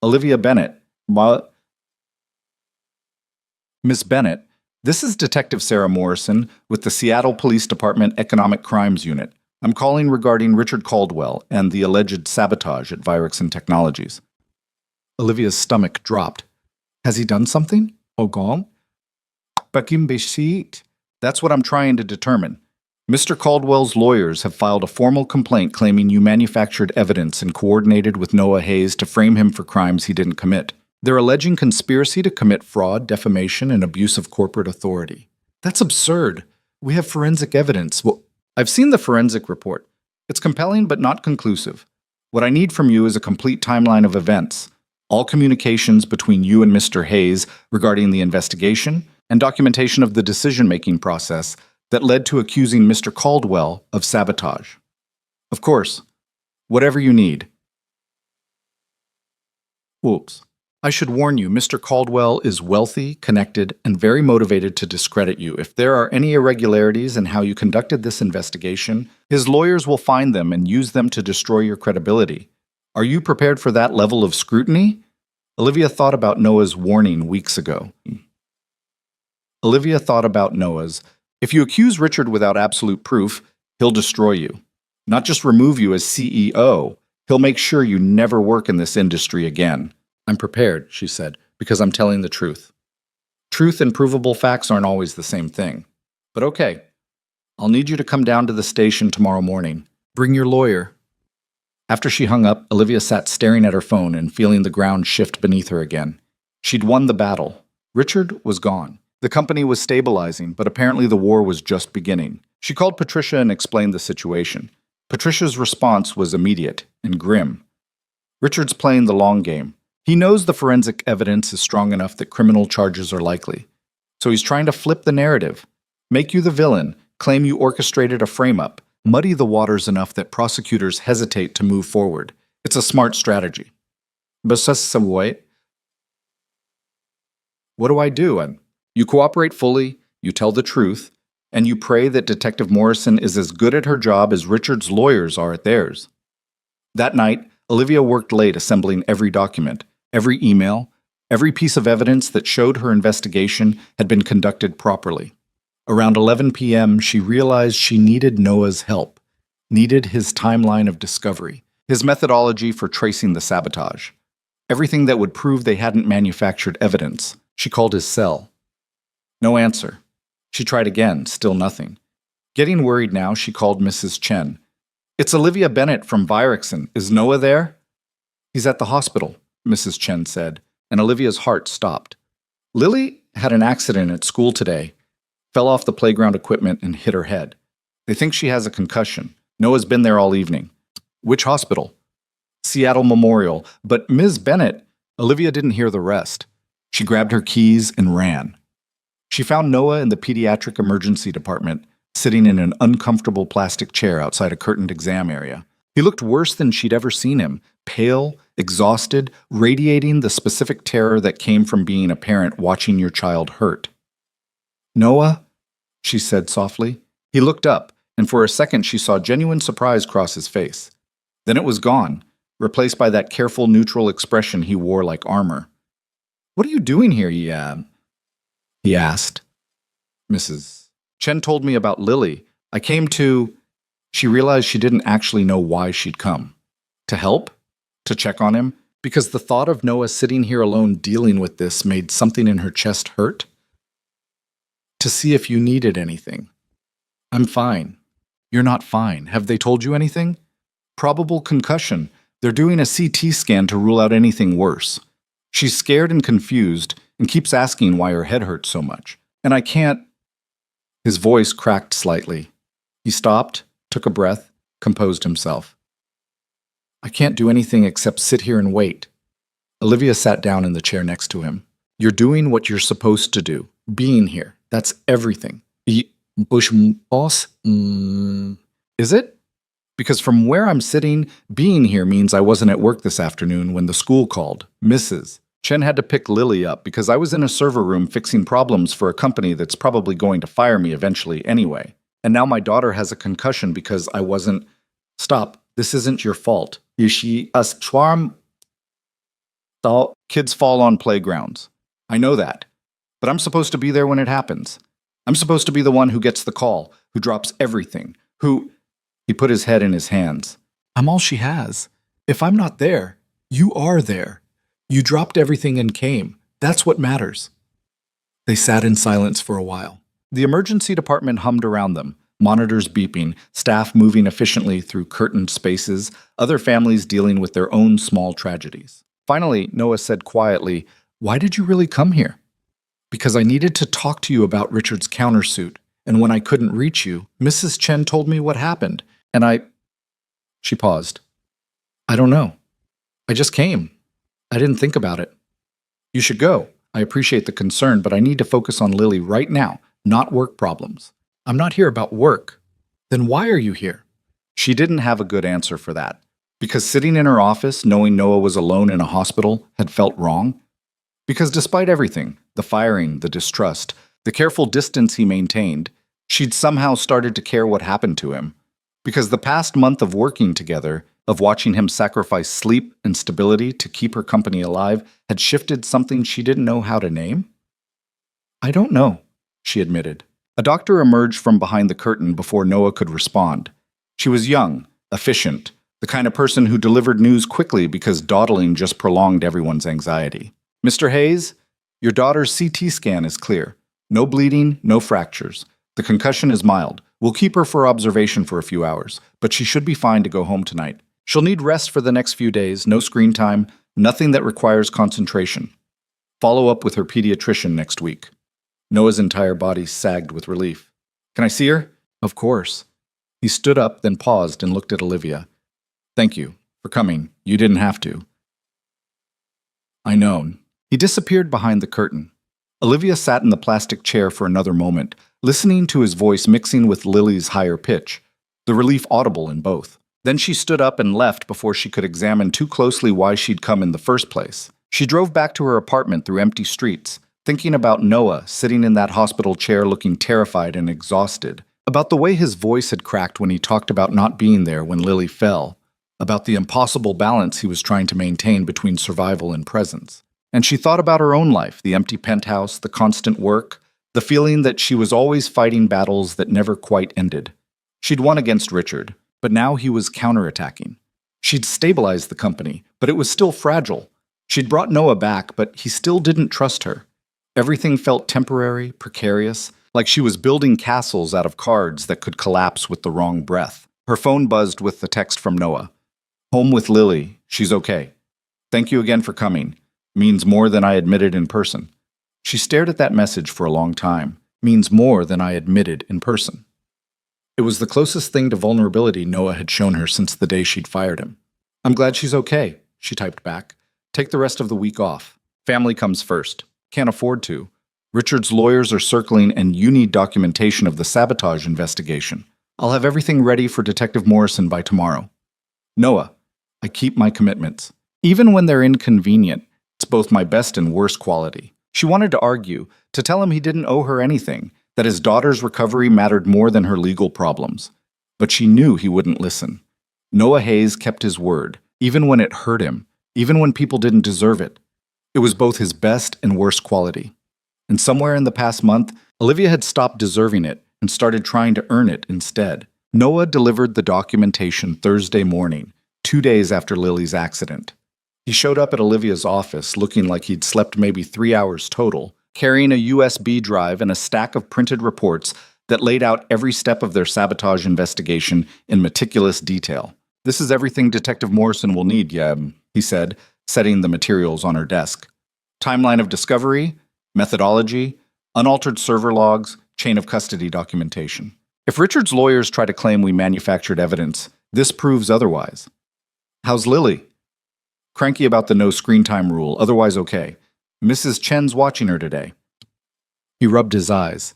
Olivia Bennett. Miss Bennett, This is Detective Sarah Morrison with the Seattle Police Department Economic Crimes Unit. I'm calling regarding Richard Caldwell and the alleged sabotage at Virexon Technologies. Olivia's stomach dropped. Has he done something? Ogong? Bakim Beshit? That's what I'm trying to determine. Mr. Caldwell's lawyers have filed a formal complaint claiming you manufactured evidence and coordinated with Noah Hayes to frame him for crimes he didn't commit. They're alleging conspiracy to commit fraud, defamation, and abuse of corporate authority. That's absurd. We have forensic evidence. Well, I've seen the forensic report. It's compelling but not conclusive. What I need from you is a complete timeline of events, all communications between you and Mr. Hayes regarding the investigation, and documentation of the decision-making process that led to accusing Mr. Caldwell of sabotage. Of course, whatever you need. Oops. I should warn you, Mr. Caldwell is wealthy, connected, and very motivated to discredit you. If there are any irregularities in how you conducted this investigation, his lawyers will find them and use them to destroy your credibility. Are you prepared for that level of scrutiny? Olivia thought about Noah's warning weeks ago. If you accuse Richard without absolute proof, he'll destroy you. Not just remove you as CEO, he'll make sure you never work in this industry again. I'm prepared, she said, because I'm telling the truth. Truth and provable facts aren't always the same thing. But okay, I'll need you to come down to the station tomorrow morning. Bring your lawyer. After she hung up, Olivia sat staring at her phone and feeling the ground shift beneath her again. She'd won the battle. Richard was gone. The company was stabilizing, but apparently the war was just beginning. She called Patricia and explained the situation. Patricia's response was immediate and grim. Richard's playing the long game. He knows the forensic evidence is strong enough that criminal charges are likely. So he's trying to flip the narrative, make you the villain, claim you orchestrated a frame-up, muddy the waters enough that prosecutors hesitate to move forward. It's a smart strategy. But what do I do? You cooperate fully, you tell the truth, and you pray that Detective Morrison is as good at her job as Richard's lawyers are at theirs. That night, Olivia worked late assembling every document, every email, every piece of evidence that showed her investigation had been conducted properly. Around 11 p.m., she realized she needed Noah's help, needed his timeline of discovery, his methodology for tracing the sabotage, everything that would prove they hadn't manufactured evidence. She called his cell. No answer. She tried again, still nothing. Getting worried now, she called Mrs. Chen. It's Olivia Bennett from Virexon. Is Noah there? He's at the hospital, Mrs. Chen said, and Olivia's heart stopped. Lily had an accident at school today, fell off the playground equipment and hit her head. They think she has a concussion. Noah's been there all evening. Which hospital? Seattle Memorial. But Ms. Bennett, Olivia didn't hear the rest. She grabbed her keys and ran. She found Noah in the pediatric emergency department, sitting in an uncomfortable plastic chair outside a curtained exam area. He looked worse than she'd ever seen him, pale, exhausted, radiating the specific terror that came from being a parent watching your child hurt. Noah, she said softly. He looked up, and for a second she saw genuine surprise cross his face. Then it was gone, replaced by that careful, neutral expression he wore like armor. What are you doing here, he asked. Mrs. Chen told me about Lily. I came to... She realized she didn't actually know why she'd come. To help? To check on him? Because the thought of Noah sitting here alone dealing with this made something in her chest hurt? To see if you needed anything. I'm fine. You're not fine. Have they told you anything? Probable concussion. They're doing a CT scan to rule out anything worse. She's scared and confused and keeps asking why her head hurts so much. And I can't... His voice cracked slightly. He stopped, took a breath, composed himself. I can't do anything except sit here and wait. Olivia sat down in the chair next to him. You're doing what you're supposed to do. Being here. That's everything. Boss? Is it? Because from where I'm sitting, being here means I wasn't at work this afternoon when the school called. Mrs. Chen had to pick Lily up because I was in a server room fixing problems for a company that's probably going to fire me eventually anyway. And now my daughter has a concussion because I wasn't... Stop. This isn't your fault. Kids fall on playgrounds. I know that. But I'm supposed to be there when it happens. I'm supposed to be the one who gets the call, who drops everything, who... He put his head in his hands. I'm all she has. If I'm not there, you are there. You dropped everything and came. That's what matters. They sat in silence for a while. The emergency department hummed around them, monitors beeping, staff moving efficiently through curtained spaces, other families dealing with their own small tragedies. Finally, Noah said quietly, "Why did you really come here?" "Because I needed to talk to you about Richard's countersuit, and when I couldn't reach you, Mrs. Chen told me what happened, and I..." She paused. "I don't know. I just came. I didn't think about it. You should go. I appreciate the concern, but I need to focus on Lily right now, not work problems. I'm not here about work. Then why are you here?" She didn't have a good answer for that, because sitting in her office knowing Noah was alone in a hospital had felt wrong. Because despite everything, the firing, the distrust, the careful distance he maintained, she'd somehow started to care what happened to him. Because the past month of working together, of watching him sacrifice sleep and stability to keep her company alive, had shifted something she didn't know how to name? "I don't know," she admitted. A doctor emerged from behind the curtain before Noah could respond. She was young, efficient, the kind of person who delivered news quickly because dawdling just prolonged everyone's anxiety. "Mr. Hayes, your daughter's CT scan is clear. No bleeding, no fractures. The concussion is mild. We'll keep her for observation for a few hours, but she should be fine to go home tonight. She'll need rest for the next few days, no screen time, nothing that requires concentration. Follow up with her pediatrician next week." Noah's entire body sagged with relief. "Can I see her?" "Of course." He stood up, then paused and looked at Olivia. "Thank you for coming. You didn't have to." "I know." He disappeared behind the curtain. Olivia sat in the plastic chair for another moment, listening to his voice mixing with Lily's higher pitch, the relief audible in both. Then she stood up and left before she could examine too closely why she'd come in the first place. She drove back to her apartment through empty streets, thinking about Noah sitting in that hospital chair looking terrified and exhausted, about the way his voice had cracked when he talked about not being there when Lily fell, about the impossible balance he was trying to maintain between survival and presence. And she thought about her own life, the empty penthouse, the constant work, the feeling that she was always fighting battles that never quite ended. She'd won against Richard, but now he was counterattacking. She'd stabilized the company, but it was still fragile. She'd brought Noah back, but he still didn't trust her. Everything felt temporary, precarious, like she was building castles out of cards that could collapse with the wrong breath. Her phone buzzed with the text from Noah. "Home with Lily. She's okay. Thank you again for coming. Means more than I admitted in person." She stared at that message for a long time. Means more than I admitted in person. It was the closest thing to vulnerability Noah had shown her since the day she'd fired him. "I'm glad she's okay," she typed back. "Take the rest of the week off. Family comes first. Can't afford to. Richard's lawyers are circling and you need documentation of the sabotage investigation. I'll have everything ready for Detective Morrison by tomorrow. Noah, I keep my commitments. Even when they're inconvenient, it's both my best and worst quality." She wanted to argue, to tell him he didn't owe her anything, that his daughter's recovery mattered more than her legal problems. But she knew he wouldn't listen. Noah Hayes kept his word, even when it hurt him, even when people didn't deserve it. It was both his best and worst quality. And somewhere in the past month, Olivia had stopped deserving it and started trying to earn it instead. Noah delivered the documentation Thursday morning, 2 days after Lily's accident. He showed up at Olivia's office looking like he'd slept maybe 3 hours total, carrying a USB drive and a stack of printed reports that laid out every step of their sabotage investigation in meticulous detail. "This is everything Detective Morrison will need, Yeb," he said, setting the materials on her desk. "Timeline of discovery, methodology, unaltered server logs, chain of custody documentation. If Richard's lawyers try to claim we manufactured evidence, this proves otherwise. How's Lily?" "Cranky about the no screen time rule, otherwise okay. Mrs. Chen's watching her today." He rubbed his eyes.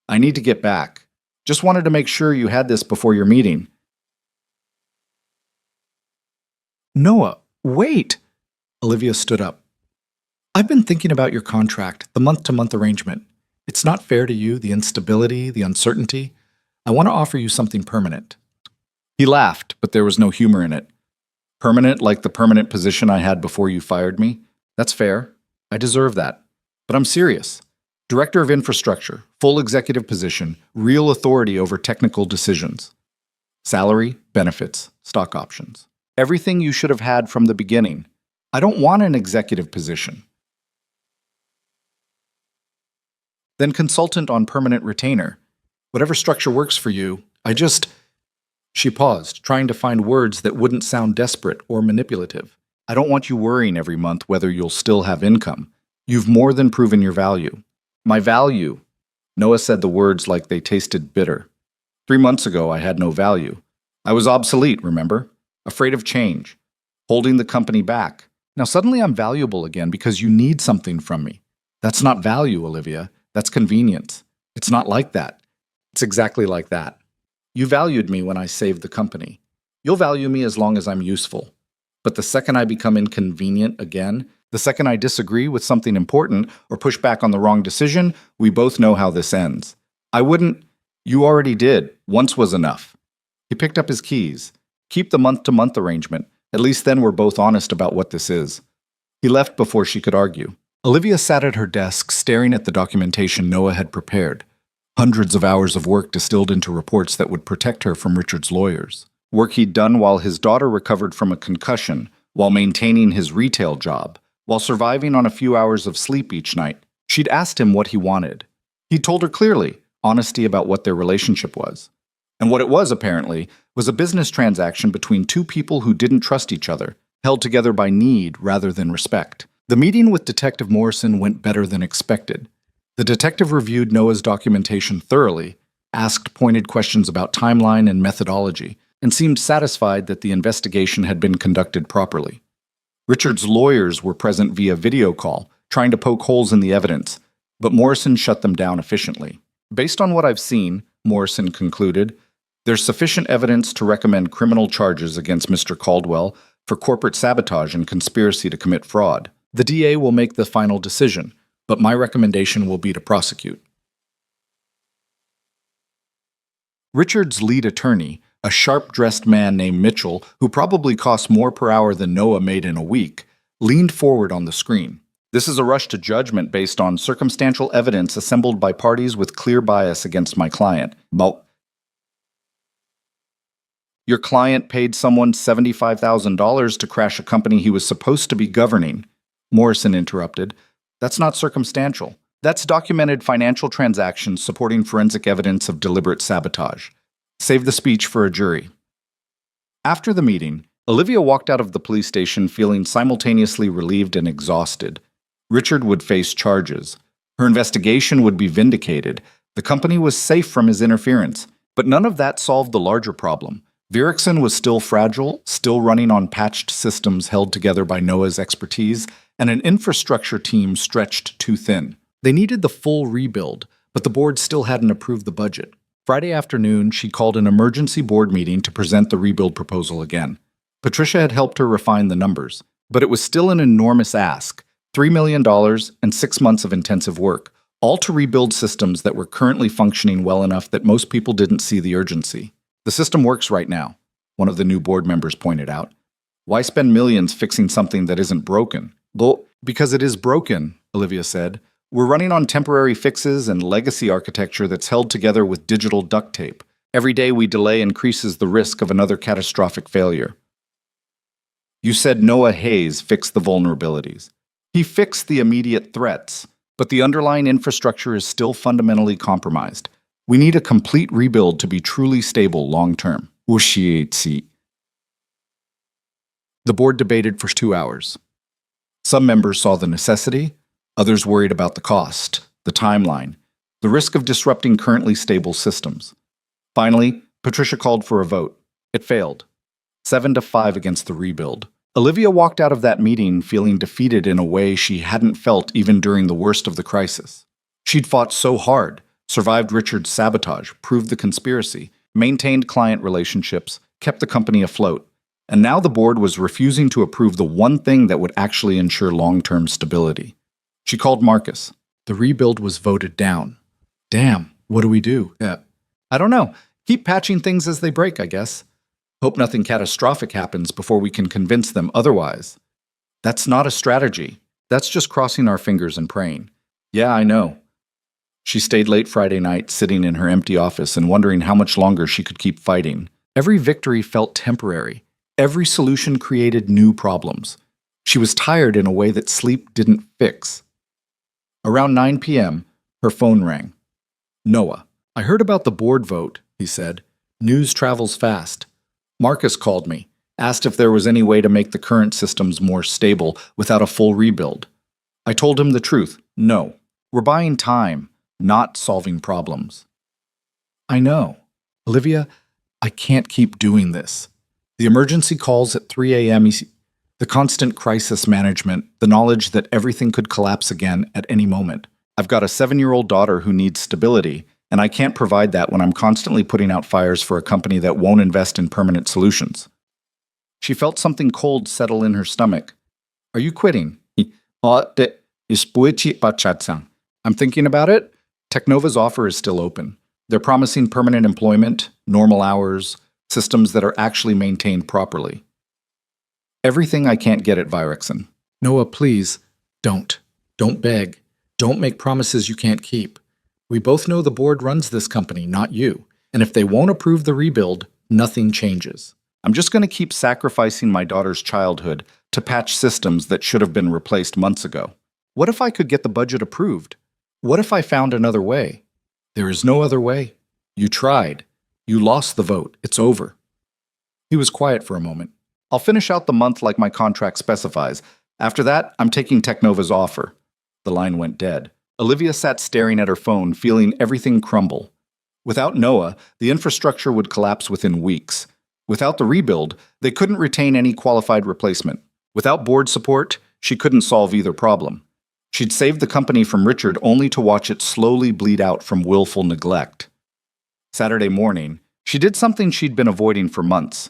"I need to get back. Just wanted to make sure you had this before your meeting." "Noah, wait!" Olivia stood up. "I've been thinking about your contract, the month-to-month arrangement. It's not fair to you, the instability, the uncertainty. I want to offer you something permanent." He laughed, but there was no humor in it. "Permanent like the permanent position I had before you fired me? That's fair. I deserve that. But I'm serious. Director of Infrastructure, full executive position, real authority over technical decisions. Salary, benefits, stock options. Everything you should have had from the beginning. I don't want an executive position. Then consultant on permanent retainer. Whatever structure works for you, She paused, trying to find words that wouldn't sound desperate or manipulative. I don't want you worrying every month whether you'll still have income. You've more than proven your value. My value. Noah said the words like they tasted bitter. 3 months ago, I had no value. I was obsolete, remember? Afraid of change. Holding the company back. Now suddenly I'm valuable again because you need something from me. That's not value, Olivia. That's convenience. It's not like that. It's exactly like that. You valued me when I saved the company. You'll value me as long as I'm useful. But the second I become inconvenient again, the second I disagree with something important or push back on the wrong decision, we both know how this ends. I wouldn't. You already did. Once was enough. He picked up his keys. Keep the month-to-month arrangement. At least then we're both honest about what this is. He left before she could argue. Olivia sat at her desk, staring at the documentation Noah had prepared. Hundreds of hours of work distilled into reports that would protect her from Richard's lawyers. Work he'd done while his daughter recovered from a concussion, while maintaining his retail job, while surviving on a few hours of sleep each night. She'd asked him what he wanted. He told her clearly, honesty about what their relationship was. And what it was, apparently, was a business transaction between two people who didn't trust each other, held together by need rather than respect. The meeting with Detective Morrison went better than expected. The detective reviewed Noah's documentation thoroughly, asked pointed questions about timeline and methodology, and seemed satisfied that the investigation had been conducted properly. Richard's lawyers were present via video call, trying to poke holes in the evidence, but Morrison shut them down efficiently. Based on what I've seen, Morrison concluded, there's sufficient evidence to recommend criminal charges against Mr. Caldwell for corporate sabotage and conspiracy to commit fraud. The DA will make the final decision, but my recommendation will be to prosecute. Richard's lead attorney, a sharp-dressed man named Mitchell, who probably cost more per hour than Noah made in a week, leaned forward on the screen. This is a rush to judgment based on circumstantial evidence assembled by parties with clear bias against my client. Your client paid someone $75,000 to crash a company he was supposed to be governing, Morrison interrupted. That's not circumstantial. That's documented financial transactions supporting forensic evidence of deliberate sabotage. Save the speech for a jury. After the meeting, Olivia walked out of the police station feeling simultaneously relieved and exhausted. Richard would face charges. Her investigation would be vindicated. The company was safe from his interference. But none of that solved the larger problem. Virickson was still fragile, still running on patched systems held together by Noah's expertise, and an infrastructure team stretched too thin. They needed the full rebuild, but the board still hadn't approved the budget. Friday afternoon, she called an emergency board meeting to present the rebuild proposal again. Patricia had helped her refine the numbers, but it was still an enormous ask, $3 million and 6 months of intensive work, all to rebuild systems that were currently functioning well enough that most people didn't see the urgency. The system works right now, one of the new board members pointed out. Why spend millions fixing something that isn't broken? Well, because it is broken, Olivia said. We're running on temporary fixes and legacy architecture that's held together with digital duct tape. Every day we delay increases the risk of another catastrophic failure. You said Noah Hayes fixed the vulnerabilities. He fixed the immediate threats, but the underlying infrastructure is still fundamentally compromised. We need a complete rebuild to be truly stable long-term. The board debated for 2 hours. Some members saw the necessity, others worried about the cost, the timeline, the risk of disrupting currently stable systems. Finally, Patricia called for a vote. It failed. 7-5 against the rebuild. Olivia walked out of that meeting feeling defeated in a way she hadn't felt even during the worst of the crisis. She'd fought so hard, survived Richard's sabotage, proved the conspiracy, maintained client relationships, kept the company afloat. And now the board was refusing to approve the one thing that would actually ensure long-term stability. She called Marcus. The rebuild was voted down. Damn, what do we do? I don't know. Keep patching things as they break, I guess. Hope nothing catastrophic happens before we can convince them otherwise. That's not a strategy. That's just crossing our fingers and praying. Yeah, I know. She stayed late Friday night, sitting in her empty office and wondering how much longer she could keep fighting. Every victory felt temporary. Every solution created new problems. She was tired in a way that sleep didn't fix. Around 9 p.m., her phone rang. Noah. I heard about the board vote, he said. News travels fast. Marcus called me, asked if there was any way to make the current systems more stable without a full rebuild. I told him the truth. No. We're buying time, not solving problems. I know. Olivia, I can't keep doing this. The emergency calls at 3 a.m., the constant crisis management, the knowledge that everything could collapse again at any moment. I've got a 7-year-old daughter who needs stability, and I can't provide that when I'm constantly putting out fires for a company that won't invest in permanent solutions. She felt something cold settle in her stomach. Are you quitting? I'm thinking about it. Technova's offer is still open. They're promising permanent employment, normal hours, systems that are actually maintained properly. Everything I can't get at Virexon. Noah, please, don't. Don't beg. Don't make promises you can't keep. We both know the board runs this company, not you. And if they won't approve the rebuild, nothing changes. I'm just going to keep sacrificing my daughter's childhood to patch systems that should have been replaced months ago. What if I could get the budget approved? What if I found another way? There is no other way. You tried. You lost the vote. It's over. He was quiet for a moment. I'll finish out the month like my contract specifies. After that, I'm taking Technova's offer. The line went dead. Olivia sat staring at her phone, feeling everything crumble. Without Noah, the infrastructure would collapse within weeks. Without the rebuild, they couldn't retain any qualified replacement. Without board support, she couldn't solve either problem. She'd saved the company from Richard only to watch it slowly bleed out from willful neglect. Saturday morning, she did something she'd been avoiding for months.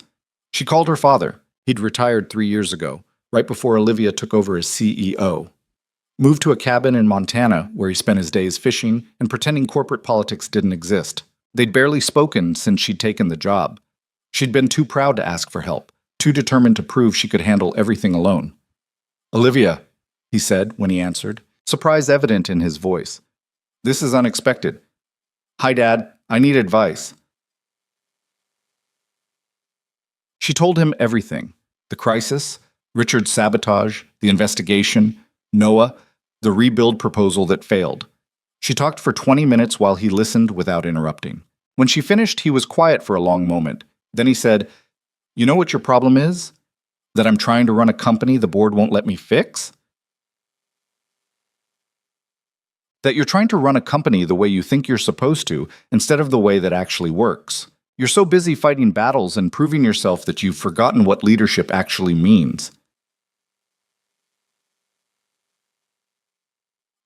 She called her father. He'd retired 3 years ago, right before Olivia took over as CEO. Moved to a cabin in Montana where he spent his days fishing and pretending corporate politics didn't exist. They'd barely spoken since she'd taken the job. She'd been too proud to ask for help, too determined to prove she could handle everything alone. Olivia, he said when he answered, surprise evident in his voice. This is unexpected. Hi, Dad. I need advice. She told him everything. The crisis, Richard's sabotage, the investigation, Noah, the rebuild proposal that failed. She talked for 20 minutes while he listened without interrupting. When she finished, he was quiet for a long moment. Then he said, You know what your problem is? That I'm trying to run a company the board won't let me fix? That you're trying to run a company the way you think you're supposed to, instead of the way that actually works. You're so busy fighting battles and proving yourself that you've forgotten what leadership actually means.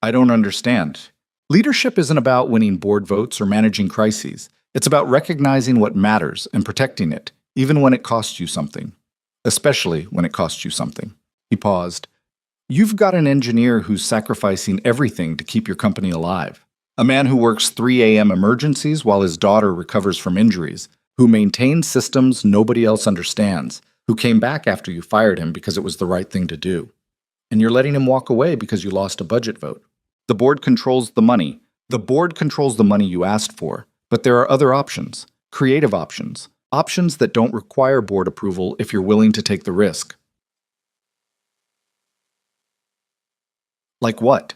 I don't understand. Leadership isn't about winning board votes or managing crises. It's about recognizing what matters and protecting it, even when it costs you something. Especially when it costs you something. He paused. You've got an engineer who's sacrificing everything to keep your company alive. A man who works 3 a.m. emergencies while his daughter recovers from injuries, who maintains systems nobody else understands, who came back after you fired him because it was the right thing to do. And you're letting him walk away because you lost a budget vote. The board controls the money. The board controls the money you asked for. But there are other options, creative options, options that don't require board approval if you're willing to take the risk. Like what?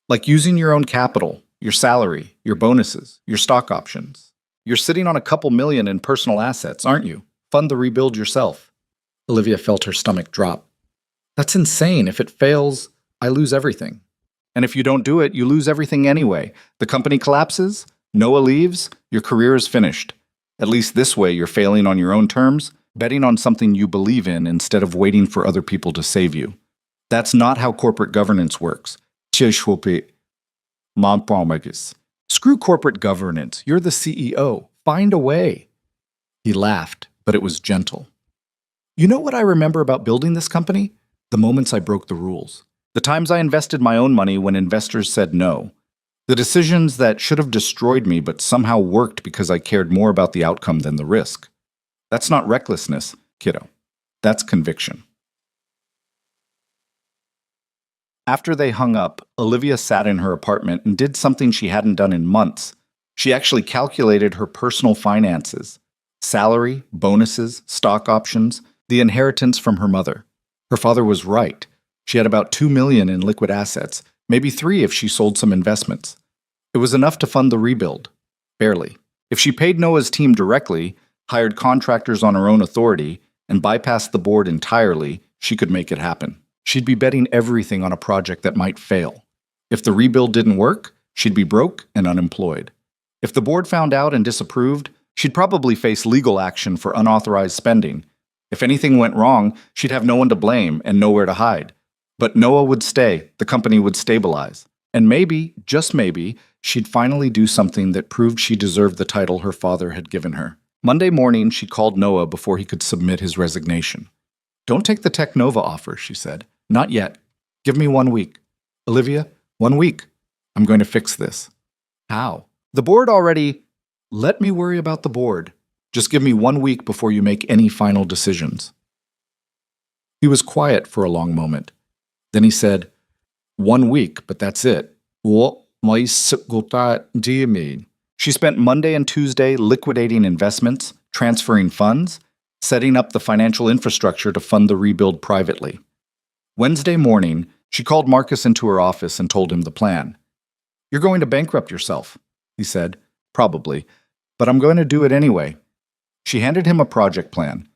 Like using your own capital, your salary, your bonuses, your stock options. You're sitting on a couple million in personal assets, aren't you? Fund the rebuild yourself. Olivia felt her stomach drop. That's insane. If it fails, I lose everything. And if you don't do it, you lose everything anyway. The company collapses, Noah leaves, your career is finished. At least this way you're failing on your own terms, betting on something you believe in instead of waiting for other people to save you. That's not how corporate governance works. Screw corporate governance. You're the CEO. Find a way. He laughed, but it was gentle. You know what I remember about building this company? The moments I broke the rules. The times I invested my own money when investors said no. The decisions that should have destroyed me but somehow worked because I cared more about the outcome than the risk. That's not recklessness, kiddo. That's conviction. After they hung up, Olivia sat in her apartment and did something she hadn't done in months. She actually calculated her personal finances: salary, bonuses, stock options, the inheritance from her mother. Her father was right. She had about 2 million in liquid assets, maybe 3 if she sold some investments. It was enough to fund the rebuild. Barely. If she paid Noah's team directly, hired contractors on her own authority, and bypassed the board entirely, she could make it happen. She'd be betting everything on a project that might fail. If the rebuild didn't work, she'd be broke and unemployed. If the board found out and disapproved, she'd probably face legal action for unauthorized spending. If anything went wrong, she'd have no one to blame and nowhere to hide. But Noah would stay, the company would stabilize. And maybe, just maybe, she'd finally do something that proved she deserved the title her father had given her. Monday morning, she called Noah before he could submit his resignation. "Don't take the Technova offer," she said. "Not yet. Give me 1 week. Olivia, 1 week. I'm going to fix this." "How?" "The board already—" "Let me worry about the board. Just give me 1 week before you make any final decisions." He was quiet for a long moment. Then he said, "1 week, but that's it. What do you mean?" She spent Monday and Tuesday liquidating investments, transferring funds, setting up the financial infrastructure to fund the rebuild privately. Wednesday morning, she called Marcus into her office and told him the plan. "You're going to bankrupt yourself," he said. "Probably, but I'm going to do it anyway." She handed him a project plan.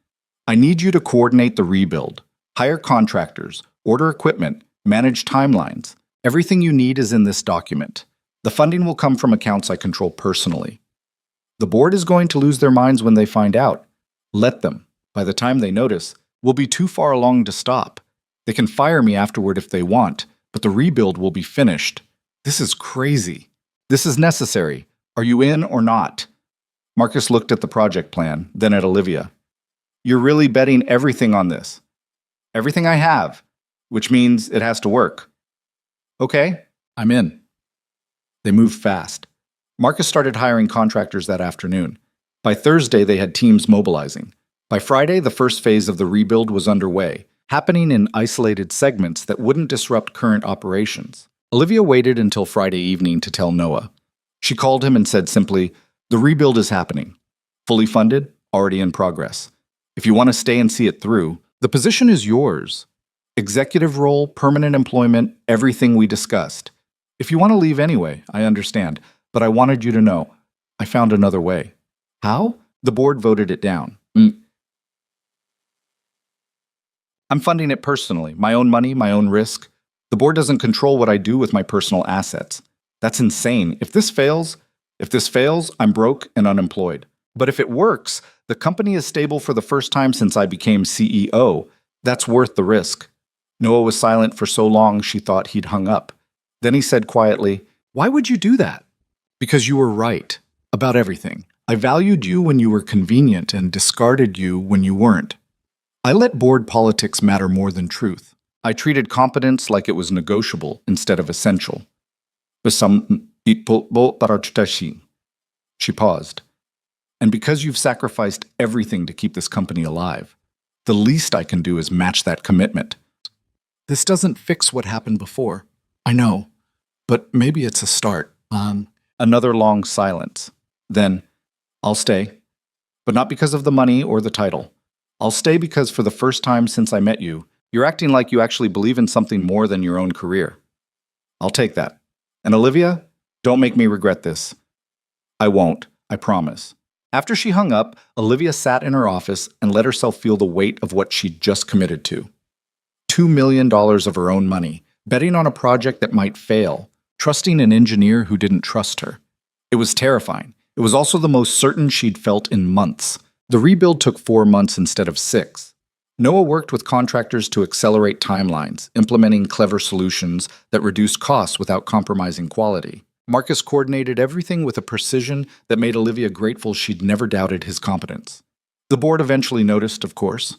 "I need you to coordinate the rebuild, hire contractors, order equipment, manage timelines. Everything you need is in this document. The funding will come from accounts I control personally. The board is going to lose their minds when they find out. Let them. By the time they notice, we'll be too far along to stop. They can fire me afterward if they want, but the rebuild will be finished. This is crazy. This is necessary. Are you in or not?" Marcus looked at the project plan, then at Olivia. "You're really betting everything on this?" "Everything I have, which means it has to work." "Okay, I'm in." They moved fast. Marcus started hiring contractors that afternoon. By Thursday, they had teams mobilizing. By Friday, the first phase of the rebuild was underway, happening in isolated segments that wouldn't disrupt current operations. Olivia waited until Friday evening to tell Noah. She called him and said simply, "The rebuild is happening. Fully funded, already in progress. If you want to stay and see it through, the position is yours. Executive role, permanent employment, everything we discussed. If you want to leave anyway, I understand, but I wanted you to know. I found another way." "How?" "The board voted it down." "I'm funding it personally, my own money, my own risk. The board doesn't control what I do with my personal assets. That's insane. If this fails, I'm broke and unemployed. But if it works, the company is stable for the first time since I became CEO. That's worth the risk." Noah was silent for so long she thought he'd hung up. Then he said quietly, "Why would you do that?" "Because you were right. About everything. I valued you when you were convenient and discarded you when you weren't. I let board politics matter more than truth. I treated competence like it was negotiable instead of essential." She paused. "And because you've sacrificed everything to keep this company alive, the least I can do is match that commitment." "This doesn't fix what happened before. I know. But maybe it's a start." Another long silence. Then, "I'll stay. But not because of the money or the title. I'll stay because for the first time since I met you, you're acting like you actually believe in something more than your own career. I'll take that. And Olivia, don't make me regret this." "I won't. I promise." After she hung up, Olivia sat in her office and let herself feel the weight of what she'd just committed to. $2 million of her own money, betting on a project that might fail, trusting an engineer who didn't trust her. It was terrifying. It was also the most certain she'd felt in months. The rebuild took 4 months instead of 6. Noah worked with contractors to accelerate timelines, implementing clever solutions that reduced costs without compromising quality. Marcus coordinated everything with a precision that made Olivia grateful she'd never doubted his competence. The board eventually noticed, of course.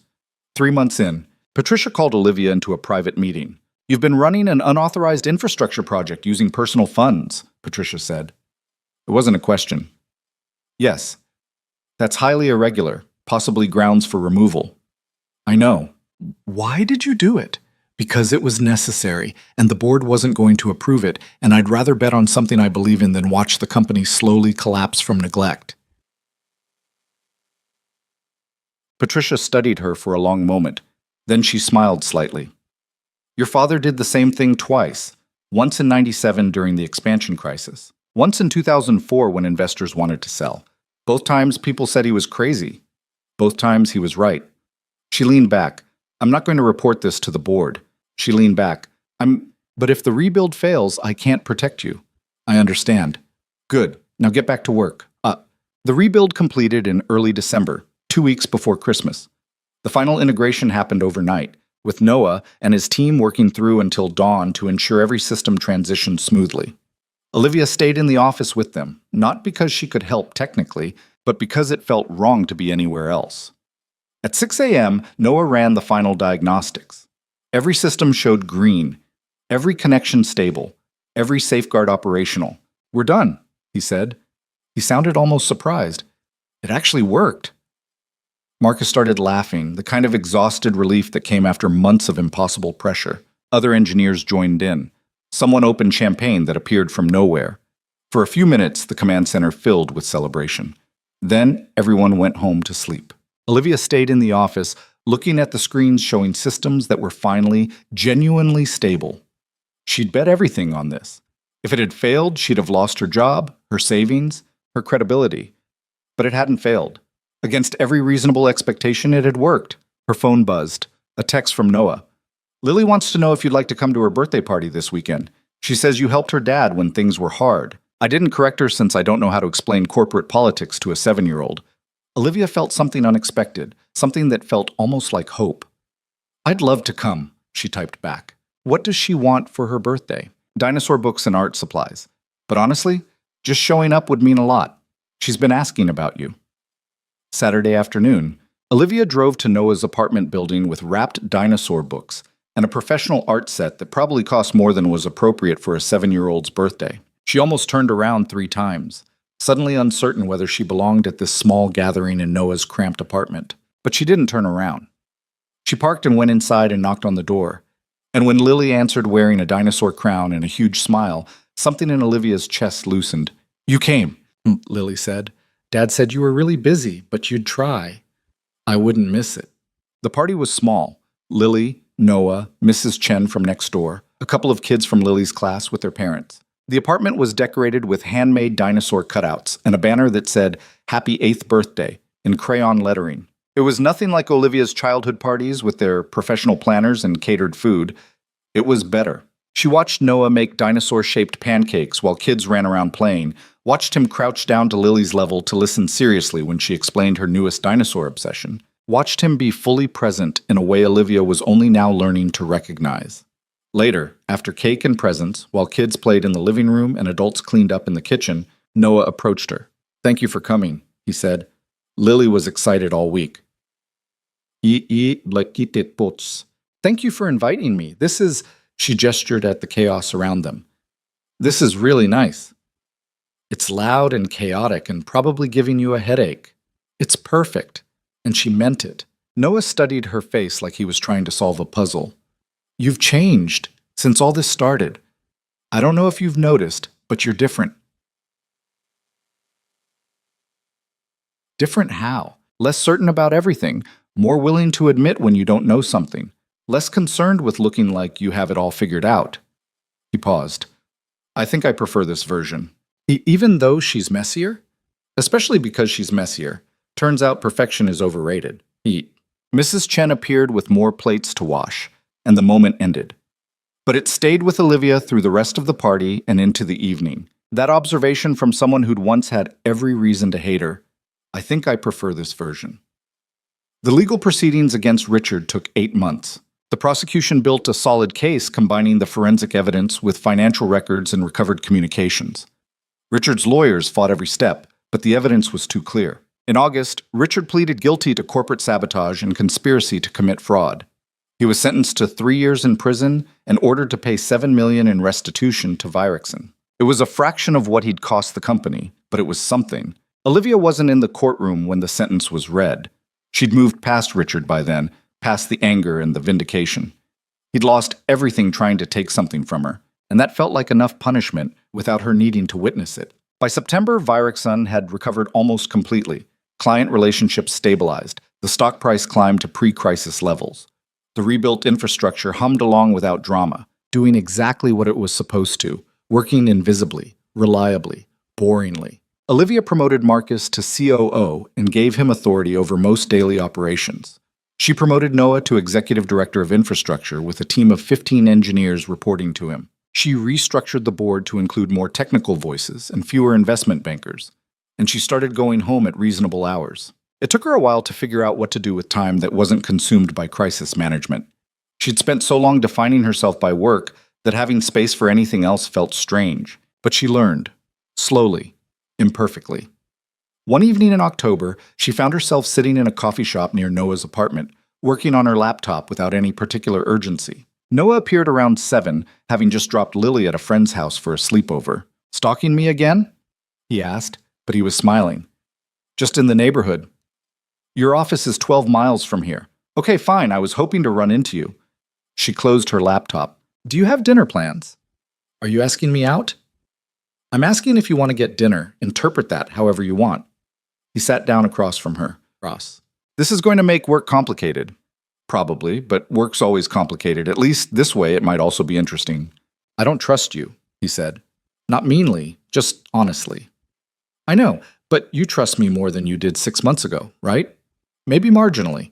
3 months in, Patricia called Olivia into a private meeting. "You've been running an unauthorized infrastructure project using personal funds," Patricia said. It wasn't a question. "Yes. That's highly irregular, possibly grounds for removal." "I know." "Why did you do it? Because it was necessary, and the board wasn't going to approve it, and I'd rather bet on something I believe in than watch the company slowly collapse from neglect. Patricia studied her for a long moment. Then she smiled slightly. Your father did the same thing twice, once in '97 during the expansion crisis, once in 2004 when investors wanted to sell. Both times people said he was crazy. Both times he was right. She leaned back. I'm not going to report this to the board. She leaned back. But if the rebuild fails, I can't protect you. I understand. Good. Now get back to work. The rebuild completed in early December, 2 weeks before Christmas. The final integration happened overnight, with Noah and his team working through until dawn to ensure every system transitioned smoothly. Olivia stayed in the office with them, not because she could help technically, but because it felt wrong to be anywhere else. At 6 a.m., Noah ran the final diagnostics. Every system showed green, every connection stable, every safeguard operational. We're done, he said. He sounded almost surprised. It actually worked. Marcus started laughing, the kind of exhausted relief that came after months of impossible pressure. Other engineers joined in. Someone opened champagne that appeared from nowhere. For a few minutes, the command center filled with celebration. Then, everyone went home to sleep. Olivia stayed in the office, looking at the screens showing systems that were finally, genuinely stable. She'd bet everything on this. If it had failed, she'd have lost her job, her savings, her credibility. But it hadn't failed. Against every reasonable expectation, it had worked. Her phone buzzed. A text from Noah. Lily wants to know if you'd like to come to her birthday party this weekend. She says you helped her dad when things were hard. I didn't correct her since I don't know how to explain corporate politics to a 7-year-old. Olivia felt something unexpected, something that felt almost like hope. I'd love to come, she typed back. What does she want for her birthday? Dinosaur books and art supplies. But honestly, just showing up would mean a lot. She's been asking about you. Saturday afternoon, Olivia drove to Noah's apartment building with wrapped dinosaur books and a professional art set that probably cost more than was appropriate for a 7-year-old's birthday. She almost turned around 3 times, suddenly uncertain whether she belonged at this small gathering in Noah's cramped apartment. But she didn't turn around. She parked and went inside and knocked on the door. And when Lily answered wearing a dinosaur crown and a huge smile, something in Olivia's chest loosened. You came, Lily said. Dad said you were really busy, but you'd try. I wouldn't miss it. The party was small. Lily, Noah, Mrs. Chen from next door, a couple of kids from Lily's class with their parents. The apartment was decorated with handmade dinosaur cutouts and a banner that said, Happy 8th Birthday, in crayon lettering. It was nothing like Olivia's childhood parties with their professional planners and catered food. It was better. She watched Noah make dinosaur-shaped pancakes while kids ran around playing, watched him crouch down to Lily's level to listen seriously when she explained her newest dinosaur obsession, watched him be fully present in a way Olivia was only now learning to recognize. Later, after cake and presents, while kids played in the living room and adults cleaned up in the kitchen, Noah approached her. Thank you for coming, he said. Lily was excited all week. Thank you for inviting me. She gestured at the chaos around them. This is really nice. It's loud and chaotic and probably giving you a headache. It's perfect. And she meant it. Noah studied her face like he was trying to solve a puzzle. You've changed since all this started. I don't know if you've noticed, but you're different. Different how? Less certain about everything, more willing to admit when you don't know something, less concerned with looking like you have it all figured out. He paused. I think I prefer this version. Even though she's messier? Especially because she's messier. Turns out perfection is overrated. Mrs. Chen appeared with more plates to wash, and the moment ended. But it stayed with Olivia through the rest of the party and into the evening. That observation from someone who'd once had every reason to hate her. I think I prefer this version. The legal proceedings against Richard took 8 months. The prosecution built a solid case combining the forensic evidence with financial records and recovered communications. Richard's lawyers fought every step, but the evidence was too clear. In August, Richard pleaded guilty to corporate sabotage and conspiracy to commit fraud. He was sentenced to 3 years in prison and ordered to pay $7 million in restitution to Virexon. It was a fraction of what he'd cost the company, but it was something. Olivia wasn't in the courtroom when the sentence was read. She'd moved past Richard by then, past the anger and the vindication. He'd lost everything trying to take something from her, and that felt like enough punishment without her needing to witness it. By September, Virexon had recovered almost completely. Client relationships stabilized. The stock price climbed to pre-crisis levels. The rebuilt infrastructure hummed along without drama, doing exactly what it was supposed to, working invisibly, reliably, boringly. Olivia promoted Marcus to COO and gave him authority over most daily operations. She promoted Noah to Executive Director of Infrastructure with a team of 15 engineers reporting to him. She restructured the board to include more technical voices and fewer investment bankers. And she started going home at reasonable hours. It took her a while to figure out what to do with time that wasn't consumed by crisis management. She'd spent so long defining herself by work that having space for anything else felt strange. But she learned, slowly, imperfectly. One evening in October, she found herself sitting in a coffee shop near Noah's apartment, working on her laptop without any particular urgency. Noah appeared around 7, having just dropped Lily at a friend's house for a sleepover. "Stalking me again?" he asked, but he was smiling. "Just in the neighborhood. Your office is 12 miles from here." "Okay, fine, I was hoping to run into you." She closed her laptop. "Do you have dinner plans?" "Are you asking me out?" "I'm asking if you want to get dinner. Interpret that however you want." He sat down across from her. "Ross, this is going to make work complicated." "Probably, but work's always complicated. At least this way it might also be interesting." "I don't trust you," he said. "Not meanly, just honestly." "I know, but you trust me more than you did 6 months ago, right? Maybe marginally.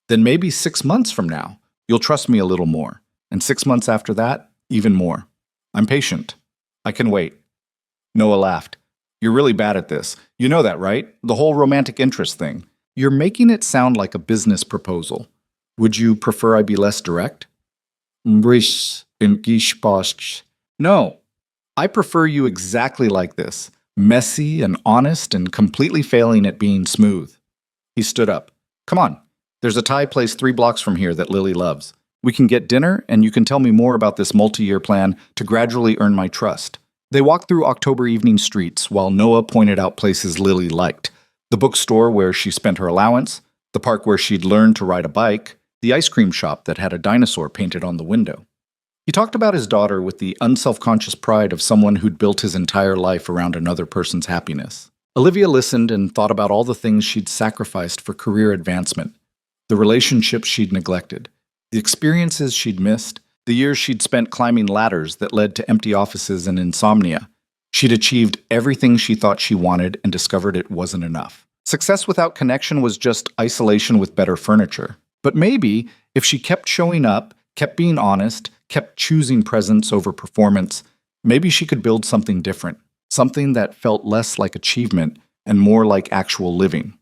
Then maybe 6 months from now, you'll trust me a little more. And 6 months after that, even more. I'm patient. I can wait." Noah laughed. "You're really bad at this. You know that, right? The whole romantic interest thing. You're making it sound like a business proposal. Would you prefer I be less direct?" "No. I prefer you exactly like this. Messy and honest and completely failing at being smooth." He stood up. "Come on. There's a Thai place 3 blocks from here that Lily loves. We can get dinner, and you can tell me more about this multi-year plan to gradually earn my trust." They walked through October evening streets while Noah pointed out places Lily liked. The bookstore where she spent her allowance, the park where she'd learned to ride a bike, the ice cream shop that had a dinosaur painted on the window. He talked about his daughter with the unselfconscious pride of someone who'd built his entire life around another person's happiness. Olivia listened and thought about all the things she'd sacrificed for career advancement, the relationships she'd neglected, the experiences she'd missed, the years she'd spent climbing ladders that led to empty offices and insomnia. She'd achieved everything she thought she wanted and discovered it wasn't enough. Success without connection was just isolation with better furniture. But maybe, if she kept showing up, kept being honest, kept choosing presence over performance, maybe she could build something different, something that felt less like achievement and more like actual living.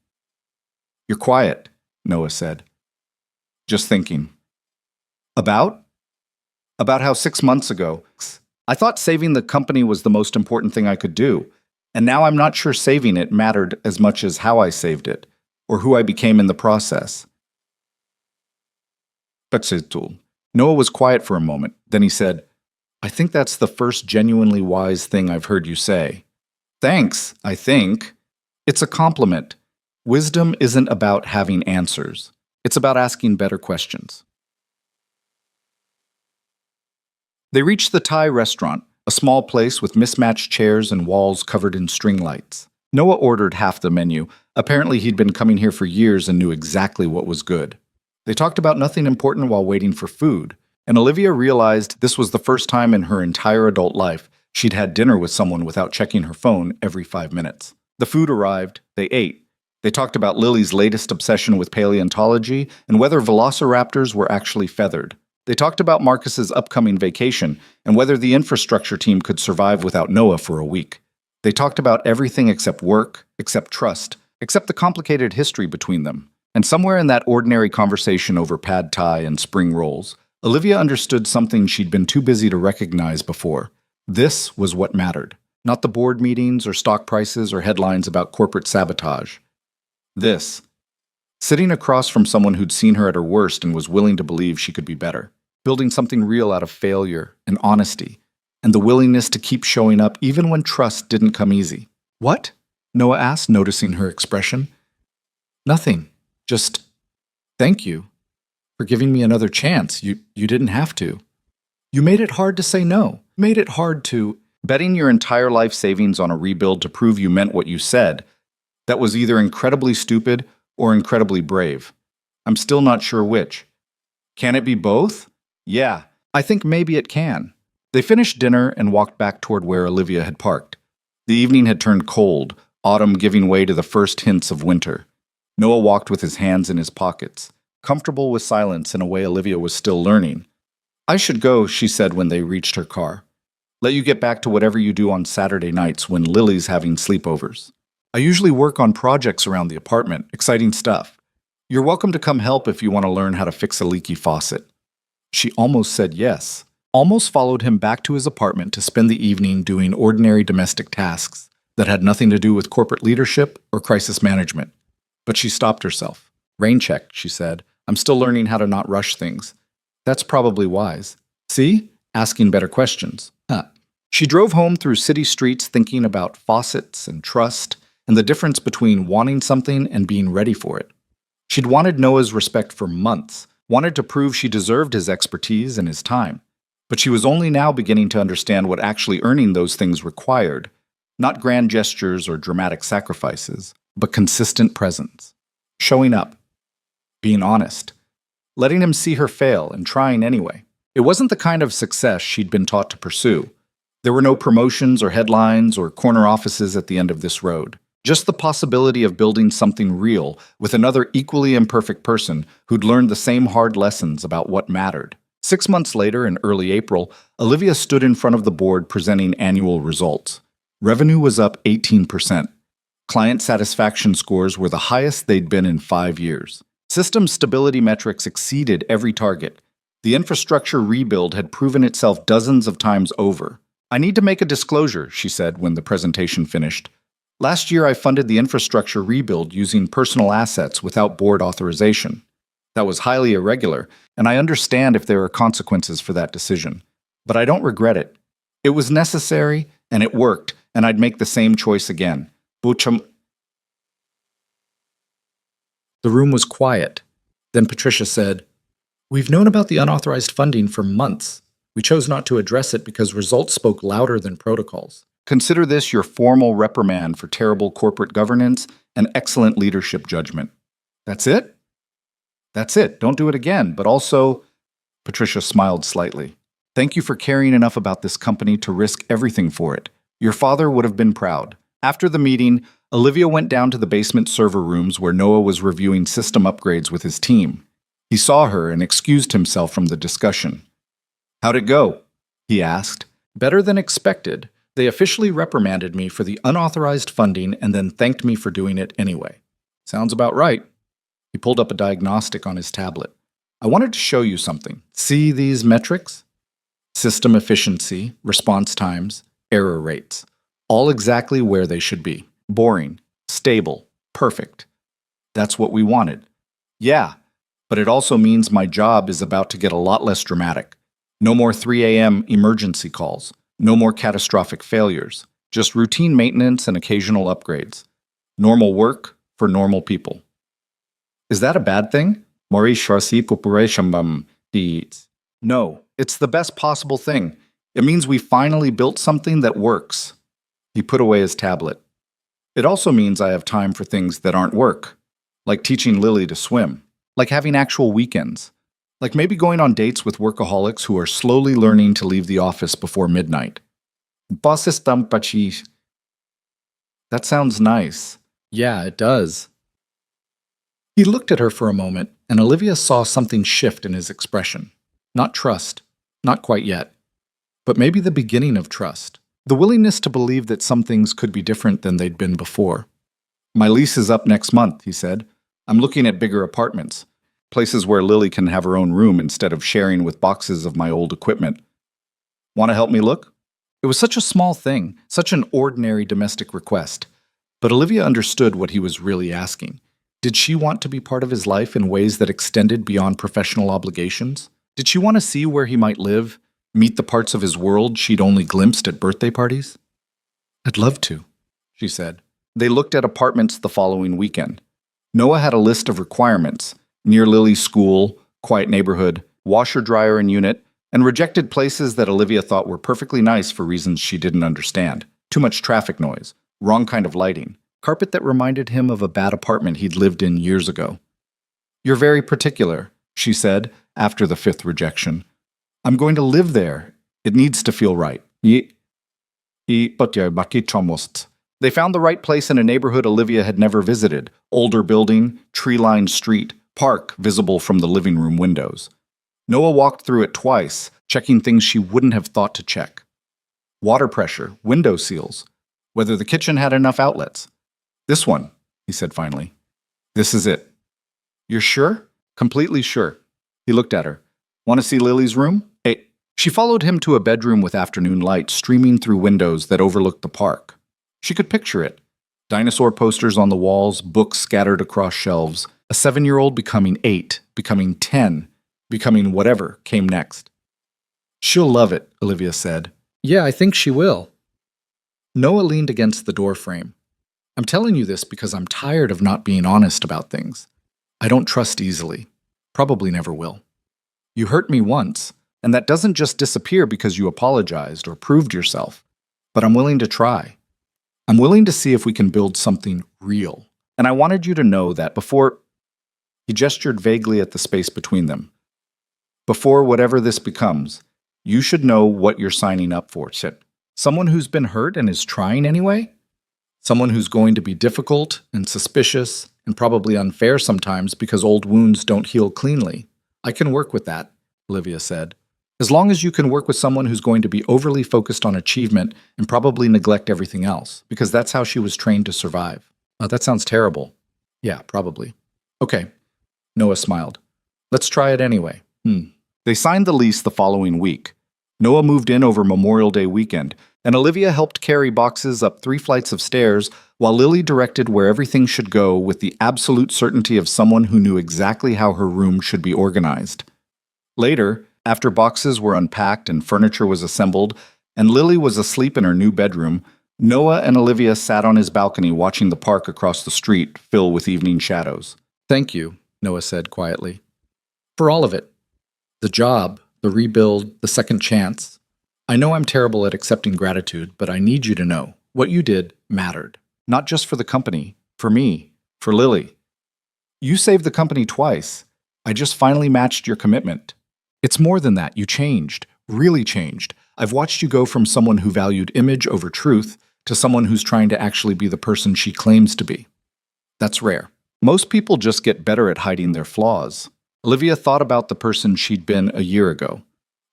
"You're quiet," Noah said. "Just thinking." About? About how 6 months ago, I thought saving the company was the most important thing I could do, and now I'm not sure saving it mattered as much as how I saved it, or who I became in the process. Noah was quiet for a moment. Then he said, "I think that's the first genuinely wise thing I've heard you say." "Thanks, I think. It's a compliment. Wisdom isn't about having answers. It's about asking better questions." They reached the Thai restaurant, a small place with mismatched chairs and walls covered in string lights. Noah ordered half the menu. Apparently he'd been coming here for years and knew exactly what was good. They talked about nothing important while waiting for food, and Olivia realized this was the first time in her entire adult life she'd had dinner with someone without checking her phone every 5 minutes. The food arrived, they ate. They talked about Lily's latest obsession with paleontology and whether velociraptors were actually feathered. They talked about Marcus's upcoming vacation and whether the infrastructure team could survive without Noah for a week. They talked about everything except work, except trust, except the complicated history between them. And somewhere in that ordinary conversation over pad thai and spring rolls, Olivia understood something she'd been too busy to recognize before. This was what mattered, not the board meetings or stock prices or headlines about corporate sabotage. This, sitting across from someone who'd seen her at her worst and was willing to believe she could be better, building something real out of failure and honesty, and the willingness to keep showing up even when trust didn't come easy. "What?" Noah asked, noticing her expression. "Nothing. Just, thank you." for giving me another chance. You didn't have to. You made it hard to say no. Made it hard to betting your entire life savings on a rebuild to prove you meant what you said. That was either incredibly stupid or incredibly brave. I'm still not sure which. Can it be both? Yeah, I think maybe it can. They finished dinner and walked back toward where Olivia had parked. The evening had turned cold, autumn giving way to the first hints of winter. Noah walked with his hands in his pockets, comfortable with silence in a way Olivia was still learning. I should go, she said when they reached her car. Let you get back to whatever you do on Saturday nights when Lily's having sleepovers. I usually work on projects around the apartment, exciting stuff. You're welcome to come help if you want to learn how to fix a leaky faucet. She almost said yes, almost followed him back to his apartment to spend the evening doing ordinary domestic tasks that had nothing to do with corporate leadership or crisis management. But she stopped herself. Rain check, she said. I'm still learning how to not rush things. That's probably wise. See? Asking better questions. She drove home through city streets thinking about faucets and trust and the difference between wanting something and being ready for it. She'd wanted Noah's respect for months, wanted to prove she deserved his expertise and his time. But she was only now beginning to understand what actually earning those things required. Not grand gestures or dramatic sacrifices, but consistent presence. Showing up. Being honest. Letting him see her fail and trying anyway. It wasn't the kind of success she'd been taught to pursue. There were no promotions or headlines or corner offices at the end of this road. Just the possibility of building something real with another equally imperfect person who'd learned the same hard lessons about what mattered. 6 months later, in early April, Olivia stood in front of the board presenting annual results. Revenue was up 18%. Client satisfaction scores were the highest they'd been in 5 years. System stability metrics exceeded every target. The infrastructure rebuild had proven itself dozens of times over. I need to make a disclosure, she said when the presentation finished. Last year I funded the infrastructure rebuild using personal assets without board authorization. That was highly irregular, and I understand if there are consequences for that decision. But I don't regret it. It was necessary, and it worked, and I'd make the same choice again. The room was quiet. Then Patricia said, We've known about the unauthorized funding for months. We chose not to address it because results spoke louder than protocols. Consider this your formal reprimand for terrible corporate governance and excellent leadership judgment. That's it? That's it. Don't do it again. But also, Patricia smiled slightly. Thank you for caring enough about this company to risk everything for it. Your father would have been proud. After the meeting, Olivia went down to the basement server rooms where Noah was reviewing system upgrades with his team. He saw her and excused himself from the discussion. How'd it go? He asked. Better than expected. They officially reprimanded me for the unauthorized funding and then thanked me for doing it anyway. Sounds about right. He pulled up a diagnostic on his tablet. I wanted to show you something. See these metrics? System efficiency, response times, error rates. All exactly where they should be. Boring, stable, perfect. That's what we wanted. Yeah, but it also means my job is about to get a lot less dramatic. No more 3 a.m. emergency calls. No more catastrophic failures. Just routine maintenance and occasional upgrades. Normal work for normal people. Is that a bad thing? No, it's the best possible thing. It means we finally built something that works. He put away his tablet. It also means I have time for things that aren't work, like teaching Lily to swim, like having actual weekends, like maybe going on dates with workaholics who are slowly learning to leave the office before midnight. That sounds nice. Yeah, it does. He looked at her for a moment, and Olivia saw something shift in his expression. Not trust, not quite yet, but maybe the beginning of trust. The willingness to believe that some things could be different than they'd been before. My lease is up next month, he said. I'm looking at bigger apartments. Places where Lily can have her own room instead of sharing with boxes of my old equipment. Want to help me look? It was such a small thing, such an ordinary domestic request. But Olivia understood what he was really asking. Did she want to be part of his life in ways that extended beyond professional obligations? Did she want to see where he might live, meet the parts of his world she'd only glimpsed at birthday parties? I'd love to, she said. They looked at apartments the following weekend. Noah had a list of requirements: near Lily's school, quiet neighborhood, washer dryer and unit, and rejected places that Olivia thought were perfectly nice for reasons she didn't understand. Too much traffic noise, wrong kind of lighting, carpet that reminded him of a bad apartment he'd lived in years ago. "You're very particular," she said after the fifth rejection. "I'm going to live there. It needs to feel right." They found the right place in a neighborhood Olivia had never visited. Older building, tree-lined street, park visible from the living room windows. Noah walked through it twice, checking things she wouldn't have thought to check. Water pressure, window seals, whether the kitchen had enough outlets. "This one," he said finally. "This is it." "You're sure?" "Completely sure." He looked at her. "Want to see Lily's room?" "Hey." She followed him to a bedroom with afternoon light streaming through windows that overlooked the park. She could picture it. Dinosaur posters on the walls, books scattered across shelves, a 7-year-old becoming 8, becoming 10, becoming whatever came next. "She'll love it," Olivia said. "Yeah, I think she will." Noah leaned against the doorframe. "I'm telling you this because I'm tired of not being honest about things. I don't trust easily. Probably never will. You hurt me once, and that doesn't just disappear because you apologized or proved yourself. But I'm willing to try. I'm willing to see if we can build something real. And I wanted you to know that before—" He gestured vaguely at the space between them. "Before whatever this becomes, you should know what you're signing up for." Someone who's been hurt and is trying anyway? Someone who's going to be difficult and suspicious and probably unfair sometimes because old wounds don't heal cleanly. "I can work with that," Olivia said. "As long as you can work with someone who's going to be overly focused on achievement and probably neglect everything else, because that's how she was trained to survive." That sounds terrible." "Yeah, probably." "Okay." Noah smiled. "Let's try it anyway." They signed the lease the following week. Noah moved in over Memorial Day weekend, and Olivia helped carry boxes up 3 flights of stairs while Lily directed where everything should go with the absolute certainty of someone who knew exactly how her room should be organized. Later, after boxes were unpacked and furniture was assembled, and Lily was asleep in her new bedroom, Noah and Olivia sat on his balcony watching the park across the street fill with evening shadows. "Thank you," Noah said quietly. "For all of it. The job, the rebuild, the second chance. I know I'm terrible at accepting gratitude, but I need you to know what you did mattered. Not just for the company, for me, for Lily. You saved the company twice. I just finally matched your commitment. It's more than that. You changed, really changed. I've watched you go from someone who valued image over truth to someone who's trying to actually be the person she claims to be. That's rare. Most people just get better at hiding their flaws." Olivia thought about the person she'd been a year ago.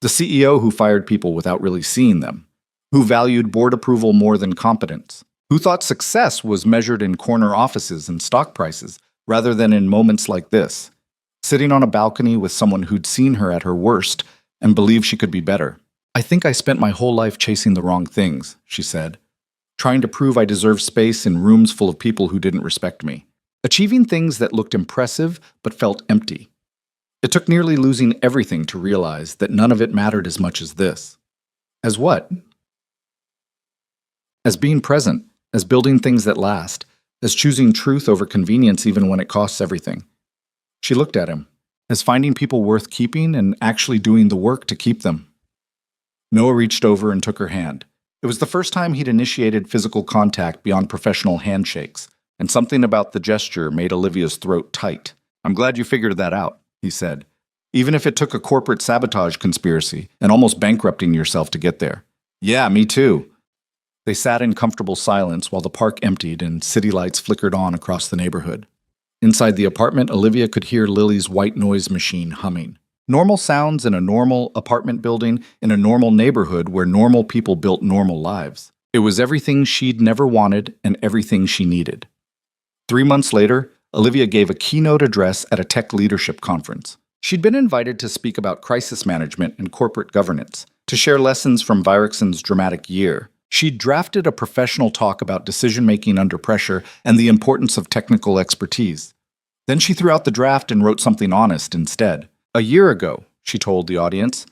The CEO who fired people without really seeing them. Who valued board approval more than competence. Who thought success was measured in corner offices and stock prices rather than in moments like this. Sitting on a balcony with someone who'd seen her at her worst and believed she could be better. "I think I spent my whole life chasing the wrong things," she said. "Trying to prove I deserved space in rooms full of people who didn't respect me. Achieving things that looked impressive but felt empty. It took nearly losing everything to realize that none of it mattered as much as this." "As what?" "As being present, as building things that last, as choosing truth over convenience even when it costs everything." She looked at him. "As finding people worth keeping and actually doing the work to keep them." Noah reached over and took her hand. It was the first time he'd initiated physical contact beyond professional handshakes, and something about the gesture made Olivia's throat tight. "I'm glad you figured that out," he said. "Even if it took a corporate sabotage conspiracy and almost bankrupting yourself to get there." "Yeah, me too." They sat in comfortable silence while the park emptied and city lights flickered on across the neighborhood. Inside the apartment, Olivia could hear Lily's white noise machine humming. Normal sounds in a normal apartment building in a normal neighborhood where normal people built normal lives. It was everything she'd never wanted and everything she needed. 3 months later, Olivia gave a keynote address at a tech leadership conference. She'd been invited to speak about crisis management and corporate governance, to share lessons from Virexon's dramatic year. She'd drafted a professional talk about decision-making under pressure and the importance of technical expertise. Then she threw out the draft and wrote something honest instead. "A year ago," she told the audience,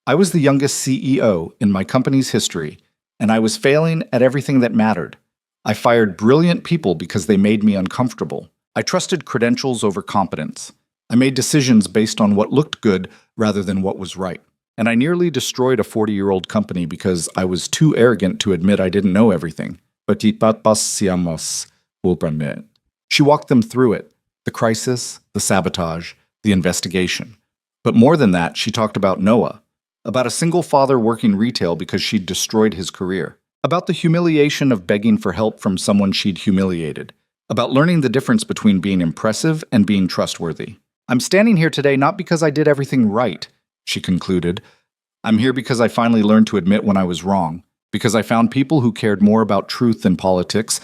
"I was the youngest CEO in my company's history, and I was failing at everything that mattered. I fired brilliant people because they made me uncomfortable. I trusted credentials over competence. I made decisions based on what looked good rather than what was right. And I nearly destroyed a 40-year-old company because I was too arrogant to admit I didn't know everything. Petit pas siamos, Wolpermet. She walked them through it, the crisis, the sabotage, the investigation. But more than that, she talked about Noah, about a single father working retail because she'd destroyed his career, about the humiliation of begging for help from someone she'd humiliated, about learning the difference between being impressive and being trustworthy. I'm standing here today not because I did everything right, she concluded. I'm here because I finally learned to admit when I was wrong, because I found people who cared more about truth than politics,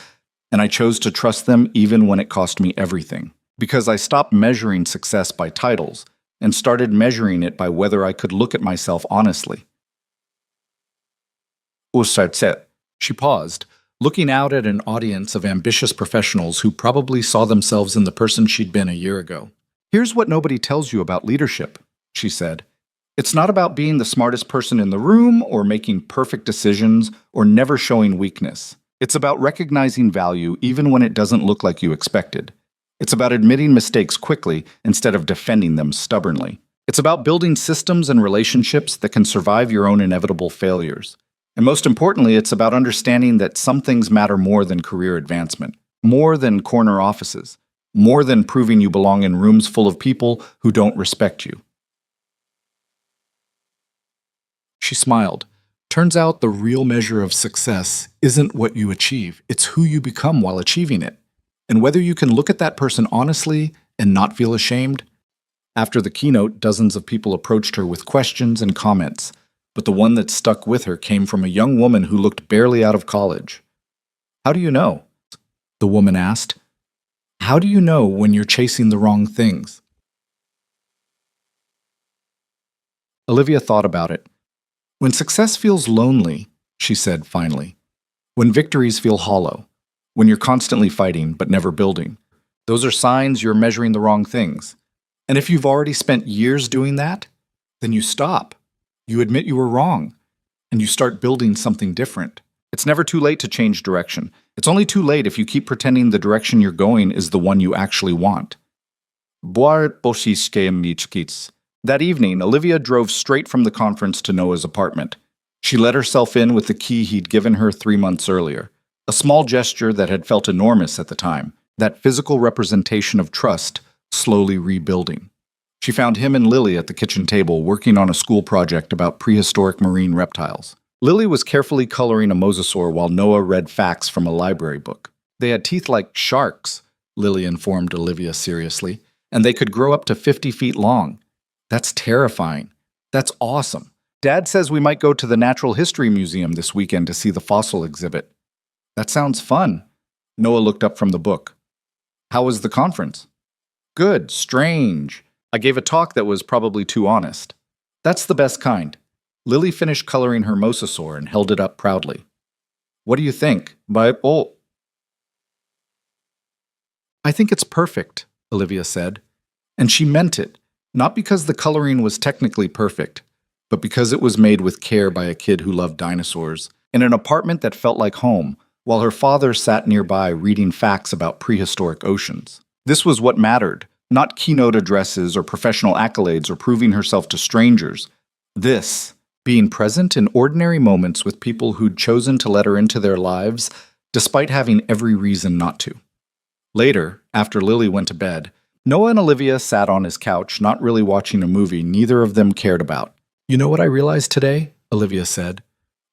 and I chose to trust them even when it cost me everything. Because I stopped measuring success by titles and started measuring it by whether I could look at myself honestly. She paused, looking out at an audience of ambitious professionals who probably saw themselves in the person she'd been a year ago. Here's what nobody tells you about leadership, she said. It's not about being the smartest person in the room or making perfect decisions or never showing weakness. It's about recognizing value even when it doesn't look like you expected. It's about admitting mistakes quickly instead of defending them stubbornly. It's about building systems and relationships that can survive your own inevitable failures. And most importantly, it's about understanding that some things matter more than career advancement, more than corner offices, more than proving you belong in rooms full of people who don't respect you. She smiled. Turns out the real measure of success isn't what you achieve, it's who you become while achieving it. And whether you can look at that person honestly and not feel ashamed. After the keynote, dozens of people approached her with questions and comments, but the one that stuck with her came from a young woman who looked barely out of college. How do you know? The woman asked. How do you know when you're chasing the wrong things? Olivia thought about it. When success feels lonely, she said finally. When victories feel hollow. When you're constantly fighting but never building. Those are signs you're measuring the wrong things. And if you've already spent years doing that, then you stop. You admit you were wrong, and you start building something different. It's never too late to change direction. It's only too late if you keep pretending the direction you're going is the one you actually want. That evening, Olivia drove straight from the conference to Noah's apartment. She let herself in with the key he'd given her 3 months earlier. A small gesture that had felt enormous at the time, that physical representation of trust slowly rebuilding. She found him and Lily at the kitchen table working on a school project about prehistoric marine reptiles. Lily was carefully coloring a mosasaur while Noah read facts from a library book. They had teeth like sharks, Lily informed Olivia seriously, and they could grow up to 50 feet long. That's terrifying. That's awesome. Dad says we might go to the Natural History Museum this weekend to see the fossil exhibit. That sounds fun. Noah looked up from the book. How was the conference? Good, strange. I gave a talk that was probably too honest. That's the best kind. Lily finished coloring her mosasaur and held it up proudly. What do you think? I think it's perfect, Olivia said. And she meant it, not because the coloring was technically perfect, but because it was made with care by a kid who loved dinosaurs, in an apartment that felt like home, while her father sat nearby reading facts about prehistoric oceans. This was what mattered, not keynote addresses or professional accolades or proving herself to strangers. This, being present in ordinary moments with people who'd chosen to let her into their lives, despite having every reason not to. Later, after Lily went to bed, Noah and Olivia sat on his couch, not really watching a movie neither of them cared about. You know what I realized today? Olivia said.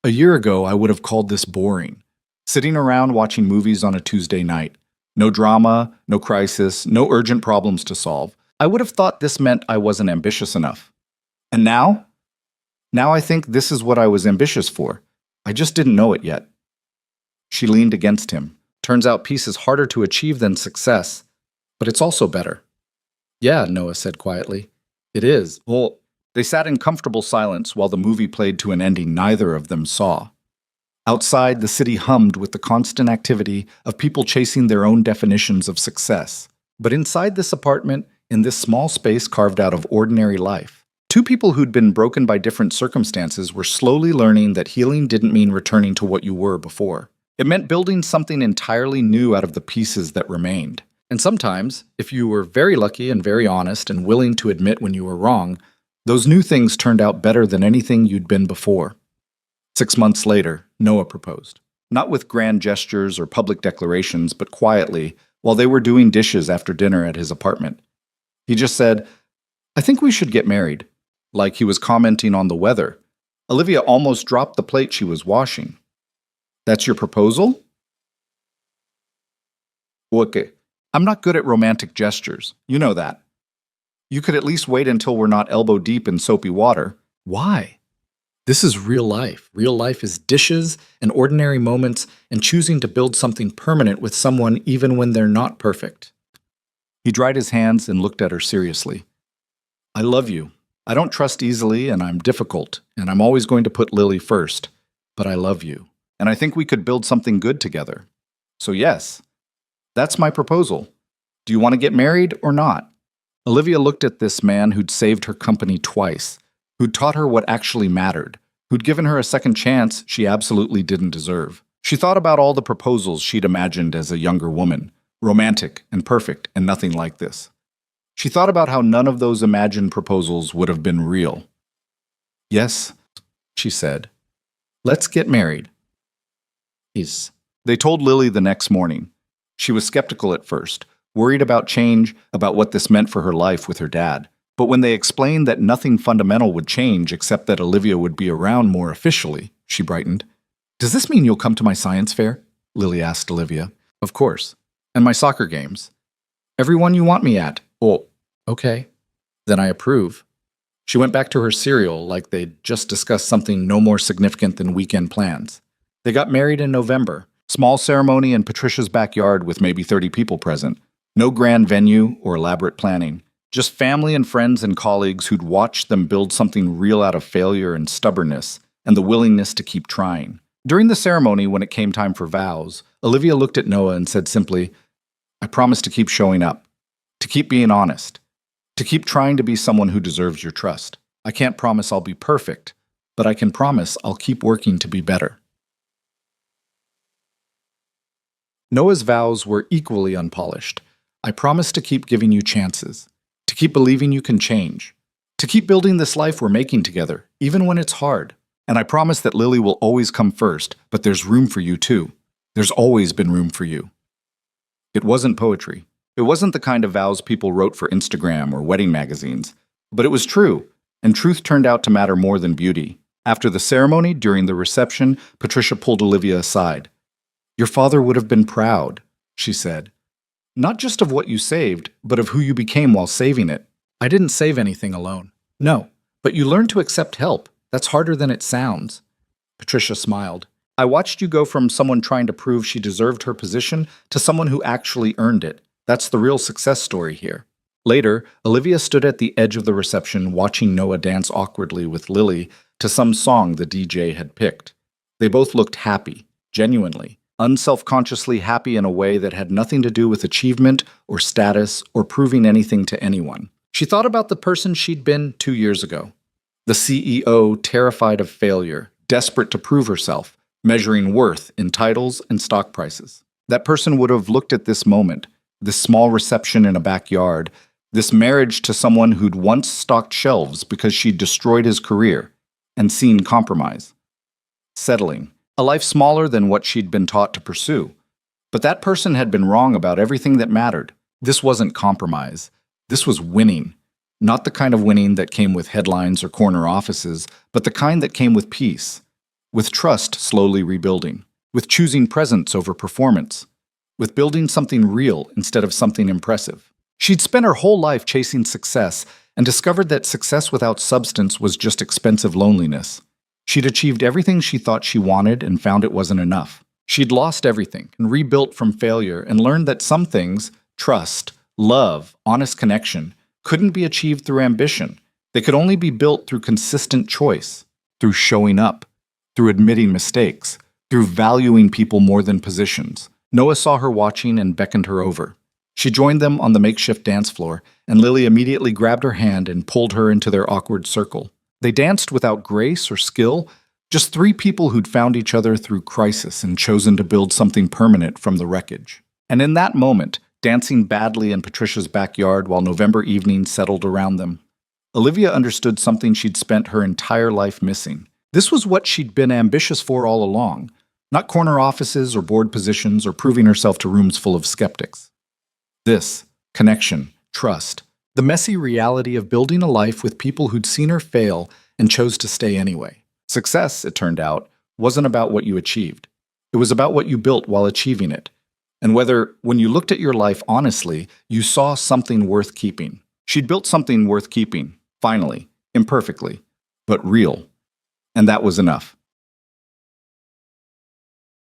A year ago, I would have called this boring. Sitting around watching movies on a Tuesday night. No drama, no crisis, no urgent problems to solve. I would have thought this meant I wasn't ambitious enough. And now? Now I think this is what I was ambitious for. I just didn't know it yet. She leaned against him. Turns out peace is harder to achieve than success, but it's also better. Yeah, Noah said quietly. It is. Well, they sat in comfortable silence while the movie played to an ending neither of them saw. Outside, the city hummed with the constant activity of people chasing their own definitions of success. But inside this apartment, in this small space carved out of ordinary life, two people who'd been broken by different circumstances were slowly learning that healing didn't mean returning to what you were before. It meant building something entirely new out of the pieces that remained. And sometimes, if you were very lucky and very honest and willing to admit when you were wrong, those new things turned out better than anything you'd been before. 6 months later, Noah proposed. Not with grand gestures or public declarations, but quietly, while they were doing dishes after dinner at his apartment. He just said, "I think we should get married," like he was commenting on the weather. Olivia almost dropped the plate she was washing. "That's your proposal?" Okay. I'm not good at romantic gestures. You know that. You could at least wait until we're not elbow deep in soapy water. Why? This is real life. Real life is dishes and ordinary moments and choosing to build something permanent with someone even when they're not perfect. He dried his hands and looked at her seriously. "I love you. I don't trust easily and I'm difficult, and I'm always going to put Lily first. But I love you, and I think we could build something good together. So yes, that's my proposal. Do you want to get married or not?" Olivia looked at this man who'd saved her company twice, who'd taught her what actually mattered, who'd given her a second chance she absolutely didn't deserve. She thought about all the proposals she'd imagined as a younger woman, romantic and perfect and nothing like this. She thought about how none of those imagined proposals would have been real. "Yes," she said. "Let's get married." They told Lily the next morning. She was skeptical at first, worried about change, about what this meant for her life with her dad. But when they explained that nothing fundamental would change except that Olivia would be around more officially, she brightened. "Does this mean you'll come to my science fair?" Lily asked Olivia. "Of course. And my soccer games. Everyone you want me at." "Oh, okay. Then I approve." She went back to her cereal like they'd just discussed something no more significant than weekend plans. They got married in November. Small ceremony in Patricia's backyard with maybe 30 people present. No grand venue or elaborate planning. Just family and friends and colleagues who'd watched them build something real out of failure and stubbornness, and the willingness to keep trying. During the ceremony, when it came time for vows, Olivia looked at Noah and said simply, "I promise to keep showing up, to keep being honest, to keep trying to be someone who deserves your trust. I can't promise I'll be perfect, but I can promise I'll keep working to be better." Noah's vows were equally unpolished. "I promise to keep giving you chances, to keep believing you can change, to keep building this life we're making together, even when it's hard. And I promise that Lily will always come first, but there's room for you too. There's always been room for you." It wasn't poetry. It wasn't the kind of vows people wrote for Instagram or wedding magazines. But it was true, and truth turned out to matter more than beauty. After the ceremony, during the reception, Patricia pulled Olivia aside. "Your father would have been proud," she said. "Not just of what you saved, but of who you became while saving it." "I didn't save anything alone." "No, but you learned to accept help. That's harder than it sounds." Patricia smiled. "I watched you go from someone trying to prove she deserved her position to someone who actually earned it. That's the real success story here." Later, Olivia stood at the edge of the reception watching Noah dance awkwardly with Lily to some song the DJ had picked. They both looked happy, genuinely, unself-consciously happy in a way that had nothing to do with achievement or status or proving anything to anyone. She thought about the person she'd been 2 years ago. The CEO terrified of failure, desperate to prove herself, measuring worth in titles and stock prices. That person would have looked at this moment, this small reception in a backyard, this marriage to someone who'd once stocked shelves because she'd destroyed his career, and seen compromise. Settling. A life smaller than what she'd been taught to pursue. But that person had been wrong about everything that mattered. This wasn't compromise. This was winning. Not the kind of winning that came with headlines or corner offices, but the kind that came with peace, with trust slowly rebuilding, with choosing presence over performance, with building something real instead of something impressive. She'd spent her whole life chasing success and discovered that success without substance was just expensive loneliness. She'd achieved everything she thought she wanted and found it wasn't enough. She'd lost everything and rebuilt from failure and learned that some things, trust, love, honest connection, couldn't be achieved through ambition. They could only be built through consistent choice, through showing up, through admitting mistakes, through valuing people more than positions. Noah saw her watching and beckoned her over. She joined them on the makeshift dance floor, and Lily immediately grabbed her hand and pulled her into their awkward circle. They danced without grace or skill, just 3 people who'd found each other through crisis and chosen to build something permanent from the wreckage. And in that moment, dancing badly in Patricia's backyard while November evenings settled around them. Olivia understood something she'd spent her entire life missing. This was what she'd been ambitious for all along, not corner offices or board positions or proving herself to rooms full of skeptics. This, connection, trust, the messy reality of building a life with people who'd seen her fail and chose to stay anyway. Success, it turned out, wasn't about what you achieved. It was about what you built while achieving it, and whether, when you looked at your life honestly, you saw something worth keeping. She'd built something worth keeping, finally, imperfectly, but real. And that was enough.